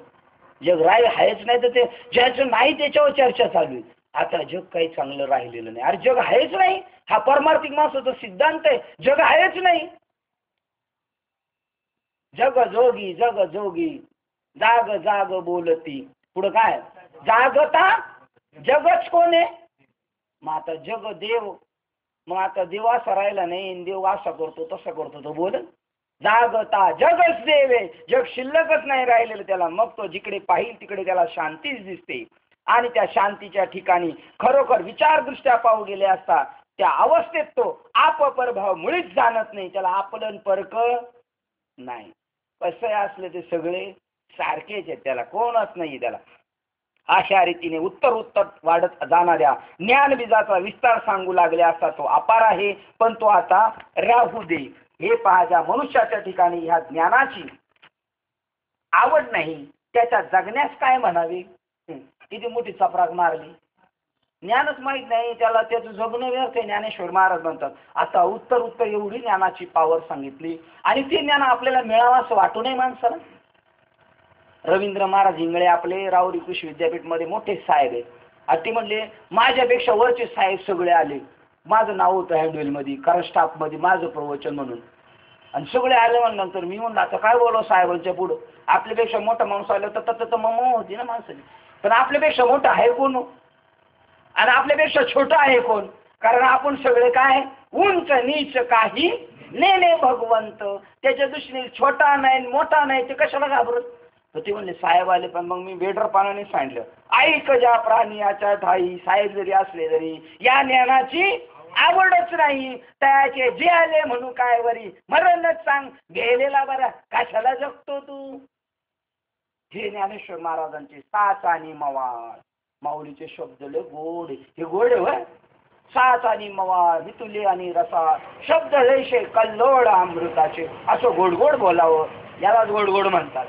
जग आहेच नाही तर ते ज्याचं नाही त्याच्यावर चर्चा चालू आहे. आता जग काही चांगलं राहिलेलं नाही. अरे जग आहेच नाही, हा परमार्थिक माणसाचा सिद्धांत आहे. जग आहेच नाही. जग जोगी जग जोगी जाग जाग बोलती. पुढं काय? जागता जगच कोण आहे? मग आता जग देव, मग आता देव असा राहिला नाही, देव असा करतो तसा करतो, तो बोल जागता जगच देव आहे. जग शिल्लकच नाही राहिलेलं त्याला. मग तो जिकडे पाहिल तिकडे त्याला शांतीच दिसते. आणि त्या शांतीच्या ठिकाणी खरोखर विचारदृष्ट्या पाहू गेले असता त्या अवस्थेत तो आपपरभाव मुळीच जाणत नाही. त्याला आपलं परक नाही. कसं असले ते सगळे सारखेच आहेत, त्याला कोणच नाही. त्याला अशा रीतीने उत्तर उत्तर वाढत जाणाऱ्या ज्ञानबीजाचा विस्तार सांगू लागले असता तो अपार आहे, पण तो आता राहू दे. हे पहा, ज्या मनुष्याच्या ठिकाणी ह्या ज्ञानाची आवड नाही त्याच्या जगण्यास काय म्हणावे. किती मोठी चपराक मारली. ज्ञानच माहीत नाही त्याला, त्याचं जगणं व्यर्थ आहे. ज्ञानेश्वर महाराज म्हणतात आता उत्तर उत्तर एवढी ज्ञानाची पावर सांगितली आणि ते ज्ञान आपल्याला मिळावं असं वाटू नये माणसाला. रवींद्र महाराज इंगळे आपले राहुरी कृषी विद्यापीठमध्ये मोठे साहेब आहेत. आणि ते म्हणले माझ्यापेक्षा वरचे साहेब सगळे आले. माझं नाव होतं हँडवेलमध्ये, कारण स्टाफमध्ये माझं प्रवचन म्हणून. आणि सगळे आले म्हणल्यानंतर मी म्हणलं आता काय बोलावं साहेबांच्या पुढं. आपल्यापेक्षा मोठा माणूस आला तर तर मग होती ना माणसाची. पण आपल्यापेक्षा मोठा आहे कोण आणि आपल्यापेक्षा छोटा आहे कोण? कारण आपण सगळे काय उंच नीच काही नेने भगवंत. त्याच्या दृष्टीने छोटा नाही मोठा नाही, ते कशाला घाबरत. तर ते म्हणले साहेब आले. पण मग मी बेडरपानाने सांगितलं ऐक ज्या प्राणी याच्या ठाई. साहेब जरी असले तरी या ज्ञानाची आवडच नाही. त्याचे जे आले म्हणून काय वरी मरणच सांग गेलेला बरा, कशाला जगतो तू. हे ज्ञानेश्वर महाराजांचे साच आणि मवाळ. माऊलीचे शब्द लय गोड. हे गोड आहे. साच आणि मवा वितुले आणि रसा शब्द रेषे कल्लोळ अमृताचे असं गोड गोड बोलावं, यालाच गोड गोड म्हणतात.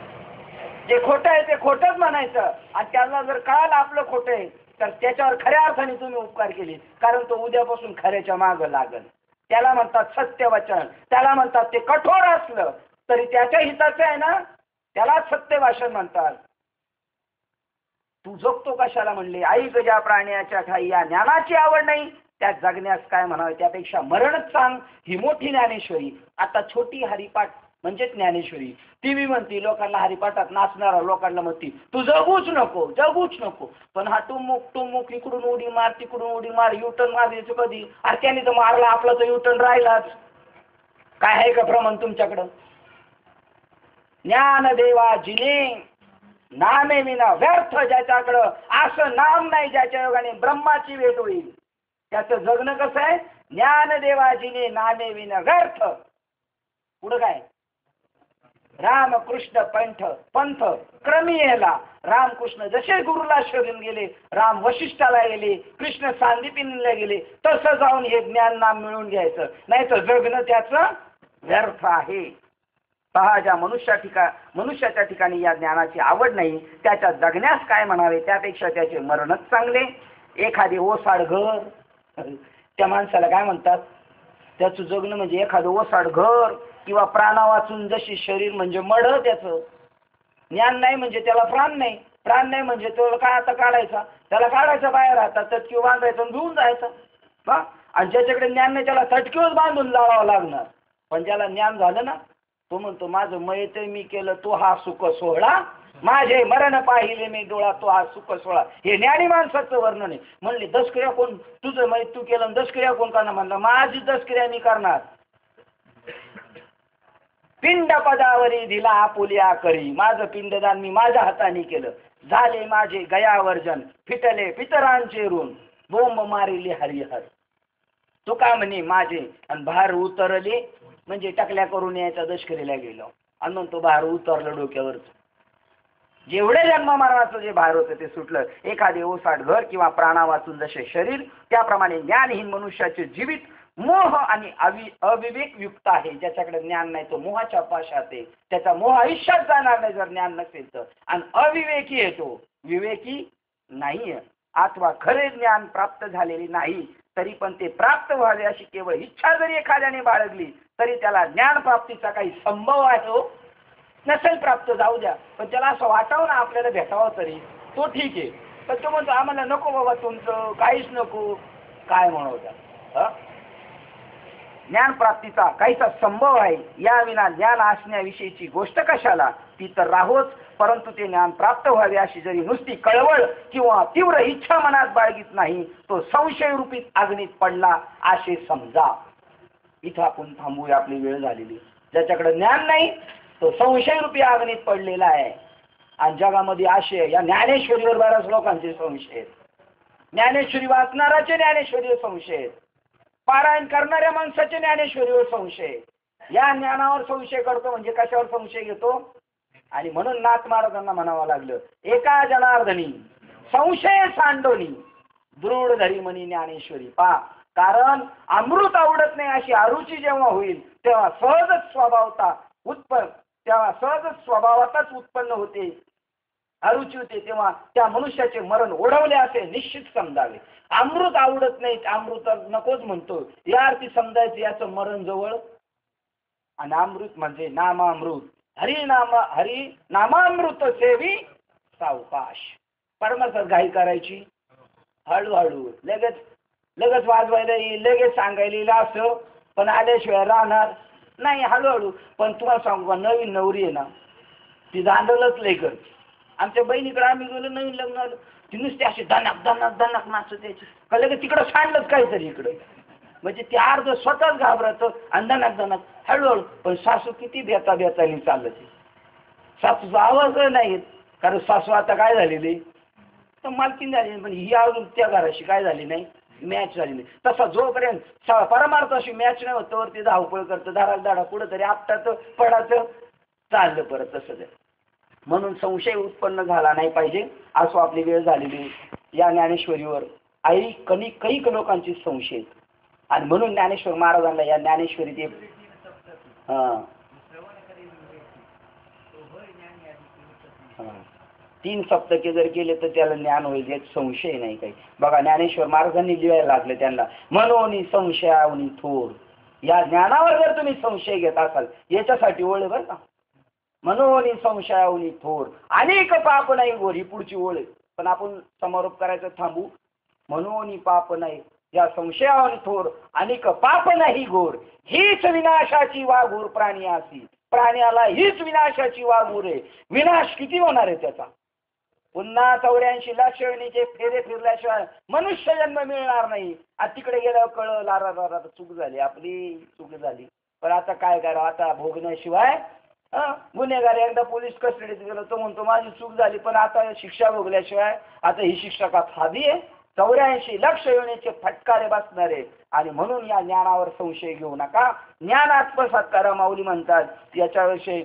जे खोटं आहे ते खोटंच म्हणायचं आणि त्यांना जर कळालं आपलं खोटं आहे तर त्याच्यावर खऱ्या अर्थाने तुम्ही उपकार केले, कारण तो उद्यापासून खऱ्याच्या मागं लागल. त्याला म्हणतात सत्यवचन, त्याला म्हणतात ते कठोर असलं तरी त्याच्या हिताचं आहे ना, त्याला सत्यभाषण म्हणतात. तू जगतो कशाला म्हणले, ऐक ज्या प्राण्याच्या ठाई या ज्ञानाची आवड नाही त्यात जगण्यास काय म्हणावे, त्यापेक्षा मरणच सांग ही मोठी ज्ञानेश्वरी. आता छोटी हरिपाठ म्हणजे ज्ञानेश्वरी. ती बी म्हणती लोकांना, हरिपाठात नाचणारा लोकांना म्हणती तू जगूच नको जगूच नको, पण हा टुमुक इकडून उडी मार तिकडून उडी मार, युटर्न मारायचं कधी, अरे त्याने तर मारला आपला तर युटर्न राहिलाच. काय आहे का प्रमाण तुमच्याकडं? ज्ञानदेवा जिने नामे विना व्यर्थ, ज्याच्याकडं असं नाम नाही ज्याच्या योगाने ब्रह्माची भेट होईल, त्याचं जगणं कसं आहे? ज्ञानदेवाजीने नामे विना व्यर्थ. पुढं काय? रामकृष्ण पंथ क्रमी याला. रामकृष्ण जसे गुरुला शोधून गेले, राम वशिष्ठाला गेले, कृष्ण सांदीपनीला गेले, तसं जाऊन हे ज्ञान नाम मिळवून घ्यायचं, नाही तर जगणं त्याचं व्यर्थ आहे. पहा, ज्या मनुष्याच्या ठिकाणी या ज्ञानाची आवड नाही त्याच्या जगण्यास काय म्हणावे, त्यापेक्षा त्याचे मरणच चांगले. एखादे ओसाड घर, त्या माणसाला काय म्हणतात? त्याचं जगणं म्हणजे एखादं ओसाड घर किंवा प्राणा वाचून जशी शरीर म्हणजे मड. त्याचं ज्ञान नाही म्हणजे त्याला प्राण नाही, प्राण नाही म्हणजे तो काय आता काढायचा, त्याला काढायचा बाहेर, आता तटकीव बांधायचं आणि घेऊन जायचं. हा, आणि ज्याच्याकडे ज्ञान नाही त्याला तटकीवच बांधून जावं लागणार. पण ज्याला ज्ञान झालं ना, तो म्हणतो माझं मयत मी केलं तो हा सुख सोहळा, माझे मरण पाहिले मी डोळा तो हा सुख सोहळा. हे ज्ञानी माणसाचं वर्णन आहे. म्हणले दशक्रिया कोण, तुझं मयत तू केलं, दशक्रिया कोण करणार? म्हणलं माझी दशक्रिया मी करणार. पिंड पदावरी दिला आपुल्या करी, माझं पिंडदान मी माझ्या हाताने केलं. झाले माझे गयावर्जन, फिटले पितरांचे ऋण, बोंब मारिले हरिहर. तो का म्हणे माझे आणि भार उतरले, म्हणजे टकल्या करून यायचा दशकरीला गेलो आणि मग तो भार उतरलं डोक्यावरच. जेवढे जन्म मरणाचं जे भार होतं ते सुटलं. एखादे ओसाड घर किंवा प्राणा वाचून जसे शरीर, त्याप्रमाणे ज्ञानहीन मनुष्याचे जीवित मोह आणि अविवेक युक्त आहे. ज्याच्याकडे ज्ञान नाही तो मोहाच्या पाशात आहे, त्याचा मोह आयुष्यात जाणार नाही जर ज्ञान नसेल तर. आणि अविवेकी येतो, विवेकी नाही. अथवा खरे ज्ञान प्राप्त झालेले नाही तरी पण ते प्राप्त व्हावे अशी केवळ इच्छा जरी एखाद्याने बाळगली तरी त्याला ज्ञान प्राप्तीचा काही संभव आहे हो. नसेल प्राप्त जाऊ द्या, पण त्याला असं वाटावं ना आपल्याला भेटावं तरी, तो ठीक आहे. पण तो म्हणतो आम्हाला नको बाबा तुमचं काहीच नको, काय म्हणवता? ज्ञान प्राप्तीचा काहीसा संभव आहे, या विना ज्ञान असण्याविषयीची गोष्ट कशाला, ती तर राहोच. परंतु ते ज्ञान प्राप्त व्हावे अशी जरी नुसती कळवळ किंवा तीव्र इच्छा मनात बाळगीत नाही, तो संशयरूपीत अग्नीत पडला असे समजा. इथं आपण थांबूया, आपली वेळ झालेली. ज्याच्याकडे ज्ञान नाही तो संशयरूपी अग्नीत पडलेला आहे. आणि जगामध्ये असे या ज्ञानेश्वरीवर बऱ्याच लोकांचे संशय आहेत. ज्ञानेश्वरी वाचणाराचे ज्ञानेश्वरीवर संशय आहेत, पारायण करणाऱ्या माणसाचे ज्ञानेश्वरीवर संशय. या ज्ञानावर संशय करतो म्हणजे कशावर संशय घेतो? आणि म्हणून नाथ महाराजांना म्हणावं लागलं, एका जनार्दनी संशय सांडोनी दृढ धरी म्हणी ज्ञानेश्वरी. पा, कारण अमृत आवडत नाही अशी अरुची जेव्हा होईल तेव्हा सहजच स्वभावातच उत्पन्न होते, अरुची होते, तेव्हा त्या मनुष्याचे मरण ओढवले असे निश्चित समजावे. अमृत आवडत नाही, अमृत नकोच म्हणतो, या अर्थी समजायचं याचं मरण जवळ. आणि अमृत म्हणजे नामामृत, हरी नामामृत सेवी सावकाश. परमार्थात घाई करायची, हळूहळू लगेच वाजवायला येईल, लगेच सांगायला येईल असं, पण आल्याशिवाय राहणार नाही, हळूहळू. पण तुम्हाला सांगू का, नवीन नवरी आहे ना ती दांडलच लय करते. आमच्या बहिणीकडे आम्ही गेलो नवीन लग्न आलं, ती नुसती अशी दणक नाचत यायची, कळलं की तिकडं सांडलंच काहीतरी इकडं, म्हणजे ते अर्ध स्वतःच घाबरतं आणि दणक हळूहळू. पण सासू किती बेतानी चाललं, ते सासूचा आवाज नाही येत, कारण सासू आता काय झालेली तर मालकीन झाली, पण ही अजून त्या घराशी काय झाली नाही, मॅच झाली नाही. तसा जोपर्यंत परमार्थ अशी मॅच नाही होत तोवर ती धावपळ करतं, दाडा कुठं तरी आपटाचं पडाचं चाललं परत तसंच आहे. म्हणून संशय उत्पन्न झाला नाही पाहिजे. असो, आपली वेळ झालेली या ज्ञानेश्वरीवर कैक लोकांची संशय आहेत. आणि म्हणून ज्ञानेश्वर महाराजांना या ज्ञानेश्वरी ते तीन सप्तके जर केले तर त्याला ज्ञान होईल यात संशय नाही काही. बघा ज्ञानेश्वर महाराजांनी लिहायला लागले त्यांना, मनोनी संशयावनी थोर. या ज्ञानावर जर तुम्ही संशय घेत असाल याच्यासाठी ओळ बरं का, मनोनी संशयावनी थोर अनेक पाप नाही गोर, ही पुढची ओळ आहे. पण आपण समारोप करायचं थांबू. मनोनी पाप नाही या संशयावनी थोर अनेक पाप नाही गोर, हीच विनाशाची वाघोर प्राणी असी. प्राण्याला हीच विनाशाची वाघोर आहे. विनाश किती होणार आहे त्याचा? पुन्हा 84 लाख श्रेणीचे फेरे फिरल्याशिवाय मनुष्य जन्म मिळणार नाही. आणि तिकडे गेल्यावर कळलं लारा चूक झाली, आपली चूक झाली. पण आता काय करा, आता भोगण्याशिवाय गुन्हेगार एकदा पोलीस कस्टडीत गेलो तो म्हणतो माझी चूक झाली, पण आता शिक्षा भोगल्याशिवाय आता ही शिक्षा का साधी आहे? 84 लक्ष योनीचे फटकारे बसणारे. आणि म्हणून या ज्ञानावर संशय घेऊ नका. ज्ञान आत्मसात करा माऊली म्हणतात. याच्याविषयी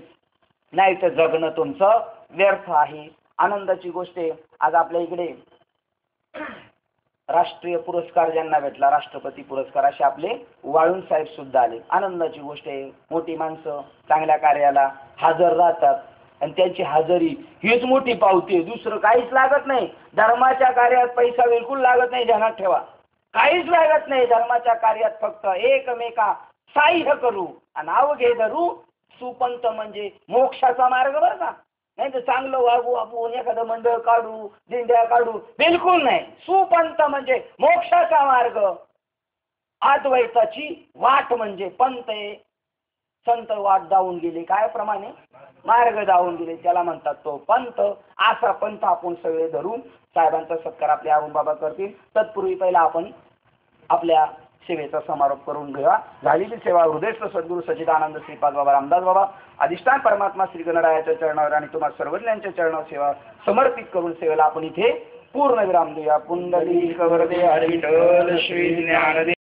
नाही तर जगणं तुमचं व्यर्थ आहे. आनंदाची गोष्ट आहे, आज आपल्या इकडे राष्ट्रीय पुरस्कार ज्यांना भेटला, राष्ट्रपती पुरस्कार, असे आपले वाळूंज साहेब सुद्धा आले. आनंदाची गोष्ट आहे. मोठी माणसं चांगल्या कार्याला हजर राहतात आणि त्यांची हजेरी हीच मोठी पावती आहे. दुसरं काहीच लागत नाही. धर्माच्या कार्यात पैसा बिलकुल लागत नाही, ध्यानात ठेवा. काहीच लागत नाही धर्माच्या कार्यात, फक्त एकमेका साह्य करू आणि अवघे धरू. सुपंत म्हणजे मोक्षाचा मार्ग बरं का. नाही तर चांगलं वागू आपण, एखादं मंडळ काढू, दिंड्या काढू, बिलकुल नाही. सुपंत म्हणजे मोक्षाचा मार्ग. अद्वैताची वाट म्हणजे पंत आहे. संत वाट दावून गेले, काय प्रमाणे मार्ग दावून गेले, त्याला म्हणतात तो पंत. असा पंथ आपण सगळे धरून साहेबांचा सत्कार आपले अरुण बाबा करतील. तत्पूर्वी पहिला आपण आपल्या सेवेचा समारोप करून घेऊया. झालेली सेवा हृदयस्थ सद्गुरू सच्चिदानंद श्रीपाद बाबा रामदास बाबा अधिष्ठान परमात्मा श्री गणरायाच्या चरणावर आणि तुम्हा सर्वज्ञांच्या चरणावर सेवा समर्पित करून सेवेला आपण इथे पूर्ण विराम देऊया. पुंडलिक वरदे हरी विठ्ठल श्री ज्ञानदेव.